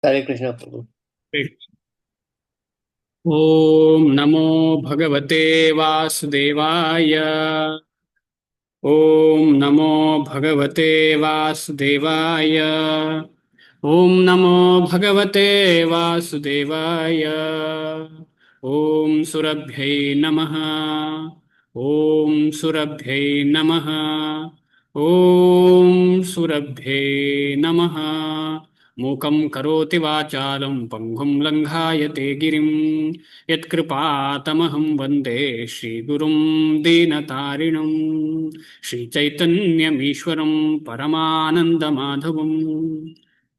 हरे कृष्णा प्रभु। ओम नमो भगवते वासुदेवाय। ओम नमो भगवते वासुदेवाय। ओम नमो भगवते वासुदेवाय। ओम सुरभ्यै नमः। ओम सुरभ्यै नमः। ओम सुरभ्यै नमः। मूकं करोति वाचालं पङ्गुं लङ्घायते गिरिं यत्कृपातमहं वन्दे श्रीगुरुं दीनतारिणं श्रीचैतन्यमीश्वरं परमानन्दमाधवम्।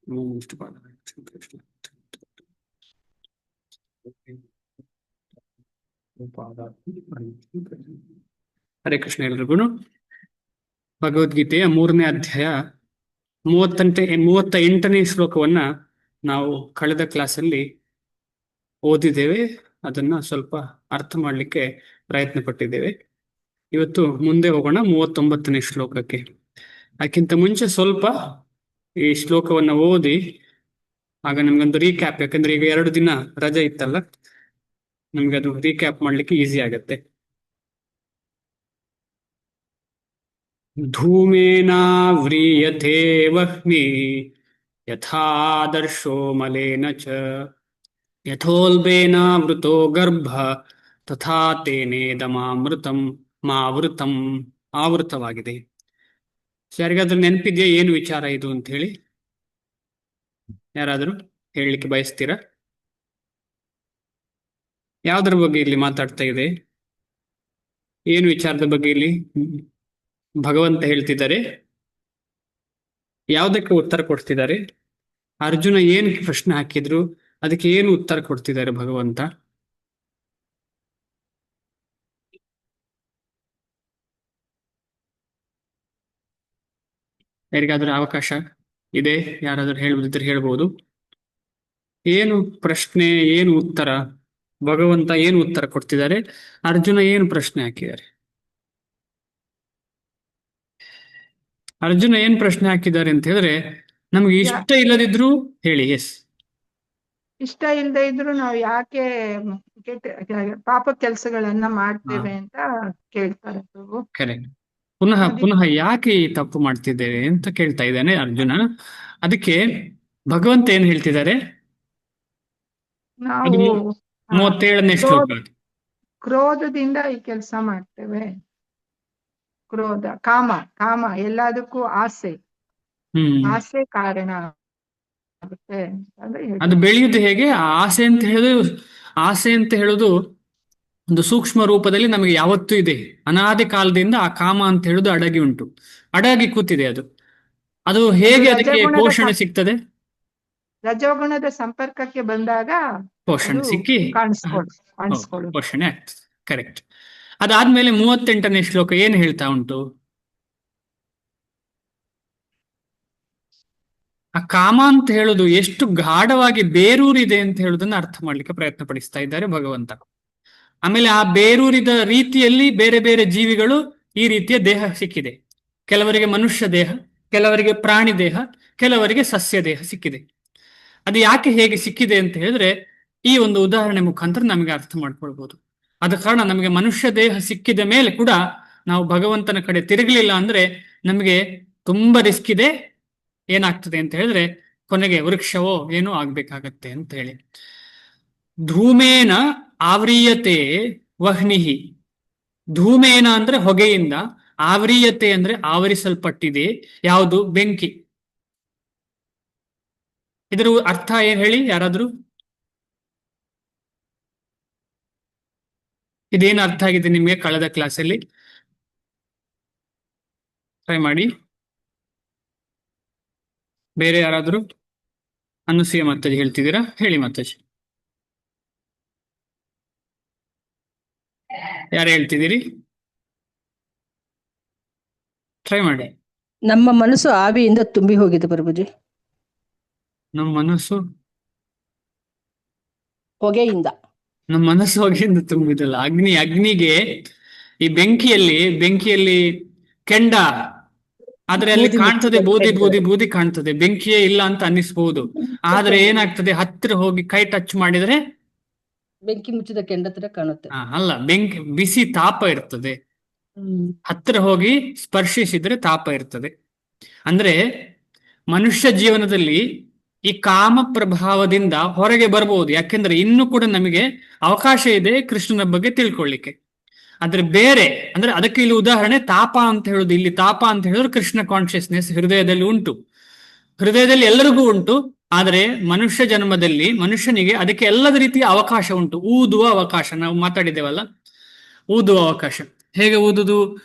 नमो विष्णुपादाय कृष्ण ಹರೇ ಕೃಷ್ಣ ಎಲ್ರಿಗೂ ಭಗವದ್ಗೀತೆಯ 3ನೇ ಅಧ್ಯಾಯ 38ನೇ ಶ್ಲೋಕವನ್ನ ನಾವು ಕಳೆದ ಕ್ಲಾಸಲ್ಲಿ ಓದಿದ್ದೇವೆ. ಅದನ್ನ ಸ್ವಲ್ಪ ಅರ್ಥ ಮಾಡಲಿಕ್ಕೆ ಪ್ರಯತ್ನ ಪಟ್ಟಿದ್ದೇವೆ. ಇವತ್ತು ಮುಂದೆ ಹೋಗೋಣ 39ನೇ ಶ್ಲೋಕಕ್ಕೆ. ಅದಕ್ಕಿಂತ ಮುಂಚೆ ಸ್ವಲ್ಪ ಈ ಶ್ಲೋಕವನ್ನ ಓದಿ ಆಗ ನಮ್ಗೊಂದು ರೀಕ್ಯಾಪ್, ಯಾಕಂದ್ರೆ ಈಗ 2 ದಿನ ರಜೆ ಇತ್ತಲ್ಲ, ನಮ್ಗೆ ಅದು ರೀಕ್ಯಾಪ್ ಮಾಡ್ಲಿಕ್ಕೆ ಈಸಿ ಆಗತ್ತೆ. ಧೂಮೇನಾವ್ರಿಯತೆ ವಹ್ನಿ ಯಥಾದರ್ಶೋ ಮಲೇನ ಚ ಯಥೋಲ್ಬೇನಾವೃತೋ ಗರ್ಭ ತಥಾ ತೇನೇದಮಾಮೃತಂ ಮಾವೃತಂ ಆವೃತವಾಗಿದೆ. ಯಾರಿಗಾದ್ರೂ ನೆನಪಿದೆಯಾ ಏನು ವಿಚಾರ ಇದು ಅಂತ ಹೇಳಿ? ಯಾರಾದರೂ ಹೇಳಲಿಕ್ಕೆ ಬಯಸ್ತೀರಾ? ಯಾವ್ದ್ರ ಬಗ್ಗೆ ಇಲ್ಲಿ ಮಾತಾಡ್ತಾ ಇದೆ? ಏನು ವಿಚಾರದ ಬಗ್ಗೆ ಇಲ್ಲಿ ಭಗವಂತ ಹೇಳ್ತಿದ್ದಾರೆ? ಯಾವುದಕ್ಕೆ ಉತ್ತರ ಕೊಡ್ತಿದ್ದಾರೆ? ಅರ್ಜುನ ಏನು ಪ್ರಶ್ನೆ ಹಾಕಿದ್ರು ಅದಕ್ಕೆ ಏನು ಉತ್ತರ ಕೊಡ್ತಿದ್ದಾರೆ ಭಗವಂತ? ಯಾರಿಗಾದ್ರೂ ಅವಕಾಶ ಇದೆ? ಯಾರಾದ್ರೂ ಹೇಳುವುದಿದ್ರೆ ಹೇಳ್ಬೋದು. ಏನು ಪ್ರಶ್ನೆ, ಏನು ಉತ್ತರ? ಭಗವಂತ ಏನು ಉತ್ತರ ಕೊಡ್ತಿದ್ದಾರೆ? ಅರ್ಜುನ ಏನು ಪ್ರಶ್ನೆ ಹಾಕಿದ್ದಾರೆ? ಅರ್ಜುನ ಏನ್ ಪ್ರಶ್ನೆ ಹಾಕಿದ್ದಾರೆ ಅಂತ ಹೇಳಿದ್ರೆ, ನಮ್ಗೆ ಇಷ್ಟ ಇಲ್ಲದಿದ್ರು ಹೇಳಿ. ಎಸ್, ಇಷ್ಟ ಇಲ್ಲದೆ ಇದ್ರು ನಾವು ಯಾಕೆ ಪಾಪ ಕೆಲಸಗಳನ್ನ ಮಾಡ್ತೇವೆ ಅಂತ ಕೇಳ್ತಾರೆ ಪ್ರಭು. ಕರೆಕ್ಟ್. ಪುನಃ ಪುನಃ ಯಾಕೆ ಈ ತಪ್ಪು ಮಾಡ್ತಿದ್ದೇವೆ ಅಂತ ಕೇಳ್ತಾ ಇದ್ದಾನೆ ಅರ್ಜುನ. ಅದಕ್ಕೆ ಭಗವಂತ ಏನ್ ಹೇಳ್ತಿದ್ದಾರೆ? ಅದು ನಾವು 37ನೇ ಶ್ಲೋಕ. ಕ್ರೋಧದಿಂದ ಈ ಕೆಲಸ ಮಾಡ್ತೇವೆ. ಕ್ರೋಧ, ಕಾಮ, ಕಾಮ ಎಲ್ಲದಕ್ಕೂ ಆಸೆ, ಆಸೆ ಕಾರಣ ಆಗುತ್ತೆ ಅಂದ್ರೆ ಅದು ಬೆಳೆಯುವುದು ಹೇಗೆ? ಆ ಆಸೆ ಅಂತ ಹೇಳುದು ಒಂದು ಸೂಕ್ಷ್ಮ ರೂಪದಲ್ಲಿ ನಮಗೆ ಯಾವತ್ತೂ ಇದೆ. ಅನಾದಿ ಕಾಲದಿಂದ ಆ ಕಾಮ ಅಂತ ಹೇಳುದು ಅಡಗಿ ಉಂಟು, ಅಡಗಿ ಕೂತಿದೆ. ಅದು ಅದು ಹೇಗೆ ಅದಕ್ಕೆ ಪೋಷಣೆ ಸಿಗ್ತದೆ? ರಜೋಗುಣದ ಸಂಪರ್ಕಕ್ಕೆ ಬಂದಾಗ ಪೋಷಣೆ ಸಿಕ್ಕಿ ಕಾಣಿಸ್ಕೊಳ್ಳುತ್ತೆ. ಪೋಷಣೆ ಆಗ್ತದೆ. ಕರೆಕ್ಟ್. ಅದಾದ್ಮೇಲೆ 38ನೇ ಶ್ಲೋಕ ಏನ್ ಹೇಳ್ತಾ ಉಂಟು? ಆ ಕಾಮ ಅಂತ ಹೇಳುದು ಎಷ್ಟು ಗಾಢವಾಗಿ ಬೇರೂರಿದೆ ಅಂತ ಹೇಳುದನ್ನ ಅರ್ಥ ಮಾಡ್ಲಿಕ್ಕೆ ಪ್ರಯತ್ನ ಪಡಿಸ್ತಾ ಇದ್ದಾರೆ ಭಗವಂತ. ಆಮೇಲೆ ಆ ಬೇರೂರಿದ ರೀತಿಯಲ್ಲಿ ಬೇರೆ ಬೇರೆ ಜೀವಿಗಳು ಈ ರೀತಿಯ ದೇಹ ಸಿಕ್ಕಿದೆ. ಕೆಲವರಿಗೆ ಮನುಷ್ಯ ದೇಹ, ಕೆಲವರಿಗೆ ಪ್ರಾಣಿ ದೇಹ, ಕೆಲವರಿಗೆ ಸಸ್ಯ ದೇಹ ಸಿಕ್ಕಿದೆ. ಅದು ಯಾಕೆ ಹೇಗೆ ಸಿಕ್ಕಿದೆ ಅಂತ ಹೇಳಿದ್ರೆ ಈ ಒಂದು ಉದಾಹರಣೆ ಮುಖಾಂತರ ನಮಗೆ ಅರ್ಥ ಮಾಡ್ಕೊಳ್ಬಹುದು. ಆದ ಕಾರಣ ನಮಗೆ ಮನುಷ್ಯ ದೇಹ ಸಿಕ್ಕಿದ ಮೇಲೆ ಕೂಡ ನಾವು ಭಗವಂತನ ಕಡೆ ತಿರುಗಲಿಲ್ಲ ಅಂದ್ರೆ ನಮಗೆ ತುಂಬಾ ರಿಸ್ಕ್ ಇದೆ. ಏನಾಗ್ತದೆ ಅಂತ ಹೇಳಿದ್ರೆ ಕೊನೆಗೆ ವೃಕ್ಷವೋ ಏನೋ ಆಗ್ಬೇಕಾಗತ್ತೆ ಅಂತ ಹೇಳಿ. ಧೂಮೇನ ಆವ್ರೀಯತೆ ವಹ್ನಿಹಿ. ಧೂಮೇನ ಅಂದ್ರೆ ಹೊಗೆಯಿಂದ, ಆವ್ರೀಯತೆ ಅಂದ್ರೆ ಆವರಿಸಲ್ಪಟ್ಟಿದೆ. ಯಾವುದು? ಬೆಂಕಿ. ಇದರ ಅರ್ಥ ಏನ್ ಹೇಳಿ ಯಾರಾದ್ರೂ? ಇದೇನು ಅರ್ಥ ಆಗಿದೆ ನಿಮ್ಗೆ ಕಳೆದ ಕ್ಲಾಸಲ್ಲಿ? ಟ್ರೈ ಮಾಡಿ. ಬೇರೆ ಯಾರಾದ್ರೂ? ಅನುಸೂಯ ಮಾತಾಜಿ ಹೇಳ್ತಿದ್ದೀರಾ? ಹೇಳಿ ಮಾತಾಜಿ. ಯಾರು ಹೇಳ್ತಿದ್ದೀರಿ? ಟ್ರೈ ಮಾಡಿ. ನಮ್ಮ ಮನಸ್ಸು ಆವಿಯಿಂದ ತುಂಬಿ ಹೋಗಿದೆ ಪ್ರಭುಜಿ. ನಮ್ಮ ಮನಸ್ಸು ಹೊಗೆಯಿಂದ. ನಮ್ಮ ಮನಸ್ಸು ಹೊಗೆಯಿಂದ ತುಂಬಿದಲ್ಲ. ಅಗ್ನಿಗೆ ಈ ಬೆಂಕಿಯಲ್ಲಿ ಕೆಂಡ ಆದ್ರೆ ಅಲ್ಲಿ ಬೂದಿ ಕಾಣ್ತದೆ ಮುಚ್ಚಿದ ಬೂದಿ ಕೆಂಡ. ಬೂದಿ ಬೂದಿ ಕಾಣ್ತದೆ, ಬೆಂಕಿಯೇ ಇಲ್ಲ ಅಂತ ಅನ್ನಿಸ್ಬಹುದು. ಆದ್ರೆ ಏನಾಗ್ತದೆ, ಹತ್ತಿರ ಹೋಗಿ ಕೈ ಟಚ್ ಮಾಡಿದ್ರೆ ಬೆಂಕಿ ಮುಚ್ಚಿದ ಕೆಂಡ ತರ ಕಾಣುತ್ತೆ. ಅಲ್ಲ, ಬೆಂಕಿ ಬಿಸಿ ತಾಪ ಇರ್ತದೆ. ಹತ್ತಿರ ಹೋಗಿ ಸ್ಪರ್ಶಿಸಿದ್ರೆ ತಾಪ ಇರ್ತದೆ. ಅಂದ್ರೆ ಮನುಷ್ಯ ಜೀವನದಲ್ಲಿ ಈ ಕಾಮ ಪ್ರಭಾವದಿಂದ ಹೊರಗೆ ಬರಬಹುದು. ಯಾಕೆಂದ್ರೆ ಇನ್ನು ಕೂಡ ನಮಗೆ ಅವಕಾಶ ಇದೆ ಕೃಷ್ಣನ ಬಗ್ಗೆ ತಿಳ್ಕೊಳ್ಳಿಕ್ಕೆ. ಆದ್ರೆ ಬೇರೆ ಅಂದ್ರೆ ಅದಕ್ಕೆ ಇಲ್ಲಿ ಉದಾಹರಣೆ ತಾಪ ಅಂತ ಹೇಳುದು. ಇಲ್ಲಿ ತಾಪ ಅಂತ ಹೇಳಿದ್ರೆ ಕೃಷ್ಣ ಕಾನ್ಶಿಯಸ್ನೆಸ್ ಹೃದಯದಲ್ಲಿ ಉಂಟು, ಹೃದಯದಲ್ಲಿ ಎಲ್ಲರಿಗೂ ಉಂಟು. ಆದರೆ ಮನುಷ್ಯ ಜನ್ಮದಲ್ಲಿ ಮನುಷ್ಯನಿಗೆ ಅದಕ್ಕೆ ಎಲ್ಲದ ರೀತಿಯ ಅವಕಾಶ ಉಂಟು. ಊದುವ ಅವಕಾಶ, ನಾವು ಮಾತಾಡಿದ್ದೇವಲ್ಲ, ಊದುವ ಅವಕಾಶ. ಹೇಗೆ ಊದುದು?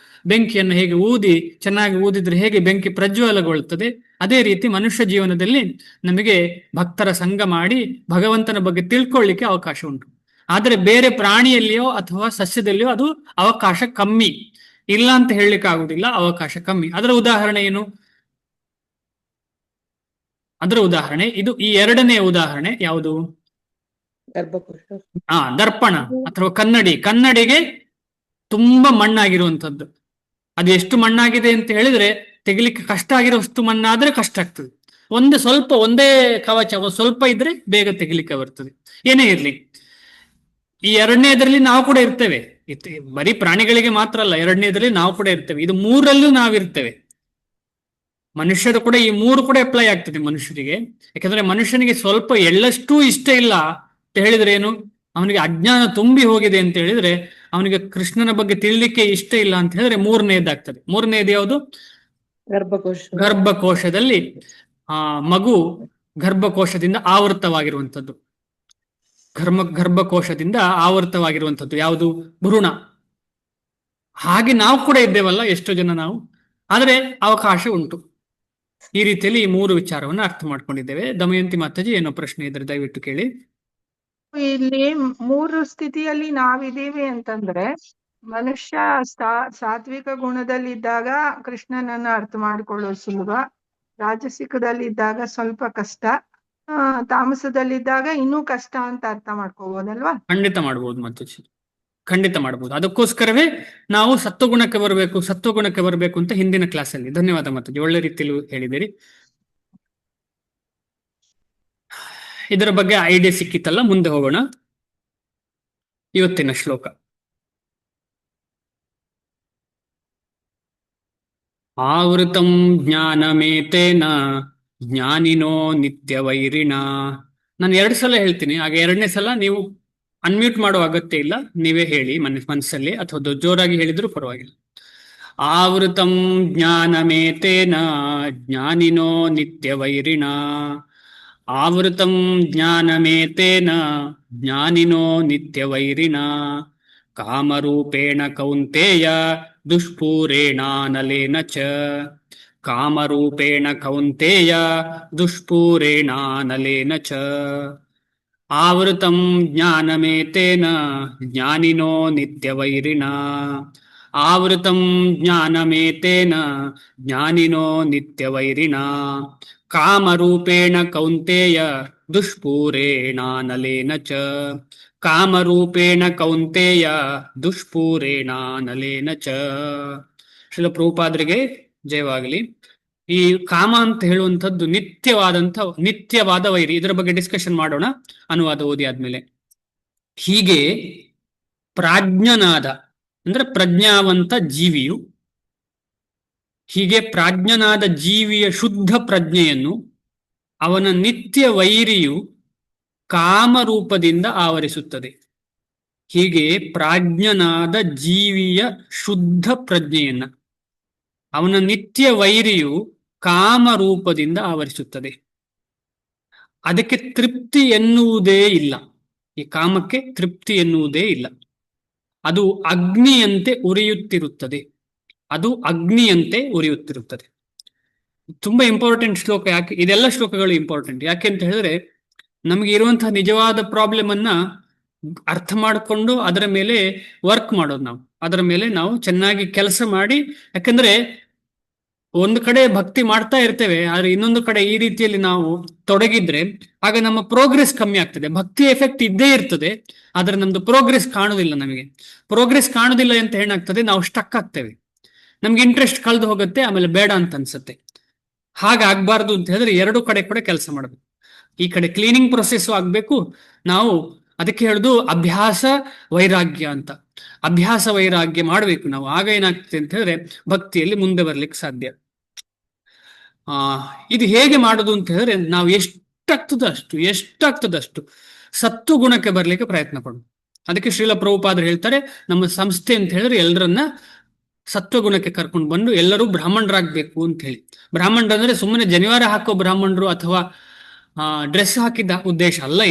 ಬೆಂಕಿಯನ್ನು ಹೇಗೆ ಊದಿ ಚೆನ್ನಾಗಿ ಊದಿದ್ರೆ ಹೇಗೆ ಬೆಂಕಿ ಪ್ರಜ್ವಲಗೊಳ್ಳುತ್ತದೆ, ಅದೇ ರೀತಿ ಮನುಷ್ಯ ಜೀವನದಲ್ಲಿ ನಮಗೆ ಭಕ್ತರ ಸಂಘ ಮಾಡಿ ಭಗವಂತನ ಬಗ್ಗೆ ತಿಳ್ಕೊಳ್ಳಿಕ್ಕೆ ಅವಕಾಶ ಉಂಟು. ಆದರೆ ಬೇರೆ ಪ್ರಾಣಿಯಲ್ಲಿಯೋ ಅಥವಾ ಸಸ್ಯದಲ್ಲಿಯೋ ಅದು ಅವಕಾಶ ಕಮ್ಮಿ. ಇಲ್ಲ ಅಂತ ಹೇಳಲಿಕ್ಕೆ ಆಗುದಿಲ್ಲ, ಅವಕಾಶ ಕಮ್ಮಿ. ಅದರ ಉದಾಹರಣೆ ಏನು? ಅದರ ಉದಾಹರಣೆ ಇದು. ಈ ಎರಡನೇ ಉದಾಹರಣೆ ಯಾವುದು? ಗರ್ಭಕೋಶ. ದರ್ಪಣ ಅಥವಾ ಕನ್ನಡಿ. ಕನ್ನಡಿಗೆ ತುಂಬಾ ಮಣ್ಣಾಗಿರುವಂತದ್ದು. ಅದು ಎಷ್ಟು ಮಣ್ಣಾಗಿದೆ ಅಂತ ಹೇಳಿದ್ರೆ ತೆಗಿಲಿಕ್ಕೆ ಕಷ್ಟ ಆಗಿರೋಷ್ಟು ಮಣ್ಣಾದ್ರೆ ಕಷ್ಟ ಆಗ್ತದೆ. ಒಂದೇ ಕವಚ ಸ್ವಲ್ಪ ಇದ್ರೆ ಬೇಗ ತೆಗಿಲಿಕ್ಕೆ ಬರ್ತದೆ. ಏನೇ ಇರ್ಲಿ, ಈ ಎರಡನೇದ್ರಲ್ಲಿ ನಾವು ಕೂಡ ಇರ್ತೇವೆ. ಬರೀ ಪ್ರಾಣಿಗಳಿಗೆ ಮಾತ್ರ ಅಲ್ಲ, ಎರಡನೇದ್ರಲ್ಲಿ ನಾವು ಕೂಡ ಇರ್ತೇವೆ. ಇದು ಮೂರಲ್ಲೂ ನಾವಿರ್ತೇವೆ. ಮನುಷ್ಯರು ಕೂಡ ಈ ಮೂರು ಕೂಡ ಅಪ್ಲೈ ಆಗ್ತದೆ ಮನುಷ್ಯರಿಗೆ. ಯಾಕಂದ್ರೆ ಮನುಷ್ಯನಿಗೆ ಸ್ವಲ್ಪ ಎಳ್ಳಷ್ಟೂ ಇಷ್ಟ ಇಲ್ಲ ಅಂತ ಹೇಳಿದ್ರೆ ಏನು? ಅವನಿಗೆ ಅಜ್ಞಾನ ತುಂಬಿ ಹೋಗಿದೆ ಅಂತ ಹೇಳಿದ್ರೆ, ಅವನಿಗೆ ಕೃಷ್ಣನ ಬಗ್ಗೆ ತಿಳಿಲಿಕ್ಕೆ ಇಷ್ಟ ಇಲ್ಲ ಅಂತ ಹೇಳಿದ್ರೆ ಮೂರನೇದಾಗ್ತದೆ. ಮೂರನೇದು ಯಾವುದು? ಗರ್ಭಕೋಶ. ಗರ್ಭಕೋಶದಲ್ಲಿ ಮಗು ಗರ್ಭಕೋಶದಿಂದ ಆವೃತವಾಗಿರುವಂಥದ್ದು. ಗರ್ಭಕೋಶದಿಂದ ಆವೃತವಾಗಿರುವಂಥದ್ದು ಯಾವುದು? ಭ್ರೂಣ. ಹಾಗೆ ನಾವು ಕೂಡ ಇದ್ದೇವಲ್ಲ, ಎಷ್ಟೋ ಜನ ನಾವು. ಆದರೆ ಅವಕಾಶ ಉಂಟು. ಈ ರೀತಿಯಲ್ಲಿ ಈ ಮೂರು ವಿಚಾರವನ್ನು ಅರ್ಥ ಮಾಡ್ಕೊಂಡಿದ್ದೇವೆ. ದಮಯಂತಿ ಮಾತಾಜಿ ಏನೋ ಪ್ರಶ್ನೆ ಇದ್ರೆ ದಯವಿಟ್ಟು ಕೇಳಿ. ಇಲ್ಲಿ ಮೂರು ಸ್ಥಿತಿಯಲ್ಲಿ ನಾವಿದ್ದೀವಿ ಅಂತಂದ್ರೆ, ಮನುಷ್ಯ ಸಾತ್ವಿಕ ಗುಣದಲ್ಲಿದ್ದಾಗ ಕೃಷ್ಣನನ್ನ ಅರ್ಥ ಮಾಡ್ಕೊಳ್ಳೋದು ಸುಲಭ, ರಾಜಸಿಕದಲ್ಲಿದ್ದಾಗ ಸ್ವಲ್ಪ ಕಷ್ಟ, ತಾಮಸದಲ್ಲಿದ್ದಾಗ ಇನ್ನೂ ಕಷ್ಟ ಅಂತ ಅರ್ಥ ಮಾಡ್ಕೋಬಹುದಲ್ವಾ? ಖಂಡಿತ ಮಾಡ್ಬೋದು ಮಾತಾಜಿ, ಖಂಡಿತ ಮಾಡ್ಬೋದು. ಅದಕ್ಕೋಸ್ಕರವೇ ನಾವು ಸತ್ವಗುಣಕ್ಕೆ ಬರಬೇಕು ಅಂತ ಹಿಂದಿನ ಕ್ಲಾಸಲ್ಲಿ. ಧನ್ಯವಾದ ಮಾತಾಜಿ, ಒಳ್ಳೆ ರೀತಿಯಲ್ಲಿ ಹೇಳಿದಿರಿ. ಇದರ ಬಗ್ಗೆ ಐಡಿಯಾ ಸಿಕ್ಕಿತ್ತಲ್ಲ, ಮುಂದೆ ಹೋಗೋಣ. ಇವತ್ತಿನ ಶ್ಲೋಕ. ಆವೃತಂ ಜ್ಞಾನಮೇತೇನ ಜ್ಞಾನಿನೋ ನಿತ್ಯವೈರಿಣ. ನಾನು 2 ಸಲ ಹೇಳ್ತೀನಿ, ಆಗ 2ನೇ ಸಲ ನೀವು ಅನ್ಮ್ಯೂಟ್ ಮಾಡೋ ಅಗತ್ಯ ಇಲ್ಲ, ನೀವೇ ಹೇಳಿ ಮನಸ್ಸಲ್ಲಿ, ಅಥವಾ ಜೋರಾಗಿ ಹೇಳಿದ್ರು ಪರವಾಗಿಲ್ಲ. ಆವೃತಂ ಜ್ಞಾನಮೇತೇನ ಜ್ಞಾನಿನೋ ನಿತ್ಯವೈರಿಣ. ಆವೃತಂ ಜ್ಞಾನಮೇತೇನ ಜ್ಞಾನಿನೋ ನಿತ್ಯವೈರಿಣ. ಕಾಮರೂಪೇಣ ಕೌಂತೇಯ ದುಷ್ಪೂರೇಣಾನಲೇನ ಚ. ಕಾಮರೂಪೇಣ ಕೌಂತೇಯ ದುಷ್ಪೂರೇಣಾನಲೇನ ಚ. ಆವೃತಂ ಜ್ಞಾನಮೇತೇನ ಜ್ಞಾನಿನೋ ನಿತ್ಯವೈರಿಣ. ಆವೃತಂ ಜ್ಞಾನಮೇತೇನ ಜ್ಞಾನಿನೋ ನಿತ್ಯವೈರಿಣ. ಕಾಮರೂಪೇಣ ಕೌಂತೇಯ ದುಷ್ಪೂರೇಣಾನಲೇನ ಚ. ಕಾಮರೂಪೇಣ ಕೌಂತೇಯ ದುಷ್ಪೂರೇಣಾನಲೇನ ಚ. ಶ್ರೀಲ ಪ್ರಭುಪಾದರಿಗೆ ಜಯವಾಗಲಿ. ಈ ಕಾಮ ಅಂತ ಹೇಳುವಂಥದ್ದು ನಿತ್ಯವಾದ ವೈರಿ. ಇದರ ಬಗ್ಗೆ ಡಿಸ್ಕಷನ್ ಮಾಡೋಣ, ಅನುವಾದ ಓದಿ ಆದ್ಮೇಲೆ. ಹೀಗೆ ಪ್ರಾಜ್ಞನಾದ ಅಂದ್ರೆ ಪ್ರಜ್ಞಾವಂತ ಜೀವಿಯು, ಹೀಗೆ ಪ್ರಾಜ್ಞನಾದ ಜೀವಿಯ ಶುದ್ಧ ಪ್ರಜ್ಞೆಯನ್ನು ಅವನ ನಿತ್ಯ ವೈರಿಯು ಕಾಮರೂಪದಿಂದ ಆವರಿಸುತ್ತದೆ. ಹೀಗೆ ಪ್ರಾಜ್ಞನಾದ ಜೀವಿಯ ಶುದ್ಧ ಪ್ರಜ್ಞೆಯನ್ನ ಅವನ ನಿತ್ಯ ವೈರಿಯು ಕಾಮರೂಪದಿಂದ ಆವರಿಸುತ್ತದೆ. ಅದಕ್ಕೆ ತೃಪ್ತಿ ಎನ್ನುವುದೇ ಇಲ್ಲ. ಈ ಕಾಮಕ್ಕೆ ತೃಪ್ತಿ ಎನ್ನುವುದೇ ಇಲ್ಲ. ಅದು ಅಗ್ನಿಯಂತೆ ಉರಿಯುತ್ತಿರುತ್ತದೆ. ತುಂಬಾ ಇಂಪಾರ್ಟೆಂಟ್ ಶ್ಲೋಕ. ಯಾಕೆ ಇದೆಲ್ಲ ಶ್ಲೋಕಗಳು ಇಂಪಾರ್ಟೆಂಟ್? ಯಾಕೆ ಅಂತ ಹೇಳಿದ್ರೆ, ನಮಗೆ ಇರುವಂತಹ ನಿಜವಾದ ಪ್ರಾಬ್ಲಮ್ ಅನ್ನ ಅರ್ಥ ಮಾಡಿಕೊಂಡು ಅದರ ಮೇಲೆ ವರ್ಕ್ ಮಾಡೋದು. ಅದರ ಮೇಲೆ ನಾವು ಚೆನ್ನಾಗಿ ಕೆಲಸ ಮಾಡಿ. ಯಾಕಂದ್ರೆ ಒಂದು ಕಡೆ ಭಕ್ತಿ ಮಾಡ್ತಾ ಇರ್ತೇವೆ, ಆದ್ರೆ ಇನ್ನೊಂದು ಕಡೆ ಈ ರೀತಿಯಲ್ಲಿ ನಾವು ತೊಡಗಿದ್ರೆ ಆಗ ನಮ್ಮ ಪ್ರೋಗ್ರೆಸ್ ಕಮ್ಮಿ ಆಗ್ತದೆ. ಭಕ್ತಿ ಎಫೆಕ್ಟ್ ಇದ್ದೇ ಇರ್ತದೆ, ಆದ್ರೆ ನಮ್ದು ಪ್ರೋಗ್ರೆಸ್ ಕಾಣುದಿಲ್ಲ. ನಮಗೆ ಪ್ರೋಗ್ರೆಸ್ ಕಾಣುದಿಲ್ಲ ಅಂತ ಏನಾಗ್ತದೆ, ನಾವು ಸ್ಟಕ್ ಆಗ್ತೇವೆ. ನಮ್ಗೆ ಇಂಟ್ರೆಸ್ಟ್ ಕಳೆದು ಹೋಗುತ್ತೆ, ಆಮೇಲೆ ಬೇಡ ಅಂತ ಅನ್ಸುತ್ತೆ. ಹಾಗಾಗ್ಬಾರ್ದು ಅಂತ ಹೇಳಿದ್ರೆ ಎರಡು ಕಡೆ ಕೂಡ ಕೆಲಸ ಮಾಡಬೇಕು. ಈ ಕಡೆ ಕ್ಲೀನಿಂಗ್ ಪ್ರೊಸೆಸ್ ಆಗ್ಬೇಕು. ನಾವು ಅದಕ್ಕೆ ಹೇಳುದು ಅಭ್ಯಾಸ ವೈರಾಗ್ಯ ಅಂತ. ಅಭ್ಯಾಸ ವೈರಾಗ್ಯ ಮಾಡಬೇಕು ನಾವು. ಆಗ ಏನಾಗ್ತದೆ ಅಂತ ಹೇಳಿದ್ರೆ ಭಕ್ತಿಯಲ್ಲಿ ಮುಂದೆ ಬರ್ಲಿಕ್ಕೆ ಸಾಧ್ಯ. ಇದು ಹೇಗೆ ಮಾಡುದು ಅಂತ ಹೇಳಿದ್ರೆ ನಾವು ಎಷ್ಟಾಗ್ತದಷ್ಟು ಸತ್ತು ಗುಣಕ್ಕೆ ಬರ್ಲಿಕ್ಕೆ ಪ್ರಯತ್ನ ಪಡುದು. ಅದಕ್ಕೆ ಶ್ರೀಲ ಪ್ರಭುಪಾದರು ಹೇಳ್ತಾರೆ, ನಮ್ಮ ಸಂಸ್ಥೆ ಅಂತ ಹೇಳಿದ್ರೆ ಎಲ್ಲರನ್ನ ಸತ್ವಗುಣಕ್ಕೆ ಕರ್ಕೊಂಡು ಬಂದು ಎಲ್ಲರೂ ಬ್ರಾಹ್ಮಣರಾಗಬೇಕು ಅಂತ ಹೇಳಿ. ಬ್ರಾಹ್ಮಣರು ಅಂದ್ರೆ ಸುಮ್ಮನೆ ಜನಿವಾರ ಹಾಕೋ ಬ್ರಾಹ್ಮಣರು ಅಥವಾ ಡ್ರೆಸ್ ಹಾಕಿದ್ದ ಉದ್ದೇಶ ಅಲ್ಲ.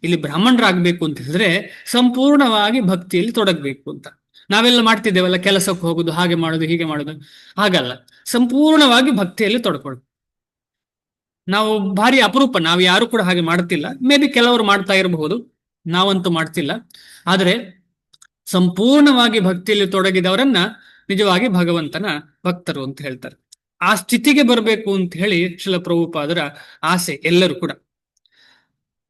ಇಲ್ಲಿ ಬ್ರಾಹ್ಮಣರಾಗಬೇಕು ಅಂತ ಹೇಳಿದ್ರೆ ಸಂಪೂರ್ಣವಾಗಿ ಭಕ್ತಿಯಲ್ಲಿ ತೊಡಗಬೇಕು ಅಂತ. ನಾವೆಲ್ಲ ಮಾಡ್ತಿದ್ದೇವಲ್ಲ, ಕೆಲಸಕ್ಕೆ ಹೋಗುದು, ಹಾಗೆ ಮಾಡೋದು ಹೀಗೆ ಮಾಡೋದು, ಹಾಗಲ್ಲ. ಸಂಪೂರ್ಣವಾಗಿ ಭಕ್ತಿಯಲ್ಲಿ ತೊಡ್ಕೊಳ್ಬೇಕು. ನಾವು ಭಾರಿ ಅಪರೂಪ, ನಾವು ಯಾರು ಕೂಡ ಹಾಗೆ ಮಾಡ್ತಿಲ್ಲ. ಮೇ ಬಿ ಕೆಲವರು ಮಾಡ್ತಾ ಇರಬಹುದು, ನಾವಂತೂ ಮಾಡ್ತಿಲ್ಲ. ಆದರೆ ಸಂಪೂರ್ಣವಾಗಿ ಭಕ್ತಿಯಲ್ಲಿ ತೊಡಗಿದವರನ್ನ ನಿಜವಾಗಿ ಭಗವಂತನ ಭಕ್ತರು ಅಂತ ಹೇಳ್ತಾರೆ. ಆ ಸ್ಥಿತಿಗೆ ಬರಬೇಕು ಅಂತ ಹೇಳಿ ಶ್ರೀಲ ಪ್ರಭುಪಾದರ ಆಸೆ ಎಲ್ಲರೂ ಕೂಡ.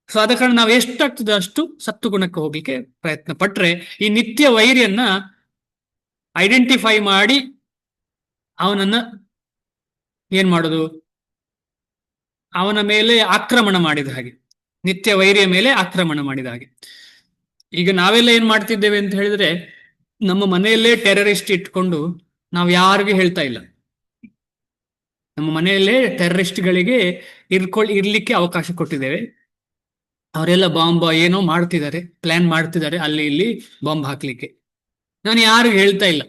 ಸೊ ಆದ ಕಾರಣ ನಾವು ಎಷ್ಟಾಗ್ತದೆ ಅಷ್ಟು ಸತ್ತು ಗುಣಕ್ಕೆ ಹೋಗ್ಲಿಕ್ಕೆ ಪ್ರಯತ್ನ ಪಟ್ರೆ ಈ ನಿತ್ಯ ವೈರಿಯನ್ನ ಐಡೆಂಟಿಫೈ ಮಾಡಿ ಅವನನ್ನ ಏನ್ ಮಾಡೋದು, ಅವನ ಮೇಲೆ ಆಕ್ರಮಣ ಮಾಡಿದ ಹಾಗೆ, ನಿತ್ಯ ವೈರಿಯ ಮೇಲೆ ಆಕ್ರಮಣ ಮಾಡಿದ ಹಾಗೆ. ಈಗ ನಾವೆಲ್ಲ ಏನ್ ಮಾಡ್ತಿದ್ದೇವೆ ಅಂತ ಹೇಳಿದ್ರೆ, ನಮ್ಮ ಮನೆಯಲ್ಲೇ ಟೆರರಿಸ್ಟ್ ಇಟ್ಕೊಂಡು ನಾವು ಯಾರಿಗೂ ಹೇಳ್ತಾ ಇಲ್ಲ. ನಮ್ಮ ಮನೆಯಲ್ಲೇ ಟೆರರಿಸ್ಟ್ಗಳಿಗೆ ಇರ್ಲಿಕ್ಕೆ ಅವಕಾಶ ಕೊಟ್ಟಿದ್ದೇವೆ. ಅವರೆಲ್ಲ ಬಾಂಬ್ ಏನೋ ಮಾಡ್ತಿದ್ದಾರೆ, ಪ್ಲಾನ್ ಮಾಡ್ತಿದ್ದಾರೆ ಅಲ್ಲಿ ಇಲ್ಲಿ ಬಾಂಬ್ ಹಾಕ್ಲಿಕ್ಕೆ. ನಾನು ಯಾರಿಗೂ ಹೇಳ್ತಾ ಇಲ್ಲ.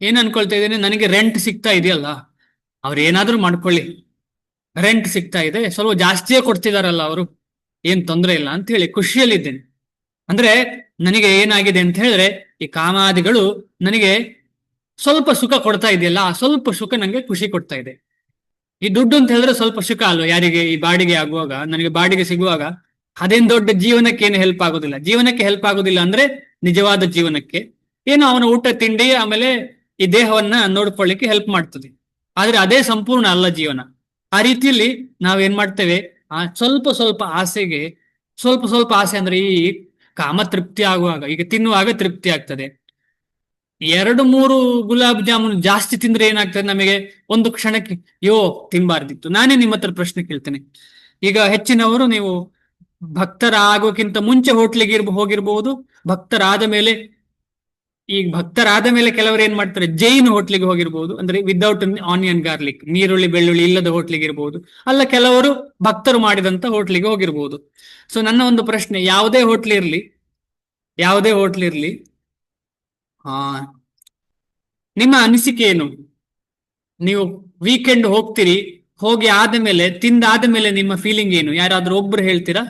ಏನ್ ಅನ್ಕೊಳ್ತಾ ಇದ್ದೇನೆ, ನನಗೆ ರೆಂಟ್ ಸಿಗ್ತಾ ಇದೆಯಲ್ಲ, ಅವ್ರು ಏನಾದ್ರೂ ಮಾಡ್ಕೊಳ್ಳಿ, ರೆಂಟ್ ಸಿಗ್ತಾ ಇದೆ, ಸ್ವಲ್ಪ ಜಾಸ್ತಿಯೇ ಕೊಡ್ತಿದಾರಲ್ಲ ಅವರು, ಏನ್ ತೊಂದರೆ ಇಲ್ಲ ಅಂತ ಹೇಳಿ ಖುಷಿಯಲ್ಲಿದ್ದೇನೆ. ಅಂದ್ರೆ ನನಗೆ ಏನಾಗಿದೆ ಅಂತ ಹೇಳಿದ್ರೆ, ಈ ಕಾಮಾದಿಗಳು ನನಗೆ ಸ್ವಲ್ಪ ಸುಖ ಕೊಡ್ತಾ ಇದೆಯಲ್ಲ, ಆ ಸ್ವಲ್ಪ ಸುಖ ನಂಗೆ ಖುಷಿ ಕೊಡ್ತಾ ಇದೆ. ಈ ದುಡ್ಡು ಅಂತ ಹೇಳಿದ್ರೆ ಸ್ವಲ್ಪ ಸುಖ ಅಲ್ವಾ ಯಾರಿಗೆ? ಈ ಬಾಡಿಗೆ ಆಗುವಾಗ, ನನಗೆ ಬಾಡಿಗೆ ಸಿಗುವಾಗ ಅದೇನ್ ದೊಡ್ಡ ಜೀವನಕ್ಕೆ ಏನು ಹೆಲ್ಪ್ ಆಗೋದಿಲ್ಲ. ಜೀವನಕ್ಕೆ ಹೆಲ್ಪ್ ಆಗೋದಿಲ್ಲ ಅಂದ್ರೆ ನಿಜವಾದ ಜೀವನಕ್ಕೆ ಏನು ಅವನ ಊಟ ತಿಂಡಿ ಆಮೇಲೆ ಈ ದೇಹವನ್ನ ನೋಡ್ಕೊಳ್ಳಿಕ್ಕೆ ಹೆಲ್ಪ್ ಮಾಡ್ತದೆ. ಆದ್ರೆ ಅದೇ ಸಂಪೂರ್ಣ ಅಲ್ಲ ಜೀವನ. ಆ ರೀತಿಯಲ್ಲಿ ನಾವೇನ್ ಮಾಡ್ತೇವೆ, ಆ ಸ್ವಲ್ಪ ಸ್ವಲ್ಪ ಆಸೆಗೆ, ಸ್ವಲ್ಪ ಆಸೆ ಅಂದ್ರೆ ಈ ಕಾಮ ತೃಪ್ತಿ ಆಗುವಾಗ, ಈಗ ತಿನ್ನುವಾಗ ತೃಪ್ತಿ ಆಗ್ತದೆ. 2-3 ಗುಲಾಬ್ ಜಾಮೂನ್ ಜಾಸ್ತಿ ತಿಂದ್ರೆ ಏನಾಗ್ತದೆ ನಮಗೆ, ಒಂದು ಕ್ಷಣಕ್ಕೆ ತಿನ್ಬಾರ್ದಿತ್ತು. ನಾನೇ ನಿಮ್ಮ ಹತ್ರ ಪ್ರಶ್ನೆ ಕೇಳ್ತೇನೆ. ಈಗ ಹೆಚ್ಚಿನವರು ನೀವು ಭಕ್ತರಾಗೋಕ್ಕಿಂತ ಮುಂಚೆ ಹೋಟ್ಲಿಗೆ ಹೋಗಿರ್ಬಹುದು, ಭಕ್ತರಾದ ಮೇಲೆ ಕೆಲವರು ಏನ್ ಮಾಡ್ತಾರೆ, ಜೈನ್ ಹೋಟ್ಲಿಗೆ ಹೋಗಿರ್ಬಹುದು, ಅಂದ್ರೆ ವಿದೌಟ್ ಆನಿಯನ್ ಗಾರ್ಲಿಕ್, ನೀರುಳ್ಳಿ ಬೆಳ್ಳುಳ್ಳಿ ಇಲ್ಲದ ಹೋಟ್ಲಿಗೆ ಇರ್ಬಹುದು. ಅಲ್ಲ, ಕೆಲವರು ಭಕ್ತರು ಮಾಡಿದಂತ ಹೋಟ್ಲಿಗೆ ಹೋಗಿರ್ಬಹುದು. ಸೊ ನನ್ನ ಒಂದು ಪ್ರಶ್ನೆ, ಯಾವುದೇ ಹೋಟ್ಲ್ ಇರ್ಲಿ, ನಿಮ್ಮ ಅನಿಸಿಕೆ ಏನು? ನೀವು ವೀಕೆಂಡ್ ಹೋಗ್ತೀರಿ, ಹೋಗಿ ಆದ್ಮೇಲೆ ತಿಂದಾದ ಮೇಲೆ ನಿಮ್ಮ ಫೀಲಿಂಗ್ ಏನು? ಯಾರಾದ್ರೂ ಒಬ್ರು ಹೇಳ್ತೀರಾ?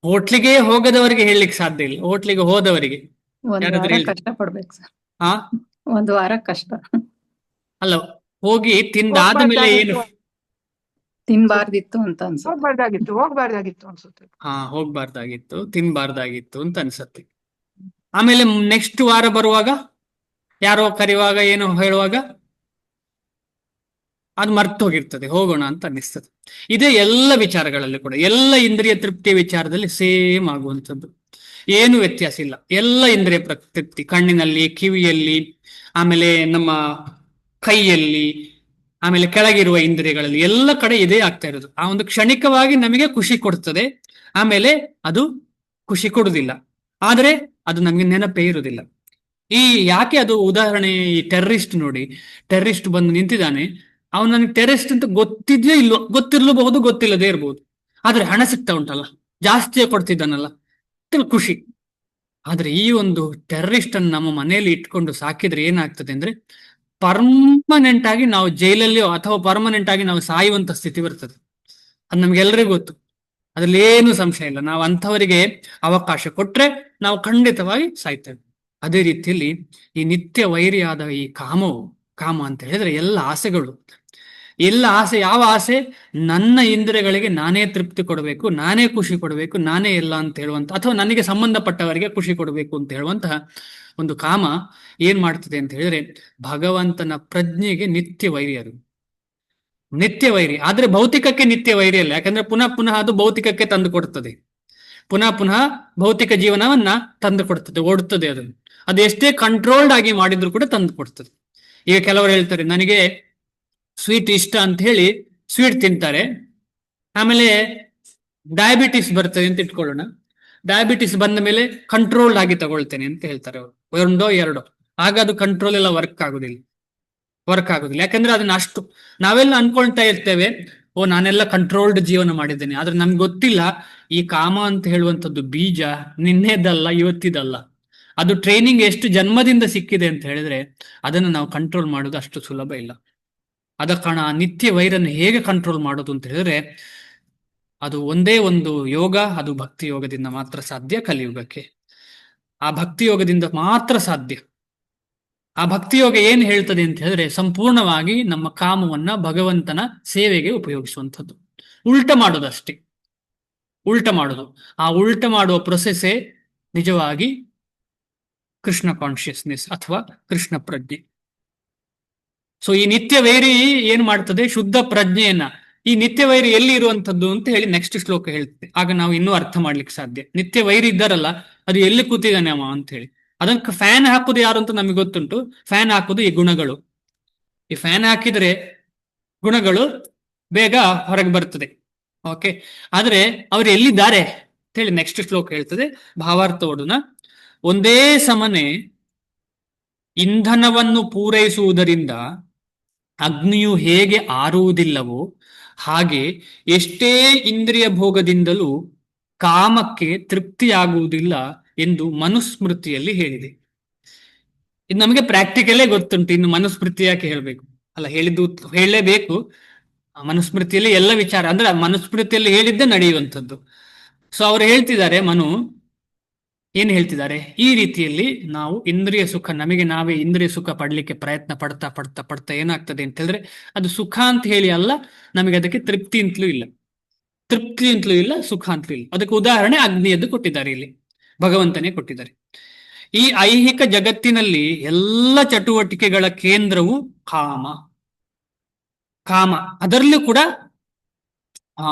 ಹೋಟ್ಲಿಗೆ ಹೋಗದವರಿಗೆ ಹೇಳಲಿಕ್ಕೆ ಸಾಧ್ಯ ಇಲ್ಲ, ಹೋಟ್ಲಿಗೆ ಹೋದವರಿಗೆ ಕಷ್ಟ ಪಡ್ಬೇಕು ಸರ್. ಹಾ, ಒಂದು ವಾರ ಕಷ್ಟ. ಅಲ್ಲ, ಹೋಗಿ ತಿಂದಾದ ಮೇಲೆ ಏನು? ತಿನ್ಬಾರ್ದಿತ್ತು ಅಂತ ಅನ್ಸುತ್ತೆ. ಹೋಗ್ಬಾರ್ದಾಗಿತ್ತು ಅನ್ಸುತ್ತೆ. ಹೋಗ್ಬಾರ್ದಾಗಿತ್ತು, ತಿನ್ಬಾರ್ದಾಗಿತ್ತು ಅಂತ ಅನ್ಸತ್ತೆ. ಆಮೇಲೆ ನೆಕ್ಸ್ಟ್ ವಾರ ಬರುವಾಗ ಯಾರೋ ಕರೆಯುವಾಗ ಏನೋ ಹೇಳುವಾಗ ಅದು ಮರ್ತು ಹೋಗಿರ್ತದೆ, ಹೋಗೋಣ ಅಂತ ಅನ್ನಿಸ್ತದೆ. ಇದೇ ಎಲ್ಲ ವಿಚಾರಗಳಲ್ಲಿ ಕೂಡ, ಎಲ್ಲ ಇಂದ್ರಿಯ ತೃಪ್ತಿಯ ವಿಚಾರದಲ್ಲಿ ಸೇಮ್ ಆಗುವಂಥದ್ದು, ಏನು ವ್ಯತ್ಯಾಸ ಇಲ್ಲ. ಎಲ್ಲ ಇಂದ್ರಿಯ ತೃಪ್ತಿ, ಕಣ್ಣಿನಲ್ಲಿ, ಕಿವಿಯಲ್ಲಿ, ಆಮೇಲೆ ನಮ್ಮ ಕೈಯಲ್ಲಿ, ಆಮೇಲೆ ಕೆಳಗಿರುವ ಇಂದ್ರಿಯಗಳಲ್ಲಿ, ಎಲ್ಲ ಕಡೆ ಇದೇ ಆಗ್ತಾ ಇರೋದು. ಆ ಒಂದು ಕ್ಷಣಿಕವಾಗಿ ನಮಗೆ ಖುಷಿ ಕೊಡ್ತದೆ, ಆಮೇಲೆ ಅದು ಖುಷಿ ಕೊಡುದಿಲ್ಲ, ಆದ್ರೆ ಅದು ನಮಗೆ ನೆನಪೇ ಇರುವುದಿಲ್ಲ. ಯಾಕೆ ಅದು ಉದಾಹರಣೆ, ಈ ಟೆರರಿಸ್ಟ್ ನೋಡಿ, ಟೆರರಿಸ್ಟ್ ಬಂದು ನಿಂತಿದ್ದಾನೆ, ಅವನು ನನಗೆ ಟೆರರಿಸ್ಟ್ ಅಂತ ಗೊತ್ತಿದ್ಯೋ ಇಲ್ಲೋ, ಗೊತ್ತಿರ್ಲಬಹುದು, ಗೊತ್ತಿಲ್ಲದೆ ಇರ್ಬೋದು, ಆದ್ರೆ ಹಣ ಸಿಗ್ತಾ ಉಂಟಲ್ಲ, ಜಾಸ್ತಿಯೇ ಕೊಡ್ತಿದ್ದಾನಲ್ಲ, ಖುಷಿ. ಆದ್ರೆ ಈ ಒಂದು ಟೆರರಿಸ್ಟ್ ಅನ್ನು ನಮ್ಮ ಮನೆಯಲ್ಲಿ ಇಟ್ಕೊಂಡು ಸಾಕಿದ್ರೆ ಏನಾಗ್ತದೆ ಅಂದ್ರೆ, ಪರ್ಮನೆಂಟ್ ಆಗಿ ನಾವು ಜೈಲಲ್ಲಿಯೋ ಅಥವಾ ಪರ್ಮನೆಂಟ್ ಆಗಿ ನಾವು ಸಾಯುವಂತ ಸ್ಥಿತಿ ಬರ್ತದೆ. ಅದು ನಮ್ಗೆಲ್ಲರಿಗೂ ಗೊತ್ತು, ಅದ್ರಲ್ಲಿ ಏನು ಸಂಶಯ ಇಲ್ಲ. ನಾವು ಅಂಥವರಿಗೆ ಅವಕಾಶ ಕೊಟ್ರೆ ನಾವು ಖಂಡಿತವಾಗಿ ಸಾಯ್ತೇವೆ. ಅದೇ ರೀತಿಯಲ್ಲಿ ಈ ನಿತ್ಯ ವೈರಿಯಾದ ಈ ಕಾಮ ಅಂತ ಹೇಳಿದ್ರೆ ಎಲ್ಲ ಆಸೆಗಳು, ಎಲ್ಲ ಆಸೆ. ಯಾವ ಆಸೆ? ನನ್ನ ಇಂದ್ರಿಯಗಳಿಗೆ ನಾನೇ ತೃಪ್ತಿ ಕೊಡಬೇಕು, ನಾನೇ ಖುಷಿ ಕೊಡಬೇಕು, ನಾನೇ ಎಲ್ಲ ಅಂತ ಹೇಳುವಂತ, ಅಥವಾ ನನಗೆ ಸಂಬಂಧಪಟ್ಟವರಿಗೆ ಖುಷಿ ಕೊಡಬೇಕು ಅಂತ ಹೇಳುವಂತಹ ಒಂದು ಕಾಮ ಏನ್ ಮಾಡ್ತದೆ ಅಂತ ಹೇಳಿದ್ರೆ, ಭಗವಂತನ ಪ್ರಜ್ಞೆಗೆ ನಿತ್ಯ ವೈರಿ. ಅದು ನಿತ್ಯ ವೈರಿ. ಆದ್ರೆ ಭೌತಿಕಕ್ಕೆ ನಿತ್ಯ ವೈರಿ ಅಲ್ಲ, ಯಾಕಂದ್ರೆ ಪುನಃ ಅದು ಭೌತಿಕಕ್ಕೆ ತಂದು ಕೊಡ್ತದೆ, ಪುನಃ ಭೌತಿಕ ಜೀವನವನ್ನ ತಂದು ಕೊಡ್ತದೆ, ಓಡುತ್ತದೆ ಅದು. ಅದು ಎಷ್ಟೇ ಕಂಟ್ರೋಲ್ಡ್ ಆಗಿ ಮಾಡಿದ್ರು ಕೂಡ ತಂದು ಕೊಡ್ತದೆ. ಈಗ ಕೆಲವರು ಹೇಳ್ತಾರೆ ನನಗೆ ಸ್ವೀಟ್ ಇಷ್ಟ ಅಂತ ಹೇಳಿ ಸ್ವೀಟ್ ತಿಂತಾರೆ, ಆಮೇಲೆ ಡಯಾಬಿಟಿಸ್ ಬರ್ತದೆ ಅಂತ ಇಟ್ಕೊಳ್ಳೋಣ. ಡಯಾಬಿಟಿಸ್ ಬಂದ ಮೇಲೆ ಕಂಟ್ರೋಲ್ಡ್ ಆಗಿ ತಗೊಳ್ತೇನೆ ಅಂತ ಹೇಳ್ತಾರೆ ಅವರು, ಒಂದೋ ಎರಡೋ. ಆಗ ಅದು ಕಂಟ್ರೋಲ್ ಎಲ್ಲ ವರ್ಕ್ ಆಗುದಿಲ್ಲ. ಯಾಕಂದ್ರೆ ಅದನ್ನ ಅಷ್ಟು ನಾವೆಲ್ಲ ಅನ್ಕೊಳ್ತಾ ಇರ್ತೇವೆ, ಓ ನಾನೆಲ್ಲ ಕಂಟ್ರೋಲ್ಡ್ ಜೀವನ ಮಾಡಿದ್ದೇನೆ. ಆದ್ರೆ ನಮ್ಗೆ ಗೊತ್ತಿಲ್ಲ ಈ ಕಾಮ ಅಂತ ಹೇಳುವಂಥದ್ದು ಬೀಜ ನಿನ್ನೆದಲ್ಲ, ಇವತ್ತಿದಲ್ಲ. ಅದು ಟ್ರೈನಿಂಗ್ ಎಷ್ಟು ಜನ್ಮದಿಂದ ಸಿಕ್ಕಿದೆ ಅಂತ ಹೇಳಿದ್ರೆ ಅದನ್ನು ನಾವು ಕಂಟ್ರೋಲ್ ಮಾಡೋದು ಅಷ್ಟು ಸುಲಭ ಇಲ್ಲ. ಅದ ಕಾರಣ ನಿತ್ಯ ವೈರನ್ನು ಹೇಗೆ ಕಂಟ್ರೋಲ್ ಮಾಡೋದು ಅಂತ ಹೇಳಿದ್ರೆ ಅದು ಒಂದೇ ಒಂದು ಯೋಗ, ಅದು ಭಕ್ತಿ ಯೋಗದಿಂದ ಮಾತ್ರ ಸಾಧ್ಯ. ಕಲಿಯುಗಕ್ಕೆ ಆ ಭಕ್ತಿ ಯೋಗದಿಂದ ಮಾತ್ರ ಸಾಧ್ಯ. ಆ ಭಕ್ತಿ ಯೋಗ ಏನ್ ಹೇಳ್ತದೆ ಅಂತ ಹೇಳಿದ್ರೆ ಸಂಪೂರ್ಣವಾಗಿ ನಮ್ಮ ಕಾಮವನ್ನ ಭಗವಂತನ ಸೇವೆಗೆ ಉಪಯೋಗಿಸುವಂಥದ್ದು. ಉಲ್ಟ ಮಾಡೋದಷ್ಟೇ, ಉಲ್ಟ ಮಾಡೋದು. ಆ ಉಲ್ಟ ಮಾಡುವ ಪ್ರೊಸೆಸ್ಸೇ ನಿಜವಾಗಿ ಕೃಷ್ಣ ಕಾನ್ಶಿಯಸ್ನೆಸ್ ಅಥವಾ ಕೃಷ್ಣ ಪ್ರಜ್ಞೆ. ಸೊ ಈ ನಿತ್ಯ ವೈರಿ ಏನ್ ಮಾಡ್ತದೆ, ಶುದ್ಧ ಪ್ರಜ್ಞೆಯನ್ನ, ಈ ನಿತ್ಯ ವೈರಿ ಎಲ್ಲಿ ಇರುವಂತದ್ದು ಅಂತ ಹೇಳಿ ನೆಕ್ಸ್ಟ್ ಶ್ಲೋಕ ಹೇಳ್ತದೆ. ಆಗ ನಾವು ಇನ್ನೂ ಅರ್ಥ ಮಾಡ್ಲಿಕ್ಕೆ ಸಾಧ್ಯ. ನಿತ್ಯ ವೈರಿ ಇದ್ದಾರಲ್ಲ, ಅದು ಎಲ್ಲಿ ಕೂತಿದ್ದಾನೆ ಅವ ಅಂತ ಹೇಳಿ. ಅದಕ್ಕೆ ಫ್ಯಾನ್ ಹಾಕುದು ಯಾರು ಅಂತ ನಮಗೆ ಗೊತ್ತುಂಟು. ಫ್ಯಾನ್ ಹಾಕುದು ಈ ಗುಣಗಳು. ಈ ಫ್ಯಾನ್ ಹಾಕಿದ್ರೆ ಗುಣಗಳು ಬೇಗ ಹೊರಗೆ ಬರ್ತದೆ. ಓಕೆ, ಆದ್ರೆ ಅವ್ರು ಎಲ್ಲಿದ್ದಾರೆ ಅಂತ ಹೇಳಿ ನೆಕ್ಸ್ಟ್ ಶ್ಲೋಕ ಹೇಳ್ತದೆ. ಭಾವಾರ್ಥ ಓಡೋಣ. ಒಂದೇ ಸಮನೆ ಇಂಧನವನ್ನು ಪೂರೈಸುವುದರಿಂದ ಅಗ್ನಿಯು ಹೇಗೆ ಆರುವುದಿಲ್ಲವೋ ಹಾಗೆ ಎಷ್ಟೇ ಇಂದ್ರಿಯ ಭೋಗದಿಂದಲೂ ಕಾಮಕ್ಕೆ ತೃಪ್ತಿಯಾಗುವುದಿಲ್ಲ ಎಂದು ಮನುಸ್ಮೃತಿಯಲ್ಲಿ ಹೇಳಿದೆ. ಇದು ನಮಗೆ ಪ್ರಾಕ್ಟಿಕಲೇ ಗೊತ್ತುಂಟು, ಇನ್ನು ಮನುಸ್ಮೃತಿ ಯಾಕೆ ಹೇಳ್ಬೇಕು? ಅಲ್ಲ, ಹೇಳಿದ್ದು ಹೇಳಲೇಬೇಕು. ಮನುಸ್ಮೃತಿಯಲ್ಲಿ ಎಲ್ಲ ವಿಚಾರ ಅಂದ್ರೆ ಮನುಸ್ಮೃತಿಯಲ್ಲಿ ಹೇಳಿದ್ದೇ ನಡೆಯುವಂಥದ್ದು. ಸೊ ಅವ್ರು ಹೇಳ್ತಿದ್ದಾರೆ, ಏನ್ ಹೇಳ್ತಿದ್ದಾರೆ, ಈ ರೀತಿಯಲ್ಲಿ ನಾವು ಇಂದ್ರಿಯ ಸುಖ, ನಮಗೆ ನಾವೇ ಇಂದ್ರಿಯ ಸುಖ ಪಡ್ಲಿಕ್ಕೆ ಪ್ರಯತ್ನ ಪಡ್ತಾ ಪಡ್ತಾ ಪಡ್ತಾ ಏನಾಗ್ತದೆ ಅಂತ ಹೇಳಿದ್ರೆ ಅದು ಸುಖ ಅಂತ ಹೇಳಿ ಅಲ್ಲ, ನಮಗೆ ಅದಕ್ಕೆ ತೃಪ್ತಿ ಅಂತಲೂ ಇಲ್ಲ, ಸುಖ ಅಂತಲೂ ಇಲ್ಲ. ಅದಕ್ಕೆ ಉದಾಹರಣೆ ಅಗ್ನಿಯದ್ದು ಕೊಟ್ಟಿದ್ದಾರೆ, ಇಲ್ಲಿ ಭಗವಂತನೇ ಕೊಟ್ಟಿದ್ದಾರೆ. ಈ ಐಹಿಕ ಜಗತ್ತಿನಲ್ಲಿ ಎಲ್ಲ ಚಟುವಟಿಕೆಗಳ ಕೇಂದ್ರವು ಕಾಮ. ಅದರಲ್ಲೂ ಕೂಡ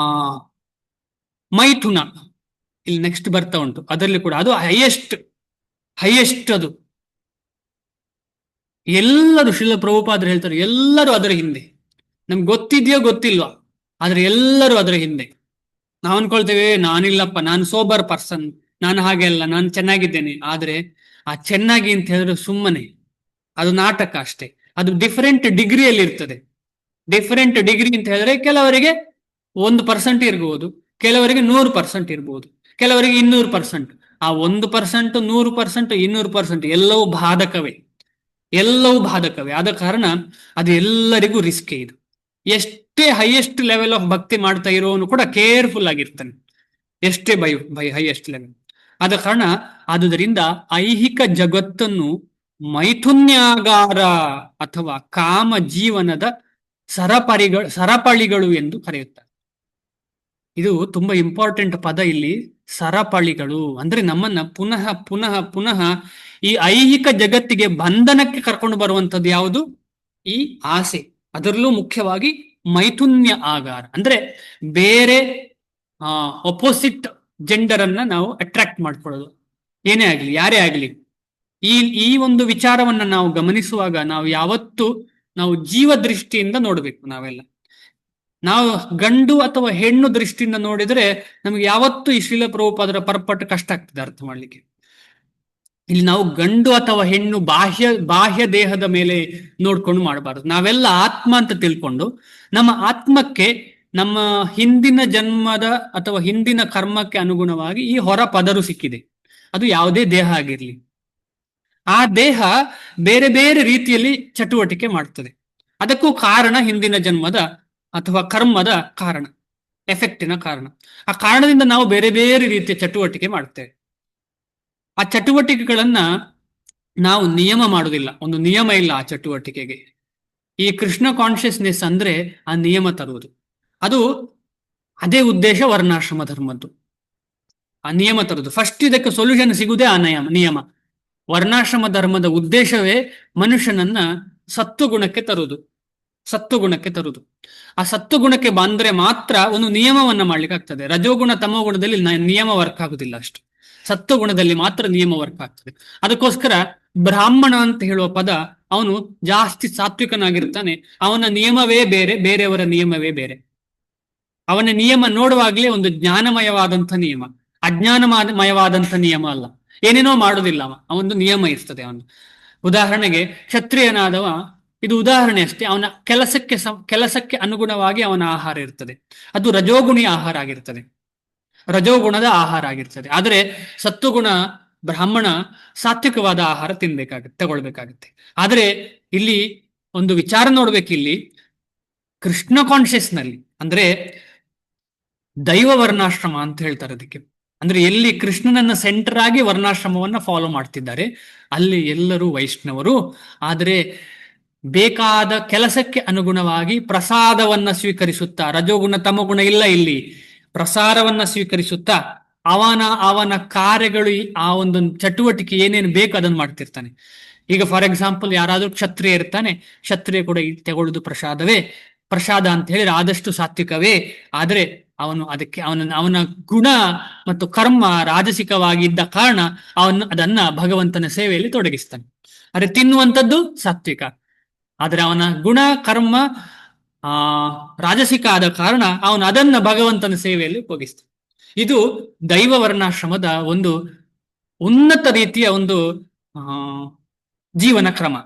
ಮೈಥುನ ಇಲ್ಲಿ ನೆಕ್ಸ್ಟ್ ಬರ್ತಾ ಉಂಟು. ಅದರಲ್ಲಿ ಕೂಡ ಅದು ಹೈಯೆಸ್ಟ್ ಅದು. ಎಲ್ಲರೂ ಶ್ರೀಲ ಪ್ರಭುಪಾದರು ಹೇಳ್ತಾರೆ, ಎಲ್ಲರೂ ಅದರ ಹಿಂದೆ. ನಮ್ಗೆ ಗೊತ್ತಿದೆಯೋ ಗೊತ್ತಿಲ್ವಾ, ಆದ್ರೆ ಎಲ್ಲರೂ ಅದರ ಹಿಂದೆ. ನಾವು ಅನ್ಕೊಳ್ತೇವೆ ನಾನಿಲ್ಲಪ್ಪ, ನಾನು ಸೋಬರ್ ಪರ್ಸನ್, ನಾನು ಹಾಗೆ ಅಲ್ಲ, ನಾನು ಚೆನ್ನಾಗಿದ್ದೇನೆ. ಆದ್ರೆ ಆ ಚೆನ್ನಾಗಿ ಅಂತ ಹೇಳಿದ್ರೆ ಸುಮ್ಮನೆ ಅದು ನಾಟಕ ಅಷ್ಟೇ. ಅದು ಡಿಫರೆಂಟ್ ಡಿಗ್ರಿಯಲ್ಲಿ ಇರ್ತದೆ. ಡಿಫರೆಂಟ್ ಡಿಗ್ರಿ ಅಂತ ಹೇಳಿದ್ರೆ ಕೆಲವರಿಗೆ 1% ಇರ್ಬೋದು, ಕೆಲವರಿಗೆ 100% ಇರ್ಬೋದು, ಕೆಲವರಿಗೆ 200%. ಆ 1%, 100%, 200% ಎಲ್ಲವೂ ಬಾಧಕವೇ. ಆದ ಕಾರಣ ಅದು ಎಲ್ಲರಿಗೂ ರಿಸ್ಕ್. ಇದು ಎಷ್ಟೇ ಹೈಯೆಸ್ಟ್ ಲೆವೆಲ್ ಆಫ್ ಭಕ್ತಿ ಮಾಡ್ತಾ ಇರೋನು ಕೂಡ ಕೇರ್ಫುಲ್ ಆಗಿರ್ತಾನೆ, ಎಷ್ಟೇ ಬೈ ಹೈಯೆಸ್ಟ್ ಲೆವೆಲ್. ಆದ ಕಾರಣ ಆದುದರಿಂದ ಐಹಿಕ ಜಗತ್ತನ್ನು ಮೈಥುನ್ಯಾಗಾರ ಅಥವಾ ಕಾಮ ಜೀವನದ ಸರಪಳಿಗಳು ಎಂದು ಕರೆಯುತ್ತಾರೆ. ಇದು ತುಂಬಾ ಇಂಪಾರ್ಟೆಂಟ್ ಪದ ಇಲ್ಲಿ, ಸರಪಳಿಗಳು. ಅಂದ್ರೆ ನಮ್ಮನ್ನ ಪುನಃ ಪುನಃ ಪುನಃ ಈ ಐಹಿಕ ಜಗತ್ತಿಗೆ ಬಂಧನಕ್ಕೆ ಕರ್ಕೊಂಡು ಬರುವಂತದ್ದು ಯಾವುದು? ಈ ಆಸೆ. ಅದರಲ್ಲೂ ಮುಖ್ಯವಾಗಿ ಮೈಥುನ್ಯ ಆಗಾರ, ಅಂದ್ರೆ ಬೇರೆ ಅಪೋಸಿಟ್ ಜೆಂಡರ್ ಅನ್ನ ನಾವು ಅಟ್ರಾಕ್ಟ್ ಮಾಡ್ಕೊಳ್ಳೋದು. ಏನೇ ಆಗ್ಲಿ, ಯಾರೇ ಆಗ್ಲಿ, ಈ ಒಂದು ವಿಚಾರವನ್ನ ನಾವು ಗಮನಿಸುವಾಗ ನಾವು ಯಾವತ್ತು ನಾವು ಜೀವ ದೃಷ್ಟಿಯಿಂದ ನೋಡ್ಬೇಕು. ನಾವು ಗಂಡು ಅಥವಾ ಹೆಣ್ಣು ದೃಷ್ಟಿಯಿಂದ ನೋಡಿದ್ರೆ ನಮ್ಗೆ ಯಾವತ್ತು ಈ ಶ್ರೀಲ ಪ್ರಭುಪಾದರ ಪರ್ಪಟ್ಟು ಕಷ್ಟ ಆಗ್ತದೆ ಅರ್ಥ ಮಾಡ್ಲಿಕ್ಕೆ. ಇಲ್ಲಿ ನಾವು ಗಂಡು ಅಥವಾ ಹೆಣ್ಣು ಬಾಹ್ಯ ದೇಹದ ಮೇಲೆ ನೋಡ್ಕೊಂಡು ಮಾಡಬಾರದು. ನಾವೆಲ್ಲ ಆತ್ಮ ಅಂತ ತಿಳ್ಕೊಂಡು ನಮ್ಮ ಆತ್ಮಕ್ಕೆ ನಮ್ಮ ಹಿಂದಿನ ಜನ್ಮದ ಅಥವಾ ಹಿಂದಿನ ಕರ್ಮಕ್ಕೆ ಅನುಗುಣವಾಗಿ ಈ ಹೊರ ಪದರು ಸಿಕ್ಕಿದೆ. ಅದು ಯಾವುದೇ ದೇಹ ಆಗಿರ್ಲಿ, ಆ ದೇಹ ಬೇರೆ ಬೇರೆ ರೀತಿಯಲ್ಲಿ ಚಟುವಟಿಕೆ ಮಾಡ್ತದೆ. ಅದಕ್ಕೂ ಕಾರಣ ಹಿಂದಿನ ಜನ್ಮದ ಅಥವಾ ಕರ್ಮದ ಕಾರಣ, ಎಫೆಕ್ಟಿನ ಕಾರಣ. ಆ ಕಾರಣದಿಂದ ನಾವು ಬೇರೆ ಬೇರೆ ರೀತಿಯ ಚಟುವಟಿಕೆ ಮಾಡ್ತೇವೆ. ಆ ಚಟುವಟಿಕೆಗಳನ್ನ ನಾವು ನಿಯಮ ಮಾಡುವುದಿಲ್ಲ, ಒಂದು ನಿಯಮ ಇಲ್ಲ ಆ ಚಟುವಟಿಕೆಗೆ. ಈ ಕೃಷ್ಣ ಕಾನ್ಶಿಯಸ್ನೆಸ್ ಅಂದ್ರೆ ಆ ನಿಯಮ ತರುವುದು. ಅದೇ ಉದ್ದೇಶ ವರ್ಣಾಶ್ರಮ ಧರ್ಮದ್ದು, ಆ ನಿಯಮ ತರುವುದು. ಫಸ್ಟ್ ಇದಕ್ಕೆ ಸೊಲ್ಯೂಷನ್ ಸಿಗುವುದೇ ಆ ನಿಯಮ. ವರ್ಣಾಶ್ರಮ ಧರ್ಮದ ಉದ್ದೇಶವೇ ಮನುಷ್ಯನನ್ನ ಸತ್ವಗುಣಕ್ಕೆ ತರುವುದು. ಆ ಸತ್ವಗುಣಕ್ಕೆ ಬಂದ್ರೆ ಮಾತ್ರ ಒಂದು ನಿಯಮವನ್ನ ಮಾಡ್ಲಿಕ್ಕೆ ಆಗ್ತದೆ. ರಜೋಗುಣ ತಮೋಗುಣದಲ್ಲಿ ನಿಯಮ ವರ್ಕ್ ಆಗುದಿಲ್ಲ ಅಷ್ಟು, ಸತ್ವಗುಣದಲ್ಲಿ ಮಾತ್ರ ನಿಯಮ ವರ್ಕ್ ಆಗ್ತದೆ. ಅದಕ್ಕೋಸ್ಕರ ಬ್ರಾಹ್ಮಣ ಅಂತ ಹೇಳುವ ಪದ, ಅವನು ಜಾಸ್ತಿ ಸಾತ್ವಿಕನಾಗಿರ್ತಾನೆ. ಅವನ ನಿಯಮವೇ ಬೇರೆ, ಬೇರೆಯವರ ನಿಯಮವೇ ಬೇರೆ. ಅವನ ನಿಯಮ ನೋಡುವಾಗಲೇ ಒಂದು ಜ್ಞಾನಮಯವಾದಂಥ ನಿಯಮ, ಅಜ್ಞಾನಮಯವಾದಂಥ ನಿಯಮ ಅಲ್ಲ. ಏನೇನೋ ಮಾಡೋದಿಲ್ಲ ಅವ, ಅವನದು ನಿಯಮ ಇರ್ತದೆ ಅವನು. ಉದಾಹರಣೆಗೆ ಕ್ಷತ್ರಿಯನಾದವ, ಇದು ಉದಾಹರಣೆ ಅಷ್ಟೇ, ಅವನ ಕೆಲಸಕ್ಕೆ ಅನುಗುಣವಾಗಿ ಅವನ ಆಹಾರ ಇರ್ತದೆ. ಅದು ರಜೋಗುಣಿ ಆಹಾರ ಆಗಿರ್ತದೆ, ರಜೋಗುಣದ ಆಹಾರ ಆಗಿರ್ತದೆ. ಆದರೆ ಸತ್ವಗುಣ ಬ್ರಾಹ್ಮಣ ಸಾತ್ವಿಕವಾದ ಆಹಾರ ತಗೊಳ್ಬೇಕಾಗುತ್ತೆ. ಆದರೆ ಇಲ್ಲಿ ಒಂದು ವಿಚಾರ ನೋಡ್ಬೇಕಿಲ್ಲಿ, ಕೃಷ್ಣ ಕಾನ್ಶಿಯಸ್ನಲ್ಲಿ, ಅಂದ್ರೆ ದೈವ ವರ್ಣಾಶ್ರಮ ಅಂತ ಹೇಳ್ತಾರೆ ಅದಕ್ಕೆ. ಅಂದ್ರೆ ಎಲ್ಲಿ ಕೃಷ್ಣನನ್ನ ಸೆಂಟರ್ ಆಗಿ ವರ್ಣಾಶ್ರಮವನ್ನ ಫಾಲೋ ಮಾಡ್ತಿದ್ದಾರೆ, ಅಲ್ಲಿ ಎಲ್ಲರೂ ವೈಷ್ಣವರು. ಆದರೆ ಬೇಕಾದ ಕೆಲಸಕ್ಕೆ ಅನುಗುಣವಾಗಿ ಪ್ರಸಾದವನ್ನ ಸ್ವೀಕರಿಸುತ್ತಾ, ರಜೋಗುಣ ತಮಗುಣ ಇಲ್ಲ ಇಲ್ಲಿ, ಪ್ರಸಾರವನ್ನ ಸ್ವೀಕರಿಸುತ್ತಾ ಅವನ ಕಾರ್ಯಗಳು, ಆ ಒಂದು ಚಟುವಟಿಕೆ ಏನೇನು ಬೇಕು ಅದನ್ನು ಮಾಡ್ತಿರ್ತಾನೆ. ಈಗ ಫಾರ್ ಎಕ್ಸಾಂಪಲ್, ಯಾರಾದ್ರೂ ಕ್ಷತ್ರಿಯ ಇರ್ತಾನೆ, ಕ್ಷತ್ರಿಯ ಕೂಡ ತೆಗೊಳ್ಳೋದು ಪ್ರಸಾದ ಅಂತ ಹೇಳಿದ್ರೆ ಆದಷ್ಟು ಸಾತ್ವಿಕವೇ. ಆದರೆ ಅದಕ್ಕೆ ಅವನ ಗುಣ ಮತ್ತು ಕರ್ಮ ರಾಜಸಿಕವಾಗಿದ್ದ ಕಾರಣ ಅದನ್ನ ಭಗವಂತನ ಸೇವೆಯಲ್ಲಿ ತೊಡಗಿಸ್ತಾನೆ. ಆದರೆ ತಿನ್ನುವಂಥದ್ದು ಸಾತ್ವಿಕ, ಆದರೆ ಅವನ ಗುಣ ಕರ್ಮ ರಾಜಸಿಕ ಆದ ಕಾರಣ ಅವನು ಅದನ್ನ ಭಗವಂತನ ಸೇವೆಯಲ್ಲಿ ಉಪಯೋಗಿಸ್ತಾನೆ. ಇದು ದೈವ ವರ್ಣಾಶ್ರಮದ ಒಂದು ಉನ್ನತ ರೀತಿಯ ಒಂದು ಜೀವನ ಕ್ರಮ.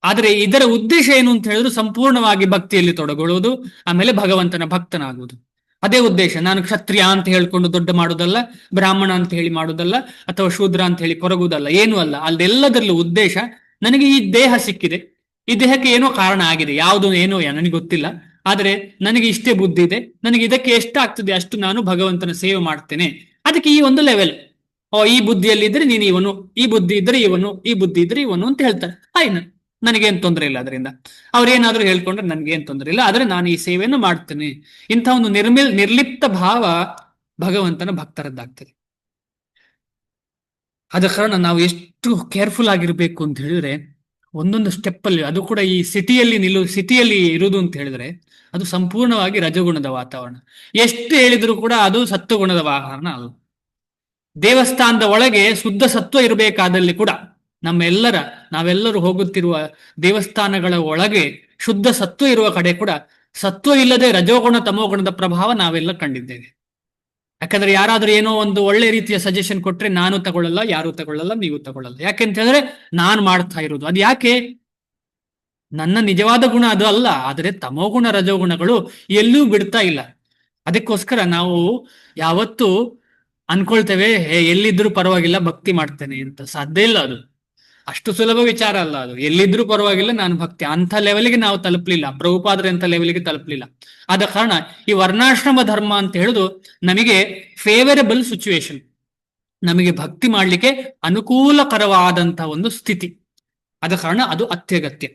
ಆದರೆ ಇದರ ಉದ್ದೇಶ ಏನು ಅಂತ ಹೇಳಿದ್ರು, ಸಂಪೂರ್ಣವಾಗಿ ಭಕ್ತಿಯಲ್ಲಿ ತೊಡಗೊಳ್ಳುವುದು, ಆಮೇಲೆ ಭಗವಂತನ ಭಕ್ತನಾಗುವುದು. ಅದೇ ಉದ್ದೇಶ. ನಾನು ಕ್ಷತ್ರಿಯ ಅಂತ ಹೇಳ್ಕೊಂಡು ದೊಡ್ಡ ಮಾಡುವುದಲ್ಲ, ಬ್ರಾಹ್ಮಣ ಅಂತ ಹೇಳಿ ಮಾಡುವುದಲ್ಲ, ಅಥವಾ ಶೂದ್ರ ಅಂತ ಹೇಳಿ ಕೊರಗುವುದಲ್ಲ, ಏನೂ ಅಲ್ಲ. ಅಲ್ಲೆಲ್ಲದರಲ್ಲೂ ಉದ್ದೇಶ, ನನಗೆ ಈ ದೇಹ ಸಿಕ್ಕಿದೆ, ಈ ದೇಹಕ್ಕೆ ಏನೋ ಕಾರಣ ಆಗಿದೆ, ಯಾವುದು ಏನೋ ನನಗೆ ಗೊತ್ತಿಲ್ಲ, ಆದರೆ ನನಗೆ ಇಷ್ಟೇ ಬುದ್ಧಿ ಇದೆ, ನನಗೆ ಇದಕ್ಕೆ ಎಷ್ಟಾಗ್ತದೆ ಅಷ್ಟು ನಾನು ಭಗವಂತನ ಸೇವೆ ಮಾಡ್ತೇನೆ. ಅದಕ್ಕೆ ಈ ಒಂದು ಲೆವೆಲ್, ಈ ಬುದ್ಧಿಯಲ್ಲಿ ಇದ್ರೆ ನೀನು ಇವನು, ಈ ಬುದ್ಧಿ ಇದ್ರೆ ಇವನು, ಈ ಬುದ್ಧಿ ಇದ್ರೆ ಇವನು ಅಂತ ಹೇಳ್ತಾರೆ. ನನಗೇನ್ ತೊಂದರೆ ಇಲ್ಲ ಅದರಿಂದ. ಅವ್ರೇನಾದ್ರೂ ಹೇಳ್ಕೊಂಡ್ರೆ ನನ್ಗೇನ್ ತೊಂದರೆ ಇಲ್ಲ, ಆದ್ರೆ ನಾನು ಈ ಸೇವೆಯನ್ನು ಮಾಡ್ತೇನೆ. ಇಂಥ ಒಂದು ನಿರ್ಲಿಪ್ತ ಭಾವ ಭಗವಂತನ ಭಕ್ತರದ್ದಾಗ್ತದೆ. ಆದ ಕಾರಣ ನಾವು ಎಷ್ಟು ಕೇರ್ಫುಲ್ ಆಗಿರ್ಬೇಕು ಅಂತ ಹೇಳಿದ್ರೆ, ಒಂದೊಂದು ಸ್ಟೆಪ್ ಅಲ್ಲಿ, ಅದು ಕೂಡ ಈ ಸಿಟಿಯಲ್ಲಿ ಇರುವುದು ಅಂತ ಹೇಳಿದ್ರೆ, ಅದು ಸಂಪೂರ್ಣವಾಗಿ ರಜಗುಣದ ವಾತಾವರಣ. ಎಷ್ಟು ಹೇಳಿದ್ರು ಕೂಡ ಅದು ಸತ್ವಗುಣದ ವಾತಾವರಣ ಅಲ್ಲ. ದೇವಸ್ಥಾನದ ಒಳಗೆ ಶುದ್ಧ ಸತ್ವ ಇರಬೇಕಾದಲ್ಲಿ ಕೂಡ, ನಾವೆಲ್ಲರೂ ಹೋಗುತ್ತಿರುವ ದೇವಸ್ಥಾನಗಳ ಒಳಗೆ ಶುದ್ಧ ಸತ್ವ ಇರುವ ಕಡೆ ಕೂಡ ಸತ್ವ ಇಲ್ಲದೆ ರಜೋಗುಣ ತಮೋಗುಣದ ಪ್ರಭಾವ ನಾವೆಲ್ಲ ಕಂಡಿದ್ದೇವೆ. ಯಾಕಂದ್ರೆ ಯಾರಾದ್ರೂ ಏನೋ ಒಂದು ಒಳ್ಳೆ ರೀತಿಯ ಸಜೆಷನ್ ಕೊಟ್ರೆ ನಾನು ತಗೊಳ್ಳಲ್ಲ, ಯಾರು ತಗೊಳ್ಳಲ್ಲ, ನೀವು ತಗೊಳ್ಳಲ್ಲ. ಯಾಕೆಂತ ಹೇಳಿದ್ರೆ ನಾನು ಮಾಡ್ತಾ ಇರೋದು ಅದು. ಯಾಕೆ? ನನ್ನ ನಿಜವಾದ ಗುಣ ಅದು ಅಲ್ಲ, ಆದರೆ ತಮೋಗುಣ ರಜೋಗುಣಗಳು ಎಲ್ಲೂ ಬಿಡ್ತಾ ಇಲ್ಲ. ಅದಕ್ಕೋಸ್ಕರ ನಾವು ಯಾವತ್ತೂ ಅನ್ಕೊಳ್ತೇವೆ, ಎಲ್ಲಿದ್ರೂ ಪರವಾಗಿಲ್ಲ ಭಕ್ತಿ ಮಾಡ್ತೇನೆ ಅಂತ. ಸಾಧ್ಯ ಇಲ್ಲ, ಅದು ಅಷ್ಟು ಸುಲಭ ವಿಚಾರ ಅಲ್ಲ. ಅದು ಎಲ್ಲಿದ್ರೂ ಪರವಾಗಿಲ್ಲ ನಾನು ಭಕ್ತಿ, ಅಂತ ಲೆವೆಲ್ಗೆ ನಾವು ತಲುಪಲಿಲ್ಲ, ಪ್ರಭುಪಾದರ ಅಂತ ಲೆವೆಲ್ಗೆ ತಲುಪಲಿಲ್ಲ. ಆದ ಕಾರಣ ಈ ವರ್ಣಾಶ್ರಮ ಧರ್ಮ ಅಂತ ಹೇಳುದು ನಮಗೆ ಫೇವರಬಲ್ ಸಿಚುವೇಶನ್, ನಮಗೆ ಭಕ್ತಿ ಮಾಡ್ಲಿಕ್ಕೆ ಅನುಕೂಲಕರವಾದಂತಹ ಒಂದು ಸ್ಥಿತಿ. ಆದ ಕಾರಣ ಅದು ಅತ್ಯಗತ್ಯ.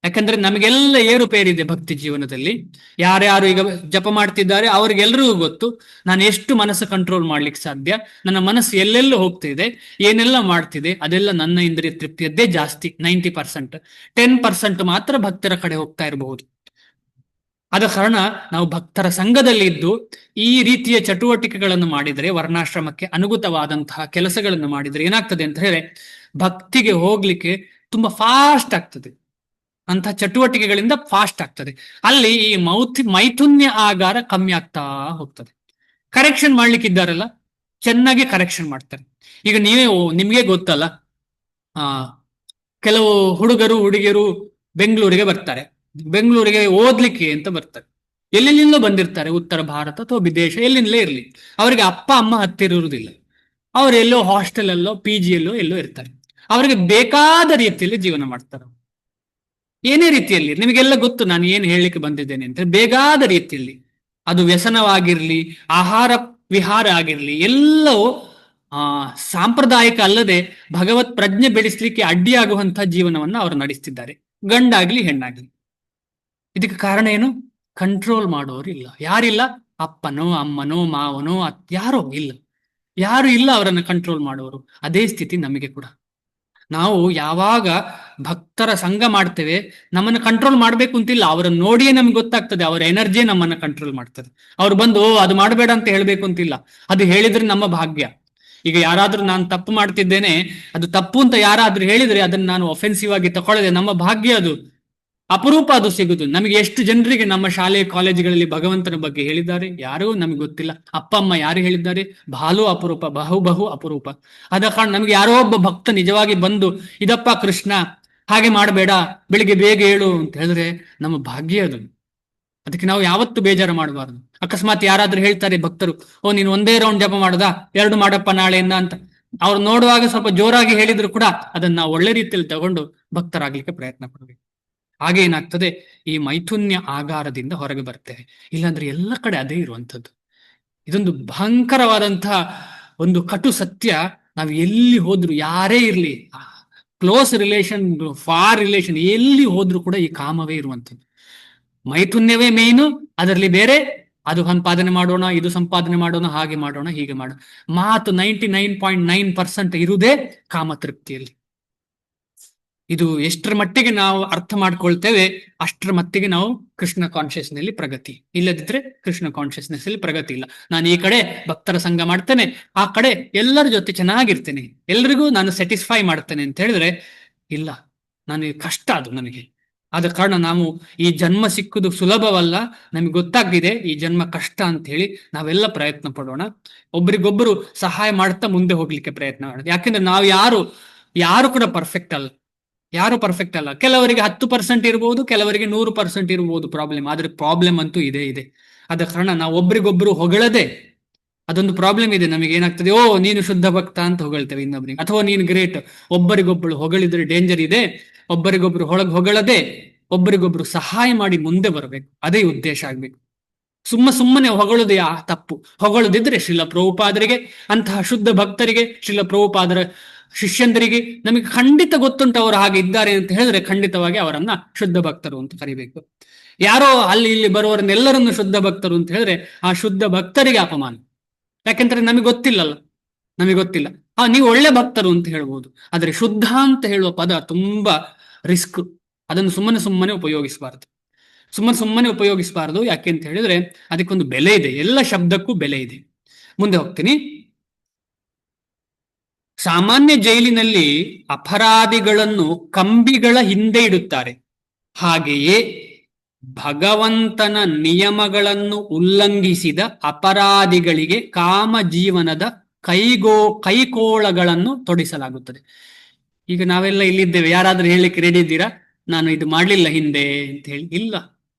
ಯಾಕಂದ್ರೆ ನಮಗೆಲ್ಲ ಏರುಪೇರಿದೆ ಭಕ್ತಿ ಜೀವನದಲ್ಲಿ. ಯಾರ್ಯಾರು ಈಗ ಜಪ ಮಾಡ್ತಿದ್ದಾರೆ ಅವ್ರಿಗೆಲ್ಲರಿಗೂ ಗೊತ್ತು, ನಾನು ಎಷ್ಟು ಮನಸ್ಸು ಕಂಟ್ರೋಲ್ ಮಾಡ್ಲಿಕ್ಕೆ ಸಾಧ್ಯ, ನನ್ನ ಮನಸ್ಸು ಎಲ್ಲೆಲ್ಲೂ ಹೋಗ್ತಿದೆ, ಏನೆಲ್ಲ ಮಾಡ್ತಿದೆ, ಅದೆಲ್ಲ ನನ್ನ ಇಂದ್ರಿಯ ತೃಪ್ತಿಯದ್ದೇ ಜಾಸ್ತಿ. 90%, 10% ಮಾತ್ರ ಭಕ್ತರ ಕಡೆ ಹೋಗ್ತಾ ಇರಬಹುದು. ಆದ ಕಾರಣ ನಾವು ಭಕ್ತರ ಸಂಘದಲ್ಲಿ ಇದ್ದು ಈ ರೀತಿಯ ಚಟುವಟಿಕೆಗಳನ್ನು ಮಾಡಿದರೆ, ವರ್ಣಾಶ್ರಮಕ್ಕೆ ಅನುಗುಣವಾದಂತಹ ಕೆಲಸಗಳನ್ನು ಮಾಡಿದರೆ ಏನಾಗ್ತದೆ ಅಂತ ಹೇಳಿ, ಭಕ್ತಿಗೆ ಹೋಗ್ಲಿಕ್ಕೆ ತುಂಬಾ ಫಾಸ್ಟ್ ಆಗ್ತದೆ. ಅಂತ ಚಟುವಟಿಕೆಗಳಿಂದ ಫಾಸ್ಟ್ ಆಗ್ತದೆ. ಅಲ್ಲಿ ಈ ಮೈಥುನ್ಯ ಆಗಾರ ಕಮ್ಮಿ ಆಗ್ತಾ ಹೋಗ್ತದೆ. ಕರೆಕ್ಷನ್ ಮಾಡ್ಲಿಕ್ಕಿದ್ದಾರಲ್ಲ, ಚೆನ್ನಾಗಿ ಕರೆಕ್ಷನ್ ಮಾಡ್ತಾರೆ. ಈಗ ನಿಮ್ಗೆ ಗೊತ್ತಲ್ಲ, ಕೆಲವು ಹುಡುಗಿಯರು ಬೆಂಗಳೂರಿಗೆ ಬರ್ತಾರೆ, ಬೆಂಗಳೂರಿಗೆ ಓದ್ಲಿಕ್ಕೆ ಅಂತ ಬರ್ತಾರೆ. ಎಲ್ಲೆಲ್ಲಿಂದಲೋ ಬಂದಿರ್ತಾರೆ, ಉತ್ತರ ಭಾರತ ಅಥವಾ ವಿದೇಶ, ಎಲ್ಲಿಂದಲೇ ಇರಲಿ. ಅವರಿಗೆ ಅಪ್ಪ ಅಮ್ಮ ಹತ್ತಿರ ಇರುವುದಿಲ್ಲ, ಅವರೆಲ್ಲೋ ಹಾಸ್ಟೆಲ್ ಅಲ್ಲೋ PG ಎಲ್ಲೋ ಇರ್ತಾರೆ. ಅವರಿಗೆ ಬೇಕಾದ ರೀತಿಯಲ್ಲಿ ಜೀವನ ಮಾಡ್ತಾರೆ. ಏನೇ ರೀತಿಯಲ್ಲಿ, ನಿಮಗೆಲ್ಲ ಗೊತ್ತು ನಾನು ಏನು ಹೇಳಲಿಕ್ಕೆ ಬಂದಿದ್ದೇನೆ ಅಂತ. ಬೇಕಾದ ರೀತಿಯಲ್ಲಿ, ಅದು ವ್ಯಸನವಾಗಿರ್ಲಿ, ಆಹಾರ ವಿಹಾರ ಆಗಿರ್ಲಿ, ಎಲ್ಲವೂ ಸಾಂಪ್ರದಾಯಿಕ ಅಲ್ಲದೆ ಭಗವತ್ ಪ್ರಜ್ಞೆ ಬೆಳೆಸಲಿಕ್ಕೆ ಅಡ್ಡಿಯಾಗುವಂತಹ ಜೀವನವನ್ನ ಅವರು ನಡೆಸ್ತಿದ್ದಾರೆ, ಗಂಡಾಗ್ಲಿ ಹೆಣ್ಣಾಗ್ಲಿ. ಇದಕ್ಕೆ ಕಾರಣ ಏನು? ಕಂಟ್ರೋಲ್ ಮಾಡೋರು ಇಲ್ಲ. ಯಾರಿಲ್ಲ? ಅಪ್ಪನೋ ಅಮ್ಮನೋ ಮಾವನೋ ಯಾರು ಇಲ್ಲ ಅವರನ್ನು ಕಂಟ್ರೋಲ್ ಮಾಡೋರು. ಅದೇ ಸ್ಥಿತಿ ನಮಗೆ ಕೂಡ. ನಾವು ಯಾವಾಗ ಭಕ್ತರ ಸಂಘ ಮಾಡ್ತೇವೆ, ನಮ್ಮನ್ನು ಕಂಟ್ರೋಲ್ ಮಾಡ್ಬೇಕು ಅಂತಿಲ್ಲ, ಅವರನ್ನು ನೋಡಿಯೇ ನಮ್ಗೆ ಗೊತ್ತಾಗ್ತದೆ, ಅವರ ಎನರ್ಜಿಯೇ ನಮ್ಮನ್ನು ಕಂಟ್ರೋಲ್ ಮಾಡ್ತದೆ. ಅವ್ರು ಬಂದು ಅದು ಮಾಡಬೇಡ ಅಂತ ಹೇಳ್ಬೇಕು ಅಂತಿಲ್ಲ, ಅದು ಹೇಳಿದ್ರೆ ನಮ್ಮ ಭಾಗ್ಯ. ಈಗ ಯಾರಾದ್ರೂ ನಾನು ತಪ್ಪು ಮಾಡ್ತಿದ್ದೇನೆ, ಅದು ತಪ್ಪು ಅಂತ ಯಾರಾದ್ರೂ ಹೇಳಿದ್ರೆ ಅದನ್ನ ನಾನು ಒಫೆನ್ಸಿವ್ ಆಗಿ ತಗೊಳ್ಳದೆ, ನಮ್ಮ ಭಾಗ್ಯ ಅದು, ಅಪರೂಪ ಅದು ಸಿಗುದು. ನಮಗೆ ಎಷ್ಟು ಜನರಿಗೆ ನಮ್ಮ ಶಾಲೆ ಕಾಲೇಜುಗಳಲ್ಲಿ ಭಗವಂತನ ಬಗ್ಗೆ ಹೇಳಿದ್ದಾರೆ? ಯಾರೂ ನಮಗೆ ಗೊತ್ತಿಲ್ಲ. ಅಪ್ಪ ಅಮ್ಮ ಯಾರು ಹೇಳಿದ್ದಾರೆ? ಬಹಳ ಅಪರೂಪ, ಬಹು ಅಪರೂಪ. ಆದ ಕಾರಣ ನಮ್ಗೆ ಯಾರೋ ಒಬ್ಬ ಭಕ್ತ ನಿಜವಾಗಿ ಬಂದು, ಇದಪ್ಪ ಕೃಷ್ಣ ಹಾಗೆ ಮಾಡಬೇಡ, ಬೆಳಿಗ್ಗೆ ಬೇಗ ಹೇಳು ಅಂತ ಹೇಳಿದ್ರೆ ನಮ್ಮ ಭಾಗ್ಯ ಅದು. ಅದಕ್ಕೆ ನಾವು ಯಾವತ್ತೂ ಬೇಜಾರು ಮಾಡಬಾರ್ದು. ಅಕಸ್ಮಾತ್ ಯಾರಾದ್ರೂ ಹೇಳ್ತಾರೆ ಭಕ್ತರು, ಓ ನೀನು ಒಂದೇ ರೌಂಡ್ ಜಪ ಮಾಡದ, 2 ಮಾಡಪ್ಪ ನಾಳೆಯಿಂದ ಅಂತ ಅವ್ರು ನೋಡುವಾಗ ಸ್ವಲ್ಪ ಜೋರಾಗಿ ಹೇಳಿದ್ರು ಕೂಡ ಅದನ್ನ ನಾವು ಒಳ್ಳೆ ರೀತಿಯಲ್ಲಿ ತಗೊಂಡು ಭಕ್ತರಾಗ್ಲಿಕ್ಕೆ ಪ್ರಯತ್ನ ಪಡಬೇಕು. ಹಾಗೆ ಏನಾಗ್ತದೆ, ಈ ಮೈಥುನ್ಯ ಆಗಾರದಿಂದ ಹೊರಗೆ ಬರ್ತೇವೆ. ಇಲ್ಲಾಂದ್ರೆ ಎಲ್ಲ ಕಡೆ ಅದೇ ಇರುವಂಥದ್ದು. ಇದೊಂದು ಭಯಂಕರವಾದಂತಹ ಒಂದು ಕಟು ಸತ್ಯ. ನಾವು ಎಲ್ಲಿ ಹೋದ್ರು, ಯಾರೇ ಇರ್ಲಿ, ಕ್ಲೋಸ್ ರಿಲೇಷನ್, ಫಾರ್ ರಿಲೇಷನ್, ಎಲ್ಲಿ ಹೋದ್ರು ಕೂಡ ಈ ಕಾಮವೇ ಇರುವಂಥದ್ದು. ಮೈಥುನ್ಯವೇ ಮೇಯ್ನು, ಅದರಲ್ಲಿ ಬೇರೆ ಅದು ಸಂಪಾದನೆ ಮಾಡೋಣ, ಇದು ಸಂಪಾದನೆ ಮಾಡೋಣ, ಹಾಗೆ ಮಾಡೋಣ, ಹೀಗೆ ಮಾಡೋಣ. ಮಾತು 99.9% ಇರುವುದೇ ಕಾಮತೃಪ್ತಿಯಲ್ಲಿ. ಇದು ಎಷ್ಟರ ಮಟ್ಟಿಗೆ ನಾವು ಅರ್ಥ ಮಾಡ್ಕೊಳ್ತೇವೆ ಅಷ್ಟರ ಮಟ್ಟಿಗೆ ನಾವು ಕೃಷ್ಣ ಕಾನ್ಶಿಯಸ್ನಲ್ಲಿ ಪ್ರಗತಿ. ಇಲ್ಲದಿದ್ರೆ ಕೃಷ್ಣ ಕಾನ್ಶಿಯಸ್ನೆಸ್ ಅಲ್ಲಿ ಪ್ರಗತಿ ಇಲ್ಲ. ನಾನು ಈ ಕಡೆ ಭಕ್ತರ ಸಂಘ ಮಾಡ್ತೇನೆ, ಆ ಕಡೆ ಎಲ್ಲರ ಜೊತೆ ಚೆನ್ನಾಗಿರ್ತೇನೆ, ಎಲ್ರಿಗೂ ನಾನು ಸ್ಯಾಟಿಸ್ಫೈ ಮಾಡ್ತೇನೆ ಅಂತ ಹೇಳಿದ್ರೆ ಇಲ್ಲ, ನನಗೆ ಕಷ್ಟ ಅದು ನನಗೆ. ಆದ ಕಾರಣ ನಾವು ಈ ಜನ್ಮ ಸಿಕ್ಕುದು ಸುಲಭವಲ್ಲ, ನಮಗೆ ಗೊತ್ತಾಗಿದೆ ಈ ಜನ್ಮ ಕಷ್ಟ ಅಂತ ಹೇಳಿ ನಾವೆಲ್ಲ ಪ್ರಯತ್ನ ಪಡೋಣ. ಒಬ್ರಿಗೊಬ್ಬರು ಸಹಾಯ ಮಾಡ್ತಾ ಮುಂದೆ ಹೋಗ್ಲಿಕ್ಕೆ ಪ್ರಯತ್ನ ಮಾಡೋಣ. ಯಾಕೆಂದ್ರೆ ನಾವು ಯಾರು ಕೂಡ ಪರ್ಫೆಕ್ಟ್ ಅಲ್ಲ, ಯಾರು ಪರ್ಫೆಕ್ಟ್ ಅಲ್ಲ. ಕೆಲವರಿಗೆ 10% ಇರ್ಬೋದು, ಕೆಲವರಿಗೆ 100% ಇರ್ಬೋದು ಪ್ರಾಬ್ಲಮ್, ಆದ್ರೆ ಪ್ರಾಬ್ಲಮ್ ಅಂತೂ ಇದೆ. ಆದ ಕಾರಣ ನಾವು ಒಬ್ರಿಗೊಬ್ರು ಹೊಗಳದೆ, ಅದೊಂದು ಪ್ರಾಬ್ಲಮ್ ಇದೆ ನಮಗೆ. ಏನಾಗ್ತದೆ, ಓ ನೀನು ಶುದ್ಧ ಭಕ್ತ ಅಂತ ಹೊಗಳ್ತೇವೆ ಇನ್ನೊಬ್ರಿಗೆ, ಅಥವಾ ನೀನು ಗ್ರೇಟ್. ಒಬ್ಬರಿಗೊಬ್ಬಳು ಹೊಗಳಿದ್ರೆ ಡೇಂಜರ್ ಇದೆ. ಒಬ್ಬರಿಗೊಬ್ರು ಹೊಗಳದೆ ಒಬ್ಬರಿಗೊಬ್ರು ಸಹಾಯ ಮಾಡಿ ಮುಂದೆ ಬರಬೇಕು, ಅದೇ ಉದ್ದೇಶ ಆಗ್ಬೇಕು. ಸುಮ್ಮನೆ ಹೊಗಳುದು ತಪ್ಪು. ಹೊಗಳುದಿದ್ರೆ ಶ್ರೀಲ ಪ್ರಭುಪಾದರಿಗೆ, ಅಂತಹ ಶುದ್ಧ ಭಕ್ತರಿಗೆ, ಶ್ರೀಲ ಪ್ರಭುಪಾದರ ಶಿಷ್ಯಂದರಿಗೆ ನಮಗೆ ಖಂಡಿತ ಗೊತ್ತುಂಟು ಅವರು ಹಾಗೆ ಇದ್ದಾರೆ ಅಂತ ಹೇಳಿದ್ರೆ ಖಂಡಿತವಾಗಿ ಅವರನ್ನ ಶುದ್ಧ ಭಕ್ತರು ಅಂತ ಕರಿಬೇಕು. ಯಾರೋ ಅಲ್ಲಿ ಇಲ್ಲಿ ಬರುವವರನ್ನೆಲ್ಲರನ್ನು ಶುದ್ಧ ಭಕ್ತರು ಅಂತ ಹೇಳಿದ್ರೆ ಆ ಶುದ್ಧ ಭಕ್ತರಿಗೆ ಅಪಮಾನ. ಯಾಕೆಂದ್ರೆ ನಮಗೆ ಗೊತ್ತಿಲ್ಲ. ನೀವು ಒಳ್ಳೆ ಭಕ್ತರು ಅಂತ ಹೇಳ್ಬೋದು, ಆದ್ರೆ ಶುದ್ಧ ಅಂತ ಹೇಳುವ ಪದ ತುಂಬಾ ರಿಸ್ಕ್. ಅದನ್ನು ಸುಮ್ಮನೆ ಉಪಯೋಗಿಸಬಾರದು. ಯಾಕೆ ಅಂತ ಹೇಳಿದ್ರೆ ಅದಕ್ಕೊಂದು ಬೆಲೆ ಇದೆ, ಎಲ್ಲ ಶಬ್ದಕ್ಕೂ ಬೆಲೆ ಇದೆ. ಮುಂದೆ ಹೋಗ್ತೀನಿ. ಸಾಮಾನ್ಯ ಜೈಲಿನಲ್ಲಿ ಅಪರಾಧಿಗಳನ್ನು ಕಂಬಿಗಳ ಹಿಂದೆ ಇಡುತ್ತಾರೆ, ಹಾಗೆಯೇ ಭಗವಂತನ ನಿಯಮಗಳನ್ನು ಉಲ್ಲಂಘಿಸಿದ ಅಪರಾಧಿಗಳಿಗೆ ಕಾಮ ಜೀವನದ ಕೈಕೋಳಗಳನ್ನು ತೊಡಿಸಲಾಗುತ್ತದೆ. ಈಗ ನಾವೆಲ್ಲ ಇಲ್ಲಿದ್ದೇವೆ, ಯಾರಾದ್ರೂ ಹೇಳಿಕ್ಕೆ ರೆಡಿ ಇದ್ದೀರಾ ನಾನು ಇದು ಮಾಡ್ಲಿಲ್ಲ ಹಿಂದೆ ಅಂತ ಹೇಳಿ? ಇಲ್ಲ.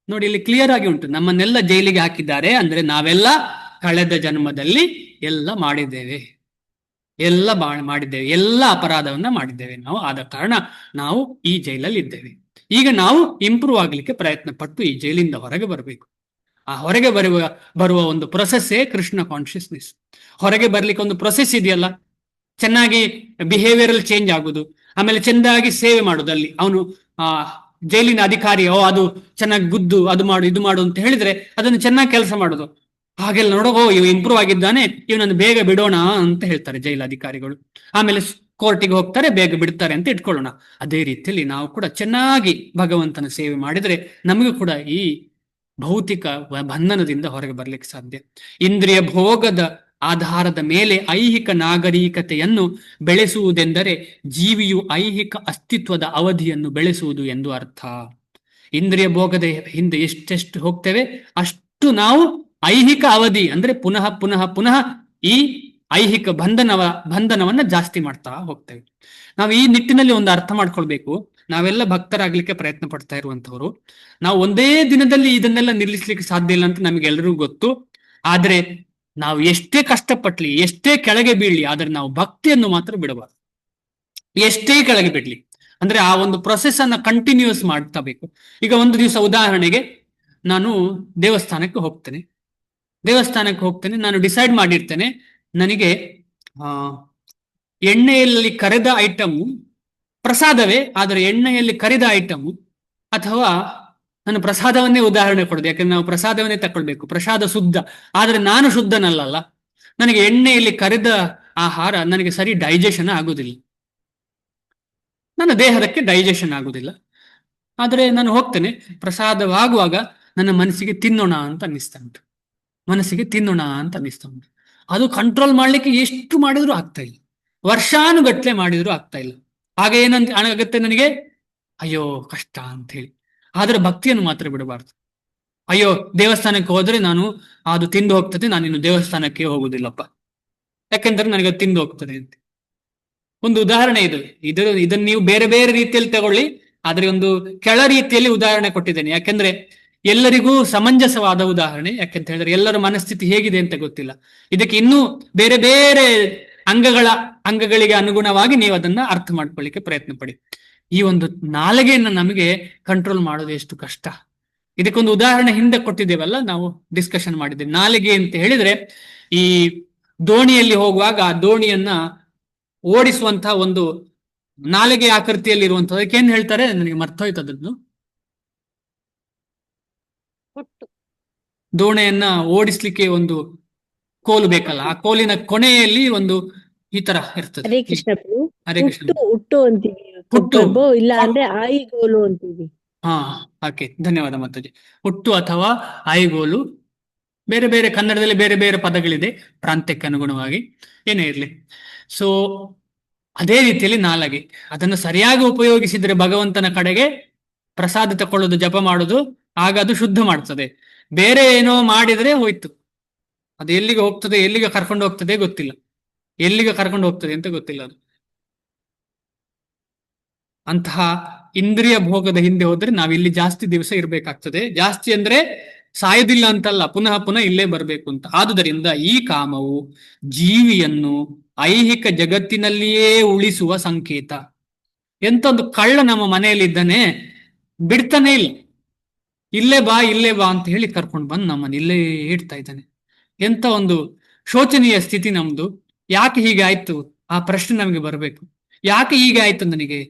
ನೋಡಿ, ಇಲ್ಲಿ ಕ್ಲಿಯರ್ ಆಗಿ ಉಂಟು, ನಮ್ಮನ್ನೆಲ್ಲ ಜೈಲಿಗೆ ಹಾಕಿದ್ದಾರೆ ಅಂದ್ರೆ ನಾವೆಲ್ಲ ಕಳೆದ ಜನ್ಮದಲ್ಲಿ ಎಲ್ಲ ಮಾಡಿದ್ದೇವೆ, ಎಲ್ಲ ಅಪರಾಧವನ್ನ ಮಾಡಿದ್ದೇವೆ ನಾವು. ಆದ ಕಾರಣ ನಾವು ಈ ಜೈಲಲ್ಲಿ ಇದ್ದೇವೆ. ಈಗ ನಾವು ಇಂಪ್ರೂವ್ ಆಗ್ಲಿಕ್ಕೆ ಪ್ರಯತ್ನ ಪಟ್ಟು ಈ ಜೈಲಿಂದ ಹೊರಗೆ ಬರಬೇಕು. ಆ ಹೊರಗೆ ಬರುವ ಒಂದು ಪ್ರೊಸೆಸ್ಸೇ ಕೃಷ್ಣ ಕಾನ್ಶಿಯಸ್ನೆಸ್. ಹೊರಗೆ ಬರ್ಲಿಕ್ಕೆ ಒಂದು ಪ್ರೊಸೆಸ್ ಇದೆಯಲ್ಲ, ಚೆನ್ನಾಗಿ ಬಿಹೇವಿಯರಲ್ ಚೇಂಜ್ ಆಗುದು, ಆಮೇಲೆ ಚೆಂದಾಗಿ ಸೇವೆ ಮಾಡುದು. ಅಲ್ಲಿ ಅವನು ಜೈಲಿನ ಅಧಿಕಾರಿ, ಅದು ಚೆನ್ನಾಗಿ ಗುದ್ದು ಅದು ಮಾಡು ಇದು ಮಾಡು ಅಂತ ಹೇಳಿದ್ರೆ ಅದನ್ನು ಚೆನ್ನಾಗಿ ಕೆಲಸ ಮಾಡುದು. ಹಾಗೆಲ್ಲ ನೋಡೋ, ಇವ್ ಇಂಪ್ರೂವ್ ಆಗಿದ್ದಾನೆ, ಇವನನ್ನು ಬೇಗ ಬಿಡೋಣ ಅಂತ ಹೇಳ್ತಾರೆ ಜೈಲ ಅಧಿಕಾರಿಗಳು. ಆಮೇಲೆ ಕೋರ್ಟಿಗೆ ಹೋಗ್ತಾರೆ, ಬೇಗ ಬಿಡ್ತಾರೆ ಅಂತ ಇಟ್ಕೊಳ್ಳೋಣ. ಅದೇ ರೀತಿಯಲ್ಲಿ ನಾವು ಕೂಡ ಚೆನ್ನಾಗಿ ಭಗವಂತನ ಸೇವೆ ಮಾಡಿದ್ರೆ ನಮಗೂ ಕೂಡ ಈ ಭೌತಿಕ ಬಂಧನದಿಂದ ಹೊರಗೆ ಬರ್ಲಿಕ್ಕೆ ಸಾಧ್ಯ. ಇಂದ್ರಿಯ ಭೋಗದ ಆಧಾರದ ಮೇಲೆ ಐಹಿಕ ನಾಗರಿಕತೆಯನ್ನು ಬೆಳೆಸುವುದೆಂದರೆ ಜೀವಿಯು ಐಹಿಕ ಅಸ್ತಿತ್ವದ ಅವಧಿಯನ್ನು ಬೆಳೆಸುವುದು ಎಂದು ಅರ್ಥ. ಇಂದ್ರಿಯ ಭೋಗದ ಹಿಂದೆ ಎಷ್ಟೆಷ್ಟು ಹೋಗ್ತೇವೆ ಅಷ್ಟು ನಾವು ಐಹಿಕ ಅವಧಿ ಅಂದ್ರೆ ಪುನಃ ಈ ಐಹಿಕ ಬಂಧನವನ್ನ ಜಾಸ್ತಿ ಮಾಡ್ತಾ ಹೋಗ್ತೇವೆ. ನಾವು ಈ ನಿಟ್ಟಿನಲ್ಲಿ ಒಂದು ಅರ್ಥ ಮಾಡ್ಕೊಳ್ಬೇಕು. ನಾವೆಲ್ಲ ಭಕ್ತರಾಗ್ಲಿಕ್ಕೆ ಪ್ರಯತ್ನ ಪಡ್ತಾ ಇರುವಂತವ್ರು, ನಾವು ಒಂದೇ ದಿನದಲ್ಲಿ ಇದನ್ನೆಲ್ಲ ನಿಲ್ಲಿಸ್ಲಿಕ್ಕೆ ಸಾಧ್ಯ ಇಲ್ಲ ಅಂತ ನಮ್ಗೆಲ್ರಿಗೂ ಗೊತ್ತು. ಆದ್ರೆ ನಾವು ಎಷ್ಟೇ ಕಷ್ಟಪಟ್ಲಿ, ಎಷ್ಟೇ ಕೆಳಗೆ ಬೀಳ್ಲಿ, ಆದ್ರೆ ನಾವು ಭಕ್ತಿಯನ್ನು ಮಾತ್ರ ಬಿಡಬಾರ್ದು. ಎಷ್ಟೇ ಕೆಳಗೆ ಬಿಡ್ಲಿ ಅಂದ್ರೆ ಆ ಒಂದು ಪ್ರೊಸೆಸ್ ಅನ್ನ ಕಂಟಿನ್ಯೂಸ್ ಮಾಡ್ತಾ ಬೇಕು. ಈಗ ಒಂದು ದಿವಸ ಉದಾಹರಣೆಗೆ ನಾನು ದೇವಸ್ಥಾನಕ್ಕೆ ಹೋಗ್ತೇನೆ, ನಾನು ಡಿಸೈಡ್ ಮಾಡಿರ್ತೇನೆ, ನನಗೆ ಎಣ್ಣೆಯಲ್ಲಿ ಕರೆದ ಐಟಮು ಪ್ರಸಾದವೇ, ಆದರೆ ಎಣ್ಣೆಯಲ್ಲಿ ಕರಿದ ಐಟಮು, ಅಥವಾ ನಾನು ಪ್ರಸಾದವನ್ನೇ ಉದಾಹರಣೆ ಕೊಡೋದು, ಯಾಕಂದ್ರೆ ನಾವು ಪ್ರಸಾದವನ್ನೇ ತಕೊಳ್ಬೇಕು, ಪ್ರಸಾದ ಶುದ್ಧ, ಆದ್ರೆ ನಾನು ಶುದ್ಧನಲ್ಲ. ನನಗೆ ಎಣ್ಣೆಯಲ್ಲಿ ಕರೆದ ಆಹಾರ ನನಗೆ ಸರಿ ಡೈಜೆಷನ್ ಆಗುದಿಲ್ಲ, ನನ್ನ ದೇಹಕ್ಕೆ ಡೈಜೆಷನ್ ಆಗುದಿಲ್ಲ. ಆದರೆ ನಾನು ಹೋಗ್ತೇನೆ, ಪ್ರಸಾದವಾಗುವಾಗ ನನ್ನ ಮನಸ್ಸಿಗೆ ತಿನ್ನೋಣ ಅಂತ ಅನ್ನಿಸ್ತಾ ಉಂಟು. ಅದು ಕಂಟ್ರೋಲ್ ಮಾಡ್ಲಿಕ್ಕೆ ಎಷ್ಟು ಮಾಡಿದ್ರು ಆಗ್ತಾ ಇಲ್ಲ, ವರ್ಷಾನುಗಟ್ಲೆ ಮಾಡಿದ್ರು ಆಗ್ತಾ ಇಲ್ಲ. ಆಗ ಏನಂತ ಆಗತ್ತೆ ನನಗೆ, ಅಯ್ಯೋ ಕಷ್ಟ ಅಂತ ಹೇಳಿ. ಆದ್ರೆ ಭಕ್ತಿಯನ್ನು ಮಾತ್ರ ಬಿಡಬಾರ್ದು. ಅಯ್ಯೋ ದೇವಸ್ಥಾನಕ್ಕೆ ಹೋದ್ರೆ ನಾನು ಅದು ತಿಂದು ಹೋಗ್ತದೆ, ನಾನಿನ್ನು ದೇವಸ್ಥಾನಕ್ಕೆ ಹೋಗುದಿಲ್ಲಪ್ಪ, ಯಾಕೆಂದ್ರೆ ನನಗೆ ಅದು ತಿಂದು ಹೋಗ್ತದೆ ಅಂತ. ಒಂದು ಉದಾಹರಣೆ ಇದು, ಇದನ್ನು ನೀವು ಬೇರೆ ಬೇರೆ ರೀತಿಯಲ್ಲಿ ತಗೊಳ್ಳಿ, ಆದ್ರೆ ಒಂದು ಕೆಳ ರೀತಿಯಲ್ಲಿ ಉದಾಹರಣೆ ಕೊಟ್ಟಿದ್ದೇನೆ, ಯಾಕೆಂದ್ರೆ ಎಲ್ಲರಿಗೂ ಸಮಂಜಸವಾದ ಉದಾಹರಣೆ. ಯಾಕೆಂತ ಹೇಳಿದ್ರೆ ಎಲ್ಲರ ಮನಸ್ಥಿತಿ ಹೇಗಿದೆ ಅಂತ ಗೊತ್ತಿಲ್ಲ. ಇದಕ್ಕೆ ಇನ್ನೂ ಬೇರೆ ಬೇರೆ ಅಂಗಗಳಿಗೆ ಅನುಗುಣವಾಗಿ ನೀವು ಅದನ್ನ ಅರ್ಥ ಮಾಡ್ಕೊಳ್ಳಿಕ್ಕೆ ಪ್ರಯತ್ನ ಪಡಿ. ಈ ಒಂದು ನಾಲಿಗೆಯನ್ನು ನಮಗೆ ಕಂಟ್ರೋಲ್ ಮಾಡೋದು ಎಷ್ಟು ಕಷ್ಟ. ಇದಕ್ಕೊಂದು ಉದಾಹರಣೆ ಹಿಂದೆ ಕೊಟ್ಟಿದ್ದೇವಲ್ಲ, ನಾವು ಡಿಸ್ಕಷನ್ ಮಾಡಿದ್ದೇವೆ. ನಾಲಿಗೆ ಅಂತ ಹೇಳಿದ್ರೆ ಈ ದೋಣಿಯಲ್ಲಿ ಹೋಗುವಾಗ ಆ ದೋಣಿಯನ್ನ ಓಡಿಸುವಂತಹ ಒಂದು ನಾಲಿಗೆ ಆಕೃತಿಯಲ್ಲಿ ಇರುವಂತಹ, ಅದಕ್ಕೆ ಏನ್ ಹೇಳ್ತಾರೆ ನನಗೆ ಮರ್ತೋಯ್ತು ಅದನ್ನು. ದೋಣಿಯನ್ನ ಓಡಿಸ್ಲಿಕ್ಕೆ ಒಂದು ಕೋಲು ಬೇಕಲ್ಲ, ಆ ಕೋಲಿನ ಕೊನೆಯಲ್ಲಿ ಒಂದು ಈ ತರ ಇರ್ತದೆ. ಹರೇ ಕೃಷ್ಣ ಪ್ರಭು. ಹರೇ ಕೃಷ್ಣ. ಹುಟ್ಟು ಅಂತೀವಿ ಹುಟ್ಟು. ಪ್ರಭು, ಇಲ್ಲ ಅಂದ್ರೆ ಆಯಿಗೋಲು ಅಂತೀವಿ. ಹಾ, ಓಕೆ, ಧನ್ಯವಾದ ಮಾತಾಜಿ. ಹುಟ್ಟು ಅಥವಾ ಆಯಿಗೋಲು, ಬೇರೆ ಬೇರೆ ಕನ್ನಡದಲ್ಲಿ ಬೇರೆ ಬೇರೆ ಪದಗಳಿದೆ ಪ್ರಾಂತ್ಯಕ್ಕೆ ಅನುಗುಣವಾಗಿ, ಏನೇ ಇರಲಿ. ಸೊ ಅದೇ ರೀತಿಯಲ್ಲಿ ನಾಲಿಗೆ, ಅದನ್ನು ಸರಿಯಾಗಿ ಉಪಯೋಗಿಸಿದ್ರೆ ಭಗವಂತನ ಕಡೆಗೆ ಪ್ರಸಾದ ತಕೊಳ್ಳೋದು, ಜಪ ಮಾಡೋದು, ಆಗ ಅದು ಶುದ್ಧ ಮಾಡ್ತದೆ. ಬೇರೆ ಏನೋ ಮಾಡಿದ್ರೆ ಹೋಯ್ತು, ಅದು ಎಲ್ಲಿಗೆ ಹೋಗ್ತದೆ, ಎಲ್ಲಿಗೆ ಕರ್ಕೊಂಡು ಹೋಗ್ತದೆ ಗೊತ್ತಿಲ್ಲ, ಎಲ್ಲಿಗೆ ಕರ್ಕೊಂಡು ಹೋಗ್ತದೆ ಅಂತ ಗೊತ್ತಿಲ್ಲ. ಅದು ಅಂತಹ ಇಂದ್ರಿಯ ಭೋಗದ ಹಿಂದೆ ಹೋದ್ರೆ ನಾವಿಲ್ಲಿ ಜಾಸ್ತಿ ದಿವಸ ಇರ್ಬೇಕಾಗ್ತದೆ. ಜಾಸ್ತಿ ಅಂದ್ರೆ ಸಾಯುದಿಲ್ಲ ಅಂತಲ್ಲ, ಪುನಃ ಪುನಃ ಇಲ್ಲೇ ಬರ್ಬೇಕು ಅಂತ. ಆದುದರಿಂದ ಈ ಕಾಮವು ಜೀವಿಯನ್ನು ಐಹಿಕ ಜಗತ್ತಿನಲ್ಲಿಯೇ ಉಳಿಸುವ ಸಂಕೇತ. ಎಂತ ಒಂದು ಕಳ್ಳ ನಮ್ಮ ಮನೆಯಲ್ಲಿ ಇದ್ದಾನೆ, ಬಿಡ್ತಾನೆ ಇಲ್ಲ, ಇಲ್ಲೇ ಬಾ ಇಲ್ಲೇ ಬಾ ಅಂತ ಹೇಳಿ ಕರ್ಕೊಂಡು ಬಂದು ನಮ್ಮನ್ನ ಇಲ್ಲೇ ಇಡ್ತಾ ಇದ್ದಾನೆ. ಎಂತ ಒಂದು ಶೋಚನೀಯ ಸ್ಥಿತಿ ನಮ್ದು. ಯಾಕೆ ಹೀಗೆ ಆಯ್ತು ಆ ಪ್ರಶ್ನೆ ನಮಗೆ ಬರಬೇಕು. ಯಾಕೆ ಹೀಗೆ ಆಯ್ತು ನನಗೆ?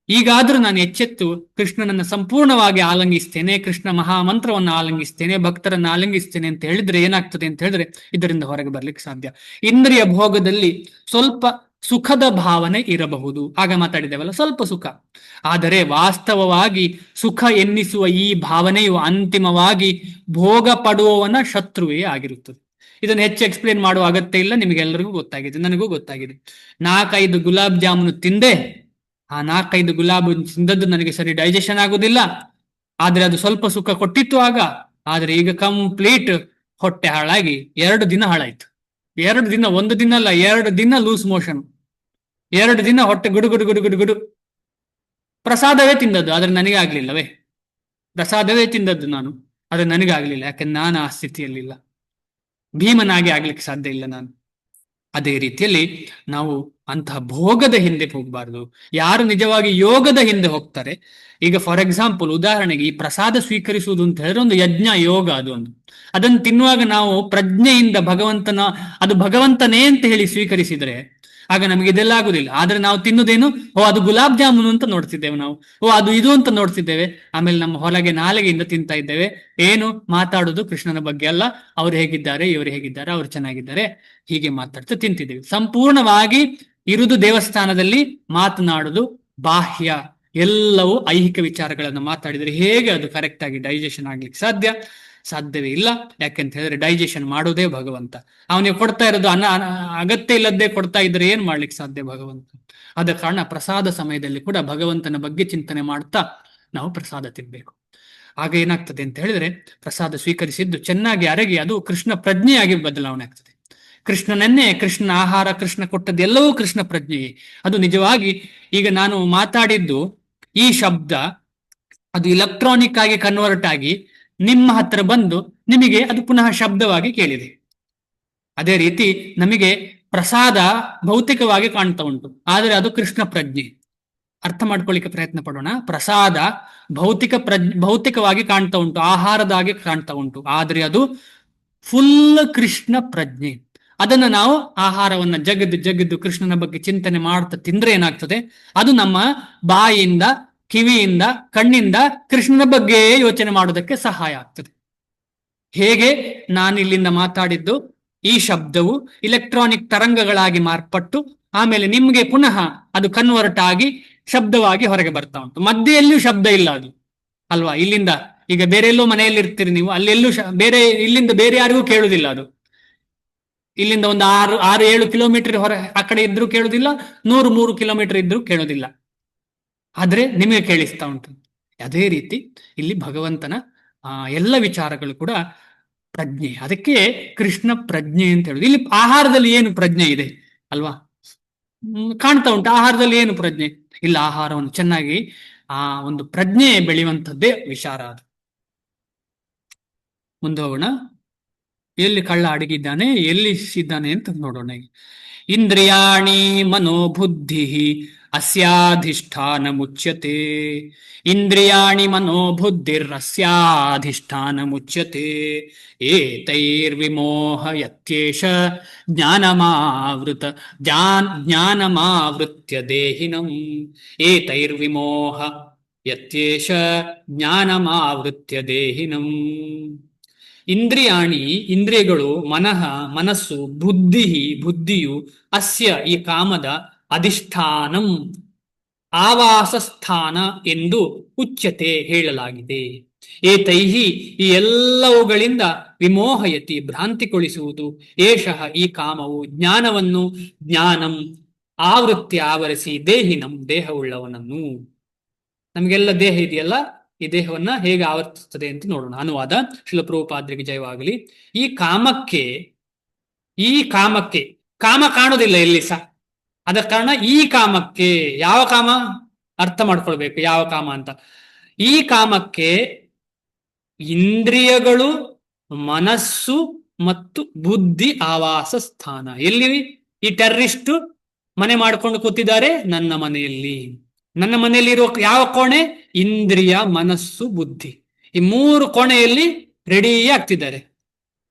ಈಗಾದ್ರೂ ನಾನು ಎಚ್ಚೆತ್ತು ಕೃಷ್ಣನನ್ನ ಸಂಪೂರ್ಣವಾಗಿ ಆಲಂಗಿಸ್ತೇನೆ, ಕೃಷ್ಣ ಮಹಾಮಂತ್ರವನ್ನು ಆಲಂಗಿಸ್ತೇನೆ, ಭಕ್ತರನ್ನ ಆಲಂಗಿಸ್ತೇನೆ ಅಂತ ಹೇಳಿದ್ರೆ ಏನಾಗ್ತದೆ ಅಂತ ಹೇಳಿದ್ರೆ ಇದರಿಂದ ಹೊರಗೆ ಬರ್ಲಿಕ್ಕೆ ಸಾಧ್ಯ. ಇಂದ್ರಿಯ ಭೋಗದಲ್ಲಿ ಸ್ವಲ್ಪ ಸುಖದ ಭಾವನೆ ಇರಬಹುದು, ಆಗ ಮಾತಾಡಿದ್ದೇವಲ್ಲ, ಸ್ವಲ್ಪ ಸುಖ. ಆದರೆ ವಾಸ್ತವವಾಗಿ ಸುಖ ಎನ್ನಿಸುವ ಈ ಭಾವನೆಯು ಅಂತಿಮವಾಗಿ ಭೋಗ ಪಡುವವನ ಶತ್ರುವೇ ಆಗಿರುತ್ತದೆ. ಇದನ್ನು ಹೆಚ್ಚು ಎಕ್ಸ್ಪ್ಲೇನ್ ಮಾಡುವ ಅಗತ್ಯ ಇಲ್ಲ, ನಿಮಗೆಲ್ಲರಿಗೂ ಗೊತ್ತಾಗಿದೆ, ನನಗೂ ಗೊತ್ತಾಗಿದೆ. 4-5 ಗುಲಾಬ್ ಜಾಮೂನು ತಿಂದೆ, ಆ 4-5 ಗುಲಾಬ್ ತಿಂದದ್ದು ನನಗೆ ಸರಿ ಡೈಜೆಷನ್ ಆಗುದಿಲ್ಲ, ಆದ್ರೆ ಅದು ಸ್ವಲ್ಪ ಸುಖ ಕೊಟ್ಟಿತ್ತು ಆಗ. ಆದ್ರೆ ಈಗ ಕಂಪ್ಲೀಟ್ ಹೊಟ್ಟೆ ಹಾಳಾಗಿ 2 ದಿನ ಹಾಳಾಯ್ತು. 2 ದಿನ, 1 ದಿನ ಅಲ್ಲ, 2 ದಿನ ಲೂಸ್ ಮೋಷನ್, 2 ದಿನ ಹೊಟ್ಟೆ ಗುಡು ಗುಡು ಗುಡು ಗುಡು ಗುಡು. ಪ್ರಸಾದವೇ ತಿಂದದ್ದು, ಆದ್ರೆ ನನಗೆ ಆಗ್ಲಿಲ್ಲವೇ? ಪ್ರಸಾದವೇ ತಿಂದದ್ದು ನಾನು, ಆದ್ರೆ ನನಗೆ ಆಗ್ಲಿಲ್ಲ. ಯಾಕಂದ್ರೆ ನಾನು ಆ ಸ್ಥಿತಿಯಲ್ಲಿಲ್ಲ, ಭೀಮನಾಗಿ ಆಗ್ಲಿಕ್ಕೆ ಸಾಧ್ಯ ಇಲ್ಲ ನಾನು. ಅದೇ ರೀತಿಯಲ್ಲಿ ನಾವು ಅಂತಹ ಭೋಗದ ಹಿಂದೆ ಹೋಗಬಾರ್ದು. ಯಾರು ನಿಜವಾಗಿ ಯೋಗದ ಹಿಂದೆ ಹೋಗ್ತಾರೆ, ಈಗ ಫಾರ್ ಎಕ್ಸಾಂಪಲ್ ಉದಾಹರಣೆಗೆ ಈ ಪ್ರಸಾದ ಸ್ವೀಕರಿಸುವುದು ಅಂತ ಹೇಳಿದ್ರೆ ಒಂದು ಯಜ್ಞ, ಯೋಗ ಅದು ಒಂದು. ಅದನ್ನು ತಿನ್ನುವಾಗ ನಾವು ಪ್ರಜ್ಞೆಯಿಂದ ಅದು ಭಗವಂತನೇ ಅಂತ ಹೇಳಿ ಸ್ವೀಕರಿಸಿದ್ರೆ ಆಗ ನಮಗೆ ಇದೆಲ್ಲ ಆಗುದಿಲ್ಲ. ಆದ್ರೆ ನಾವು ತಿನ್ನುವುದೇನು, ಅದು ಗುಲಾಬ್ ಜಾಮೂನು ಅಂತ ನೋಡ್ತಿದ್ದೇವೆ ನಾವು, ಅದು ಇದು ಅಂತ ನೋಡ್ತಿದ್ದೇವೆ. ಆಮೇಲೆ ನಮ್ಮ ಹೊಲಗೆ ನಾಲಿಗೆಯಿಂದ ತಿಂತಾ ಇದ್ದೇವೆ. ಏನು ಮಾತಾಡುದು ಕೃಷ್ಣನ ಬಗ್ಗೆ ಅಲ್ಲ, ಅವ್ರು ಹೇಗಿದ್ದಾರೆ, ಇವರು ಹೇಗಿದ್ದಾರೆ, ಅವ್ರು ಚೆನ್ನಾಗಿದ್ದಾರೆ, ಹೀಗೆ ಮಾತಾಡ್ತಾ ತಿಂತಿದ್ದೇವೆ. ಸಂಪೂರ್ಣವಾಗಿ ಇರುವುದು ದೇವಸ್ಥಾನದಲ್ಲಿ, ಮಾತನಾಡುದು ಬಾಹ್ಯ, ಎಲ್ಲವೂ ಐಹಿಕ ವಿಚಾರಗಳನ್ನು ಮಾತಾಡಿದರೆ ಹೇಗೆ ಅದು ಕರೆಕ್ಟ್ ಆಗಿ ಡೈಜೆಷನ್ ಆಗ್ಲಿಕ್ಕೆ ಸಾಧ್ಯವೇ ಇಲ್ಲ. ಯಾಕೆಂತ ಹೇಳಿದ್ರೆ ಡೈಜೆಷನ್ ಮಾಡೋದೇ ಭಗವಂತ. ಅವನಿಗೆ ಕೊಡ್ತಾ ಇರೋದು ಅಗತ್ಯ ಇಲ್ಲದೆ ಕೊಡ್ತಾ ಇದ್ರೆ ಏನ್ ಮಾಡ್ಲಿಕ್ಕೆ ಸಾಧ್ಯ ಭಗವಂತ? ಆದ ಕಾರಣ ಪ್ರಸಾದ ಸಮಯದಲ್ಲಿ ಕೂಡ ಭಗವಂತನ ಬಗ್ಗೆ ಚಿಂತನೆ ಮಾಡ್ತಾ ನಾವು ಪ್ರಸಾದ ತಿನ್ಬೇಕು. ಆಗ ಏನಾಗ್ತದೆ ಅಂತ ಹೇಳಿದ್ರೆ ಪ್ರಸಾದ ಸ್ವೀಕರಿಸಿದ್ದು ಚೆನ್ನಾಗಿ ಅರಗಿ ಅದು ಕೃಷ್ಣ ಪ್ರಜ್ಞೆಯಾಗಿ ಬದಲಾವಣೆ ಆಗ್ತದೆ. ಕೃಷ್ಣನನ್ನೇ, ಕೃಷ್ಣ ಆಹಾರ, ಕೃಷ್ಣ ಕೊಟ್ಟದ್ದು ಎಲ್ಲವೂ ಕೃಷ್ಣ ಪ್ರಜ್ಞೆಯೇ. ಅದು ನಿಜವಾಗಿ ಈಗ ನಾನು ಮಾತಾಡಿದ್ದು ಈ ಶಬ್ದ ಅದು ಇಲೆಕ್ಟ್ರಾನಿಕ್ ಆಗಿ ಕನ್ವರ್ಟ್ ಆಗಿ ನಿಮ್ಮ ಹತ್ರ ಬಂದು ನಿಮಗೆ ಅದು ಪುನಃ ಶಬ್ದವಾಗಿ ಕೇಳಿದೆ. ಅದೇ ರೀತಿ ನಮಗೆ ಪ್ರಸಾದ ಭೌತಿಕವಾಗಿ ಕಾಣ್ತಾ ಉಂಟು, ಆದರೆ ಅದು ಕೃಷ್ಣ ಪ್ರಜ್ಞೆ. ಅರ್ಥ ಮಾಡ್ಕೊಳ್ಳಿಕ್ಕೆ ಪ್ರಯತ್ನ ಪಡೋಣ. ಪ್ರಸಾದ ಭೌತಿಕವಾಗಿ ಕಾಣ್ತಾ ಉಂಟು, ಆಹಾರದಾಗಿ ಕಾಣ್ತಾ ಉಂಟು, ಆದರೆ ಅದು ಫುಲ್ ಕೃಷ್ಣ ಪ್ರಜ್ಞೆ. ಅದನ್ನು ನಾವು ಆಹಾರವನ್ನ ಜಗದ್ದು ಕೃಷ್ಣನ ಬಗ್ಗೆ ಚಿಂತನೆ ಮಾಡ್ತಾ ತಿಂದ್ರೆ ಏನಾಗ್ತದೆ, ಅದು ನಮ್ಮ ಬಾಯಿಯಿಂದ, ಕಿವಿಯಿಂದ, ಕಣ್ಣಿಂದ ಕೃಷ್ಣನ ಬಗ್ಗೆ ಯೋಚನೆ ಮಾಡೋದಕ್ಕೆ ಸಹಾಯ ಆಗ್ತದೆ. ಹೇಗೆ ನಾನು ಇಲ್ಲಿಂದ ಮಾತಾಡಿದ್ದು ಈ ಶಬ್ದವು ಇಲೆಕ್ಟ್ರಾನಿಕ್ ತರಂಗಗಳಾಗಿ ಮಾರ್ಪಟ್ಟು ಆಮೇಲೆ ನಿಮ್ಗೆ ಪುನಃ ಅದು ಕನ್ವರ್ಟ್ ಆಗಿ ಶಬ್ದವಾಗಿ ಹೊರಗೆ ಬರ್ತಾ ಉಂಟು. ಮಧ್ಯೆಯಲ್ಲೂ ಶಬ್ದ ಇಲ್ಲ ಅದು ಅಲ್ವಾ? ಇಲ್ಲಿಂದ ಈಗ ಬೇರೆ ಎಲ್ಲೋ ಮನೆಯಲ್ಲಿ ಇರ್ತೀರಿ ನೀವು, ಅಲ್ಲೆಲ್ಲೂ ಇಲ್ಲಿಂದ ಬೇರೆ ಯಾರಿಗೂ ಕೇಳುವುದಿಲ್ಲ ಅದು. ಇಲ್ಲಿಂದ ಒಂದು 6-7 ಕಿಲೋಮೀಟರ್ ಹೊರ ಆ ಕಡೆ ಇದ್ರೂ ಕೇಳೋದಿಲ್ಲ, 100-3 ಕಿಲೋಮೀಟರ್ ಇದ್ರೂ ಕೇಳೋದಿಲ್ಲ. ಆದ್ರೆ ನಿಮಗೆ ಕೇಳಿಸ್ತಾ ಉಂಟು. ಅದೇ ರೀತಿ ಇಲ್ಲಿ ಭಗವಂತನ ಎಲ್ಲ ವಿಚಾರಗಳು ಕೂಡ ಪ್ರಜ್ಞೆ. ಅದಕ್ಕೆ ಕೃಷ್ಣ ಪ್ರಜ್ಞೆ ಅಂತ ಹೇಳುದು. ಇಲ್ಲಿ ಆಹಾರದಲ್ಲಿ ಏನು ಪ್ರಜ್ಞೆ ಇದೆ ಅಲ್ವಾ? ಕಾಣ್ತಾ ಉಂಟು ಆಹಾರದಲ್ಲಿ ಏನು ಪ್ರಜ್ಞೆ ಇಲ್ಲ. ಆಹಾರವನ್ನು ಚೆನ್ನಾಗಿ ಒಂದು ಪ್ರಜ್ಞೆ ಬೆಳೆಯುವಂಥದ್ದೇ ವಿಚಾರ ಅದು. ಮುಂದೆ ಹೋಗೋಣ. ಎಲ್ಲಿ ಕಳ್ಳ ಅಡಗಿದ್ದಾನೆ, ಎಲ್ಲಿ ಇದ್ದಾನೆ ಅಂತ ನೋಡೋಣ. ಇಂದ್ರಿಯಾಣಿ ಮನೋಬುದ್ಧಿ ಅಸ್ಯಾಧಿಷ್ಠಾನ ಮುಚ್ಯತೆ. ಇಂದ್ರಿಯಾಣಿ ಮನೋಬುದ್ಧಿರಸ್ಯಾಧಿಷ್ಠಾನ ಮುಚ್ಯತೆ. ಏತೈರ್ವಿಮೋಹ ಯತ್ಯೇಷ ಜ್ಞಾನಮಾವೃತ್ಯ ದೇಹಿನಂ. ಏತೈರ್ವಿಮೋಹ ಯತ್ಯೇಷ ಜ್ಞಾನಮಾವೃತ್ಯ ದೇಹಿನಂ. ಇಂದ್ರಿಯಾಣಿ ಇಂದ್ರಿಯಗಳು, ಮನಃ ಮನಸ್ಸು, ಬುದ್ಧಿಯು ಅಸ್ಯ ಈ ಕಾಮದ ಅಧಿಷ್ಠಾನಂ ಆವಾಸ ಸ್ಥಾನ ಎಂದು ಉಚ್ಯತೆ ಹೇಳಲಾಗಿದೆ. ಏತೈಹಿ ಈ ಎಲ್ಲವುಗಳಿಂದ ವಿಮೋಹಯತಿ ಭ್ರಾಂತಿಗೊಳಿಸುವುದು. ಏಷಃ ಈ ಕಾಮವು ಜ್ಞಾನಂ ಆವೃತ್ತಿ ಆವರಿಸಿ ದೇಹಿನಂ ದೇಹವುಳ್ಳವನನ್ನು. ನಮಗೆಲ್ಲ ದೇಹ ಇದೆಯಲ್ಲ, ಈ ದೇಹವನ್ನ ಹೇಗೆ ಆವರ್ತಿಸ್ತದೆ ಅಂತ ನೋಡೋಣ. ಅನುವಾದ ಶ್ರೀಲ ಪ್ರಭುಪಾದರಿಗೆ ಜಯವಾಗಲಿ. ಈ ಕಾಮಕ್ಕೆ ಕಾಮ ಕಾಣೋದಿಲ್ಲ ಎಲ್ಲಿ ಸಹ. ಅದ ಕಾರಣ ಈ ಕಾಮಕ್ಕೆ, ಯಾವ ಕಾಮ ಅರ್ಥ ಮಾಡ್ಕೊಳ್ಬೇಕು ಯಾವ ಕಾಮ ಅಂತ. ಈ ಕಾಮಕ್ಕೆ ಇಂದ್ರಿಯಗಳು, ಮನಸ್ಸು ಮತ್ತು ಬುದ್ಧಿ ಆವಾಸ ಸ್ಥಾನ. ಎಲ್ಲಿ ಈ ಟೆರ್ರಿಸ್ಟ್ ಮನೆ ಮಾಡ್ಕೊಂಡು ಕೂತಿದ್ದಾರೆ? ನನ್ನ ಮನೆಯಲ್ಲಿ. ನನ್ನ ಮನೆಯಲ್ಲಿ ಇರುವ ಯಾವ ಕೋಣೆ? ಇಂದ್ರಿಯ, ಮನಸ್ಸು, ಬುದ್ಧಿ. ಈ 3 ಕೋಣೆಯಲ್ಲಿ ರೆಡಿ ಆಗ್ತಿದ್ದಾರೆ.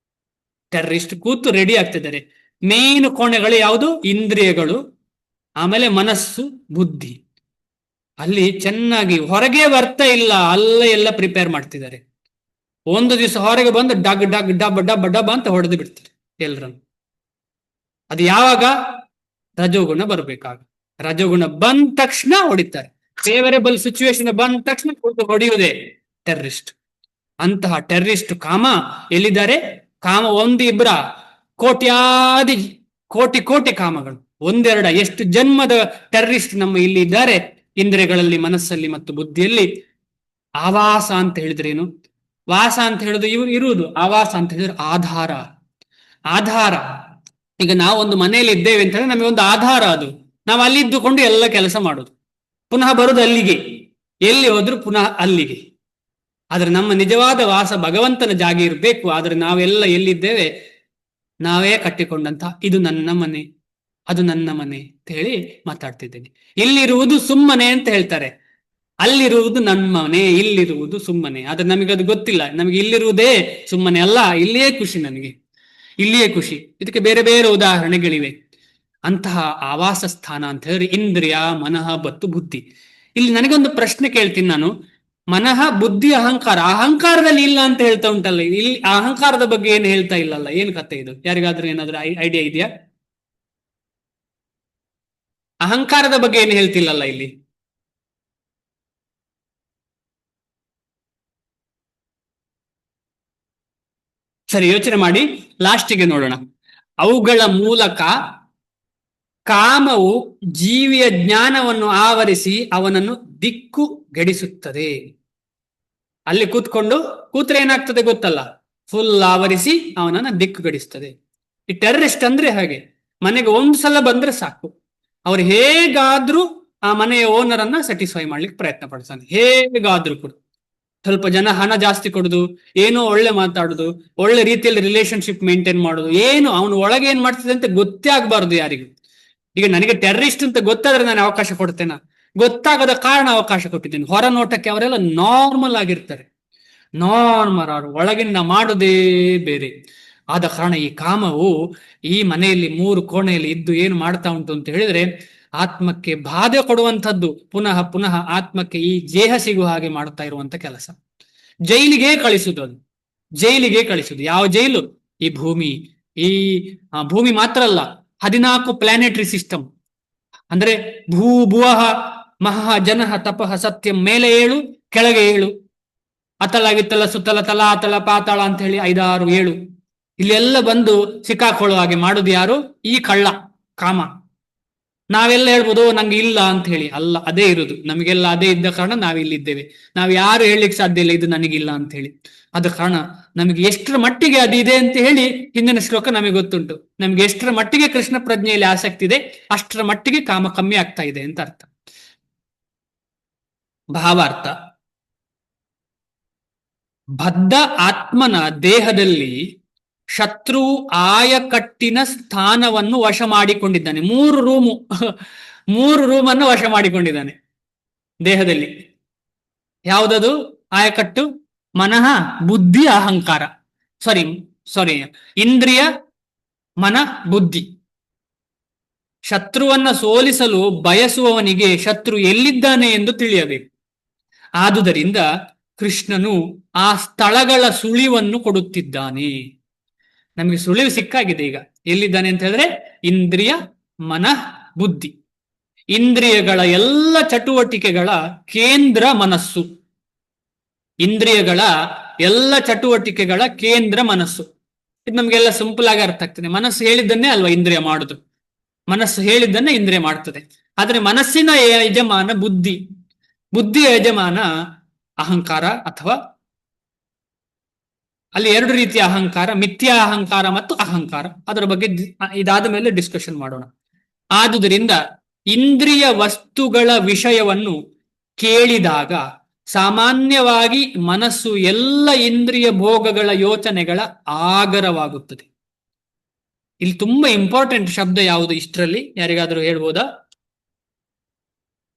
ಟೆರ್ರಿಸ್ಟ್ ಕೂತು ರೆಡಿ ಆಗ್ತಿದ್ದಾರೆ. ಮೇನ್ ಕೋಣೆಗಳು ಯಾವುದು? ಇಂದ್ರಿಯಗಳು, ಆಮೇಲೆ ಮನಸ್ಸು, ಬುದ್ಧಿ. ಅಲ್ಲಿ ಚೆನ್ನಾಗಿ ಹೊರಗೆ ಬರ್ತಾ ಇಲ್ಲ, ಅಲ್ಲೇ ಎಲ್ಲ ಪ್ರಿಪೇರ್ ಮಾಡ್ತಿದ್ದಾರೆ. ಒಂದು ದಿವಸ ಹೊರಗೆ ಬಂದು ಡಗ್ ಡಗ್ ಡಬ್ ಡಬ್ ಡಬ್ ಅಂತ ಹೊಡೆದು ಬಿಡ್ತಾರೆ ಎಲ್ಲರನ್ನು. ಅದು ಯಾವಾಗ? ರಜೋಗುಣ ಬರ್ಬೇಕಾಗ. ರಜೋಗುಣ ಬಂದ ತಕ್ಷಣ ಹೊಡಿತಾರೆ. ಫೇವರೇಬಲ್ ಸಿಚುವೇಶನ್ ಬಂದ ತಕ್ಷಣ ಹೊಡೆಯುವುದೇ ಟೆರ್ರಿಸ್ಟ್. ಅಂತಹ ಟೆರ್ರಿಸ್ಟ್ ಕಾಮ ಎಲ್ಲಿದ್ದಾರೆ? ಕಾಮ ಒಂದಿಬ್ರ, ಕೋಟಿ ಕಾಮಗಳು. ಒಂದೆರಡ, ಎಷ್ಟು ಜನ್ಮದ ಟೆರ್ರಿಸ್ಟ್ ನಮ್ಮ ಇಲ್ಲಿ ಇದ್ದಾರೆ, ಇಂದ್ರಿಯಗಳಲ್ಲಿ, ಮನಸ್ಸಲ್ಲಿ ಮತ್ತು ಬುದ್ಧಿಯಲ್ಲಿ. ಆವಾಸ ಅಂತ ಹೇಳಿದ್ರೇನು? ವಾಸ ಅಂತ ಹೇಳಿದ್ರು ಇರುವುದು, ಆವಾಸ ಅಂತ ಹೇಳಿದ್ರೆ ಆಧಾರ. ಈಗ ನಾವು ಒಂದು ಮನೆಯಲ್ಲಿ ಇದ್ದೇವೆ ಅಂತ ಹೇಳಿದ್ರೆ ನಮಗೆ ಒಂದು ಆಧಾರ. ಅದು ನಾವು ಅಲ್ಲಿ ಇದ್ದುಕೊಂಡು ಎಲ್ಲ ಕೆಲಸ ಮಾಡೋದು, ಪುನಃ ಬರುದು ಅಲ್ಲಿಗೆ. ಎಲ್ಲಿ ಹೋದ್ರು ಪುನಃ ಅಲ್ಲಿಗೆ. ಆದ್ರೆ ನಮ್ಮ ನಿಜವಾದ ವಾಸ ಭಗವಂತನ ಜಾಗ ಇರಬೇಕು. ಆದ್ರೆ ನಾವೆಲ್ಲ ಎಲ್ಲಿದ್ದೇವೆ? ನಾವೇ ಕಟ್ಟಿಕೊಂಡಂತ ಇದು ನನ್ನ ಮನೆ, ಅದು ನನ್ನ ಮನೆ ಅಂತ ಹೇಳಿ ಮಾತಾಡ್ತಿದ್ದೇನೆ. ಇಲ್ಲಿರುವುದು ಸುಮ್ಮನೆ ಅಂತ ಹೇಳ್ತಾರೆ. ಅಲ್ಲಿರುವುದು ನನ್ನ ಮನೆ, ಇಲ್ಲಿರುವುದು ಸುಮ್ಮನೆ. ಆದ್ರೆ ನಮಗದು ಗೊತ್ತಿಲ್ಲ. ನಮಗೆ ಇಲ್ಲಿರುವುದೇ ಸುಮ್ಮನೆ ಅಲ್ಲ, ಇಲ್ಲಿಯೇ ಖುಷಿ. ನನಗೆ ಇಲ್ಲಿಯೇ ಖುಷಿ. ಇದಕ್ಕೆ ಬೇರೆ ಬೇರೆ ಉದಾಹರಣೆಗಳಿವೆ. ಅಂತಹ ಆವಾಸ ಸ್ಥಾನ ಅಂತ ಹೇಳಿ ಇಂದ್ರಿಯ, ಮನಃ ಮತ್ತು ಬುದ್ಧಿ. ಇಲ್ಲಿ ನನಗೊಂದು ಪ್ರಶ್ನೆ ಕೇಳ್ತೀನಿ ನಾನು. ಮನಃ, ಬುದ್ಧಿ, ಅಹಂಕಾರದಲ್ಲಿ ಇಲ್ಲ ಅಂತ ಹೇಳ್ತಾ ಉಂಟಲ್ಲ, ಇಲ್ಲಿ ಅಹಂಕಾರದ ಬಗ್ಗೆ ಏನು ಹೇಳ್ತಾ ಇಲ್ಲಲ್ಲ. ಏನು ಕತೆ ಇದು? ಯಾರಿಗಾದ್ರೂ ಏನಾದ್ರೂ ಐಡಿಯಾ ಇದೆಯಾ? ಅಹಂಕಾರದ ಬಗ್ಗೆ ಏನು ಹೇಳ್ತಿಲ್ಲಲ್ಲ ಇಲ್ಲಿ. ಸರಿ, ಯೋಚನೆ ಮಾಡಿ, ಲಾಸ್ಟಿಗೆ ನೋಡೋಣ. ಅವುಗಳ ಮೂಲಕ ಕಾಮವು ಜೀವಿಯ ಜ್ಞಾನವನ್ನು ಆವರಿಸಿ ಅವನನ್ನು ದಿಕ್ಕುಗೆಡಿಸುತ್ತದೆ. ಅಲ್ಲಿ ಕೂತ್ರೆ ಏನಾಗ್ತದೆ ಗೊತ್ತಲ್ಲ? ಫುಲ್ ಆವರಿಸಿ ಅವನನ್ನ ದಿಕ್ಕುಗಡಿಸ್ತದೆ. ಈ ಟೆರ್ರಿಸ್ಟ್ ಅಂದ್ರೆ ಹಾಗೆ. ಮನೆಗೆ ಒಂದ್ಸಲ ಬಂದ್ರೆ ಸಾಕು, ಅವ್ರು ಹೇಗಾದ್ರೂ ಆ ಮನೆಯ ಓನರ್ ಅನ್ನ ಸ್ಯಾಟಿಸ್ಫೈ ಮಾಡ್ಲಿಕ್ಕೆ ಪ್ರಯತ್ನ ಪಡ್ತಾನೆ. ಹೇಗಾದ್ರೂ ಕೂಡ ಸ್ವಲ್ಪ ಜನ ಹಣ ಜಾಸ್ತಿ ಕೊಡುದು, ಏನೋ ಒಳ್ಳೆ ಮಾತಾಡುದು, ಒಳ್ಳೆ ರೀತಿಯಲ್ಲಿ ರಿಲೇಶನ್ಶಿಪ್ ಮೇಂಟೈನ್ ಮಾಡುದು, ಏನು ಅವನು ಒಳಗೆ ಏನ್ ಮಾಡ್ತಿದೆ ಅಂತ ಗೊತ್ತೇ ಆಗ್ಬಾರ್ದು ಯಾರಿಗೂ. ಈಗ ನನಗೆ ಟೆರ್ರಿಸ್ಟ್ ಅಂತ ಗೊತ್ತಾದ್ರೆ ನಾನು ಅವಕಾಶ ಕೊಡ್ತೇನೆ? ಗೊತ್ತಾಗದ ಕಾರಣ ಅವಕಾಶ ಕೊಟ್ಟಿದ್ದೇನೆ. ಹೊರ ನೋಟಕ್ಕೆ ಅವರೆಲ್ಲ ನಾರ್ಮಲ್ ಆಗಿರ್ತಾರೆ. ಅವ್ರು ಒಳಗಿಂದ ಮಾಡುವುದೇ ಬೇರೆ. ಆದ ಕಾರಣ ಈ ಕಾಮವು ಈ ಮನೆಯಲ್ಲಿ 3 ಕೋಣೆಯಲ್ಲಿ ಇದ್ದು ಏನು ಮಾಡ್ತಾ ಉಂಟು ಅಂತ ಹೇಳಿದ್ರೆ, ಆತ್ಮಕ್ಕೆ ಬಾಧೆ ಕೊಡುವಂಥದ್ದು. ಪುನಃ ಪುನಃ ಆತ್ಮಕ್ಕೆ ಈ ದೇಹ ಸಿಗುವ ಹಾಗೆ ಮಾಡುತ್ತಾ ಇರುವಂತ ಕೆಲಸ. ಜೈಲಿಗೆ ಕಳಿಸುದು. ಅದು ಜೈಲಿಗೆ ಕಳಿಸುದು. ಯಾವ ಜೈಲು? ಈ ಭೂಮಿ ಮಾತ್ರ ಅಲ್ಲ, 14 ಪ್ಲಾನೆಟರಿ ಸಿಸ್ಟಮ್. ಅಂದ್ರೆ ಭುವಃ ಮಹಃ ಜನಃ ತಪಃ ಸತ್ಯಂ. ಮೇಲೆ 7, ಕೆಳಗೆ 7. ಅತಲ ವಿತ್ತಲ ಸುತ್ತಲ ತಲಾತಲ ಪಾತಾಳ ಅಂತ ಹೇಳಿ 5, 6, 7. ಇಲ್ಲೆಲ್ಲ ಬಂದು ಸಿಕ್ಕಾಕೊಳ್ಳುವ ಹಾಗೆ ಮಾಡುದು ಯಾರು? ಈ ಕಳ್ಳ ಕಾಮ. ನಾವೆಲ್ಲ ಹೇಳ್ಬೋದು ನಂಗೆ ಇಲ್ಲ ಅಂತ ಹೇಳಿ. ಅಲ್ಲ, ಅದೇ ಇರುದು. ನಮಗೆಲ್ಲ ಅದೇ ಇದ್ದ ಕಾರಣ ನಾವಿಲ್ಲಿದ್ದೇವೆ. ನಾವು ಯಾರು ಹೇಳಲಿಕ್ಕೆ ಸಾಧ್ಯ ಇಲ್ಲ ಇದು ನನಗಿಲ್ಲ ಅಂತ ಹೇಳಿ. ಆದ ಕಾರಣ ನಮಗೆ ಎಷ್ಟರ ಮಟ್ಟಿಗೆ ಅದಿದೆ ಅಂತ ಹೇಳಿ ಹಿಂದಿನ ಶ್ಲೋಕ ನಮಗೆ ಗೊತ್ತುಂಟು. ನಮ್ಗೆ ಎಷ್ಟರ ಮಟ್ಟಿಗೆ ಕೃಷ್ಣ ಪ್ರಜ್ಞೆಯಲ್ಲಿ ಆಸಕ್ತಿ ಇದೆ ಅಷ್ಟರ ಮಟ್ಟಿಗೆ ಕಾಮ ಕಮ್ಮಿ ಆಗ್ತಾ ಇದೆ ಅಂತ ಅರ್ಥ. ಭಾವಾರ್ಥ: ಬದ್ಧ ಆತ್ಮನ ದೇಹದಲ್ಲಿ ಶತ್ರು ಆಯಕಟ್ಟಿನ ಸ್ಥಾನವನ್ನು ವಶ ಮಾಡಿಕೊಂಡಿದ್ದಾನೆ. 3 ರೂಮನ್ನು ವಶ ಮಾಡಿಕೊಂಡಿದ್ದಾನೆ ದೇಹದಲ್ಲಿ. ಯಾವುದದು ಆಯಕಟ್ಟು? ಮನಃ, ಬುದ್ಧಿ, ಅಹಂಕಾರ. ಸಾರಿ ಇಂದ್ರಿಯ, ಮನ, ಬುದ್ಧಿ. ಶತ್ರುವನ್ನ ಸೋಲಿಸಲು ಬಯಸುವವನಿಗೆ ಶತ್ರು ಎಲ್ಲಿದ್ದಾನೆ ಎಂದು ತಿಳಿಯಬೇಕು. ಆದುದರಿಂದ ಕೃಷ್ಣನು ಆ ಸ್ಥಳಗಳ ಸುಳಿವನ್ನು ಕೊಡುತ್ತಿದ್ದಾನೆ. ನಮಗೆ ಸುಳಿವು ಸಿಕ್ಕಾಗಿದೆ ಈಗ. ಎಲ್ಲಿದ್ದಾನೆ ಅಂತ ಹೇಳಿದ್ರೆ ಇಂದ್ರಿಯ, ಮನ, ಬುದ್ಧಿ. ಇಂದ್ರಿಯಗಳ ಎಲ್ಲ ಚಟುವಟಿಕೆಗಳ ಕೇಂದ್ರ ಮನಸ್ಸು. ಇಂದ್ರಿಯಗಳ ಎಲ್ಲ ಚಟುವಟಿಕೆಗಳ ಕೇಂದ್ರ ಮನಸ್ಸು. ಇದು ನಮ್ಗೆಲ್ಲ ಸಿಂಪಲ್ ಆಗಿ ಅರ್ಥ ಆಗ್ತದೆ. ಮನಸ್ಸು ಹೇಳಿದ್ದನ್ನೇ ಅಲ್ವಾ ಇಂದ್ರಿಯ ಮಾಡುದು. ಮನಸ್ಸು ಹೇಳಿದ್ದನ್ನೇ ಇಂದ್ರಿಯ ಮಾಡ್ತದೆ. ಆದ್ರೆ ಮನಸ್ಸಿನ ಯಜಮಾನ ಬುದ್ಧಿ. ಬುದ್ಧಿಯ ಯಜಮಾನ ಅಹಂಕಾರ. ಅಥವಾ ಅಲ್ಲಿ 2 ರೀತಿಯ ಅಹಂಕಾರ, ಮಿಥ್ಯಾ ಅಹಂಕಾರ ಮತ್ತು ಅಹಂಕಾರ. ಅದರ ಬಗ್ಗೆ ಇದಾದ ಮೇಲೆ ಡಿಸ್ಕಷನ್ ಮಾಡೋಣ. ಆದುದರಿಂದ ಇಂದ್ರಿಯ ವಸ್ತುಗಳ ವಿಷಯವನ್ನು ಕೇಳಿದಾಗ ಸಾಮಾನ್ಯವಾಗಿ ಮನಸ್ಸು ಎಲ್ಲ ಇಂದ್ರಿಯ ಭೋಗಗಳ ಯೋಚನೆಗಳ ಆಗರವಾಗುತ್ತದೆ. ಇಲ್ಲಿ ತುಂಬಾ ಇಂಪಾರ್ಟೆಂಟ್ ಶಬ್ದ ಯಾವುದು ಇಷ್ಟರಲ್ಲಿ? ಯಾರಿಗಾದರೂ ಹೇಳ್ಬೋದಾ?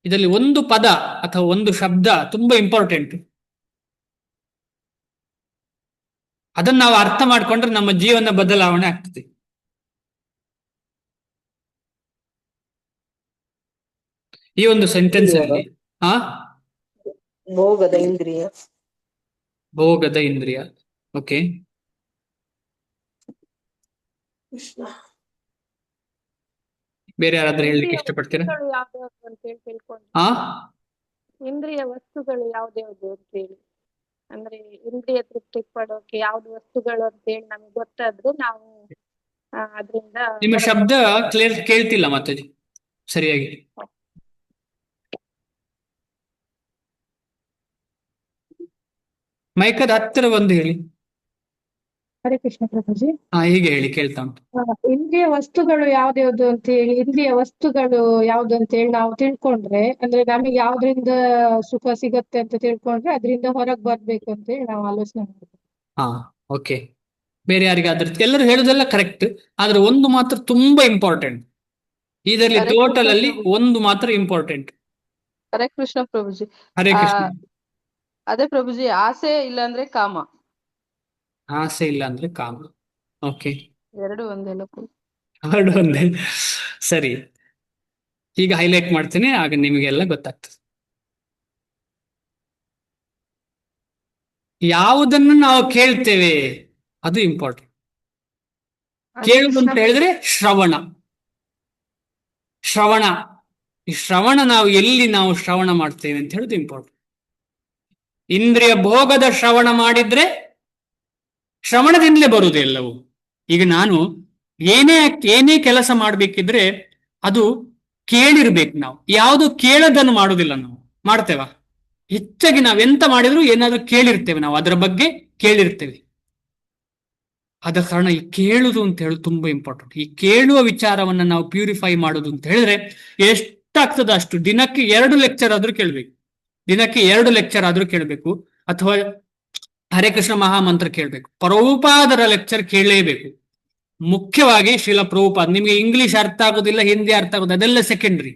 ಇದರಲ್ಲಿ ಒಂದು ಪದ ಅಥವಾ ಒಂದು ಶಬ್ದ ತುಂಬಾ ಇಂಪಾರ್ಟೆಂಟ್. ಅದನ್ನ ನಾವು ಅರ್ಥ ಮಾಡ್ಕೊಂಡ್ರೆ ನಮ್ಮ ಜೀವನ ಬದಲಾವಣೆ ಆಗ್ತದೆ. ಈ ಒಂದು ಸೆಂಟೆನ್ಸ್ ಅಲ್ಲಿ ಭೋಗದ ಇಂದ್ರಿಯ. ಭೋಗದ ಇಂದ್ರಿಯ. ಓಕೆ, ಬೇರೆ ಯಾರಾದ್ರೂ ಹೇಳಲಿಕ್ಕೆ ಇಷ್ಟಪಡ್ತೀರಾ? ಇಂದ್ರಿಯ ವಸ್ತುಗಳು ಯಾವ್ದ್ಯಾವ್ದು ಅಂತೇಳಿ, ಅಂದ್ರೆ ಇಂದ್ರಿಯ ತೃಪ್ತಿ ಪಡೋಕೆ ಯಾವ್ದು ವಸ್ತುಗಳು ಅಂತೇಳಿ ನಮ್ಗೆ ಗೊತ್ತಾದ್ರೆ ನಾವು ಅದರಿಂದ. ನಿಮ್ಮ ಶಬ್ದ ಕ್ಲಿಯರ್ ಕೇಳ್ತಿಲ್ಲ ಮತ್ತೆ ಸರಿಯಾಗಿ. ಮೈಕದ ಹತ್ತಿರ ಬಂದು ಹೇಳಿ. ಹರೇ ಕೃಷ್ಣ ಪ್ರಭುಜಿ. ಹೀಗೆ ಹೇಳಿ, ಕೇಳ್ತಾ ಉಂಟು. ಇಂದ್ರಿಯ ವಸ್ತುಗಳು ಯಾವ್ದ್ಯಾವ್ದು ಅಂತ ಹೇಳಿ, ಇಂದ್ರಿಯ ವಸ್ತುಗಳು ಯಾವ್ದು ಅಂತ ಹೇಳಿ ನಾವು ತಿಳ್ಕೊಂಡ್ರೆ, ಅಂದ್ರೆ ನಮಗೆ ಯಾವ್ದ್ರಿಂದ ಸುಖ ಸಿಗತ್ತೆ ಅಂತ ತಿಳ್ಕೊಂಡ್ರೆ ಅದರಿಂದ ಹೊರಗೆ ಬರ್ಬೇಕು ಅಂತ ಹೇಳಿ ನಾವು ಆಲೋಚನೆ ಮಾಡ್ತೀವಿ. ಓಕೆ. ಬೇರೆ ಯಾರಿಗಾದ್ರೂ? ಎಲ್ಲರೂ ಹೇಳುದೆಲ್ಲ ಕರೆಕ್ಟ್, ಆದ್ರೆ ಒಂದು ಮಾತ್ರ ತುಂಬಾ ಇಂಪಾರ್ಟೆಂಟ್. ಇದರಲ್ಲಿ ಟೋಟಲ್ ಅಲ್ಲಿ ಒಂದು ಮಾತ್ರ ಇಂಪಾರ್ಟೆಂಟ್. ಹರೇ ಕೃಷ್ಣ ಪ್ರಭುಜಿ. ಹರೇ ಕೃಷ್ಣ. ಅದೇ ಪ್ರಭುಜಿ, ಆಸೆ ಇಲ್ಲ ಅಂದ್ರೆ ಕಾಮ. ಆಸೆ ಇಲ್ಲ ಅಂದ್ರೆ ಕಾಮ. ಓಕೆ, 2 ಒಂದೇ. ಎರಡು ಒಂದೇ. ಸರಿ, ಈಗ ಹೈಲೈಟ್ ಮಾಡ್ತೀನಿ, ಆಗ ನಿಮಗೆಲ್ಲ ಗೊತ್ತಾಗ್ತದೆ. ಯಾವುದನ್ನು ನಾವು ಕೇಳ್ತೇವೆ ಅದು ಇಂಪಾರ್ಟೆಂಟ್. ಕೇಳುವುದು ಅಂತ ಹೇಳಿದ್ರೆ ಶ್ರವಣ. ಈ ಶ್ರವಣ ನಾವು ಎಲ್ಲಿ ನಾವು ಶ್ರವಣ ಮಾಡ್ತೇವೆ ಅಂತ ಹೇಳುದು ಇಂಪಾರ್ಟೆಂಟ್. ಇಂದ್ರಿಯ ಭೋಗದ ಶ್ರವಣ ಮಾಡಿದ್ರೆ ಶ್ರವಣದಿಂದಲೇ ಬರುವುದು ಎಲ್ಲವೂ. ಈಗ ನಾನು ಏನೇ ಕೆಲಸ ಮಾಡ್ಬೇಕಿದ್ರೆ ಅದು ಕೇಳಿರ್ಬೇಕು. ನಾವು ಯಾವುದು ಕೇಳದನ್ನು ಮಾಡುವುದಿಲ್ಲ. ನಾವು ಮಾಡ್ತೇವಾ? ಹೆಚ್ಚಾಗಿ ನಾವೆಂತ ಮಾಡಿದ್ರು ಏನಾದ್ರೂ ಕೇಳಿರ್ತೇವೆ, ನಾವು ಅದರ ಬಗ್ಗೆ ಕೇಳಿರ್ತೇವೆ. ಆದ ಕಾರಣ ಈ ಕೇಳುದು ಅಂತ ಹೇಳುದು ತುಂಬಾ ಇಂಪಾರ್ಟೆಂಟ್. ಈ ಕೇಳುವ ವಿಚಾರವನ್ನ ನಾವು ಪ್ಯೂರಿಫೈ ಮಾಡುದು ಅಂತ ಹೇಳಿದ್ರೆ ಎಷ್ಟಾಗ್ತದ ಅಷ್ಟು. ದಿನಕ್ಕೆ 2 ಲೆಕ್ಚರ್ ಆದ್ರೂ ಕೇಳ್ಬೇಕು. ದಿನಕ್ಕೆ 2 ಲೆಕ್ಚರ್ ಆದ್ರೂ ಕೇಳಬೇಕು. ಅಥವಾ ಹರೇ ಕೃಷ್ಣ ಮಹಾಮಂತ್ರ ಕೇಳಬೇಕು. ಪ್ರಭುಪಾದರ ಲೆಕ್ಚರ್ ಕೇಳಲೇಬೇಕು. ಮುಖ್ಯವಾಗಿ ಶ್ರೀಲ ಪ್ರಭುಪಾದ್. ನಿಮಗೆ ಇಂಗ್ಲಿಷ್ ಅರ್ಥ ಆಗುದಿಲ್ಲ, ಹಿಂದಿ ಅರ್ಥ ಆಗುದು, ಅದೆಲ್ಲ ಸೆಕೆಂಡ್ರಿ.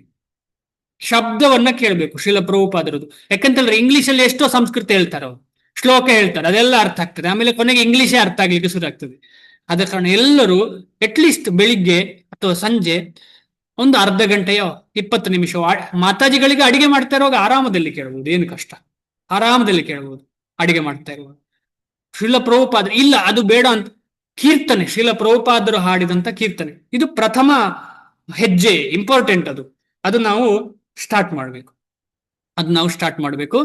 ಶಬ್ದವನ್ನ ಕೇಳಬೇಕು ಶ್ರೀಲ ಪ್ರಭುಪಾದರದು. ಯಾಕಂತಂದ್ರೆ ಇಂಗ್ಲಿಷಲ್ಲಿ ಎಷ್ಟೋ ಸಂಸ್ಕೃತ ಹೇಳ್ತಾರೆ, ಅವರು ಶ್ಲೋಕ ಹೇಳ್ತಾರೆ, ಅದೆಲ್ಲ ಅರ್ಥ ಆಗ್ತದೆ. ಆಮೇಲೆ ಕೊನೆಗೆ ಇಂಗ್ಲಿಷೇ ಅರ್ಥ ಆಗ್ಲಿಕ್ಕೆ ಶುರು ಆಗ್ತದೆ. ಆದ ಕಾರಣ ಎಲ್ಲರೂ ಅಟ್ಲೀಸ್ಟ್ ಬೆಳಿಗ್ಗೆ ಅಥವಾ ಸಂಜೆ ಒಂದು ಅರ್ಧ ಗಂಟೆಯೋ 20 ನಿಮಿಷ ಮಾತಾಜಿಗಳಿಗೆ ಅಡಿಗೆ ಮಾಡ್ತಾ ಇರುವಾಗ ಆರಾಮದಲ್ಲಿ ಕೇಳಬಹುದು. ಏನು ಕಷ್ಟ, ಆರಾಮದಲ್ಲಿ ಕೇಳಬಹುದು ಅಡಿಗೆ ಮಾಡ್ತಾ ಇರುವಾಗ. ಶ್ರೀಲ ಪ್ರಭುಪಾದ ಇಲ್ಲ ಅದು ಬೇಡ ಅಂತ ಕೀರ್ತನೆ, ಶ್ರೀಲ ಪ್ರಭುಪಾದರು ಹಾಡಿದಂತ ಕೀರ್ತನೆ, ಇದು ಪ್ರಥಮ ಹೆಜ್ಜೆ, ಇಂಪಾರ್ಟೆಂಟ್. ಅದು ನಾವು ಸ್ಟಾರ್ಟ್ ಮಾಡಬೇಕು.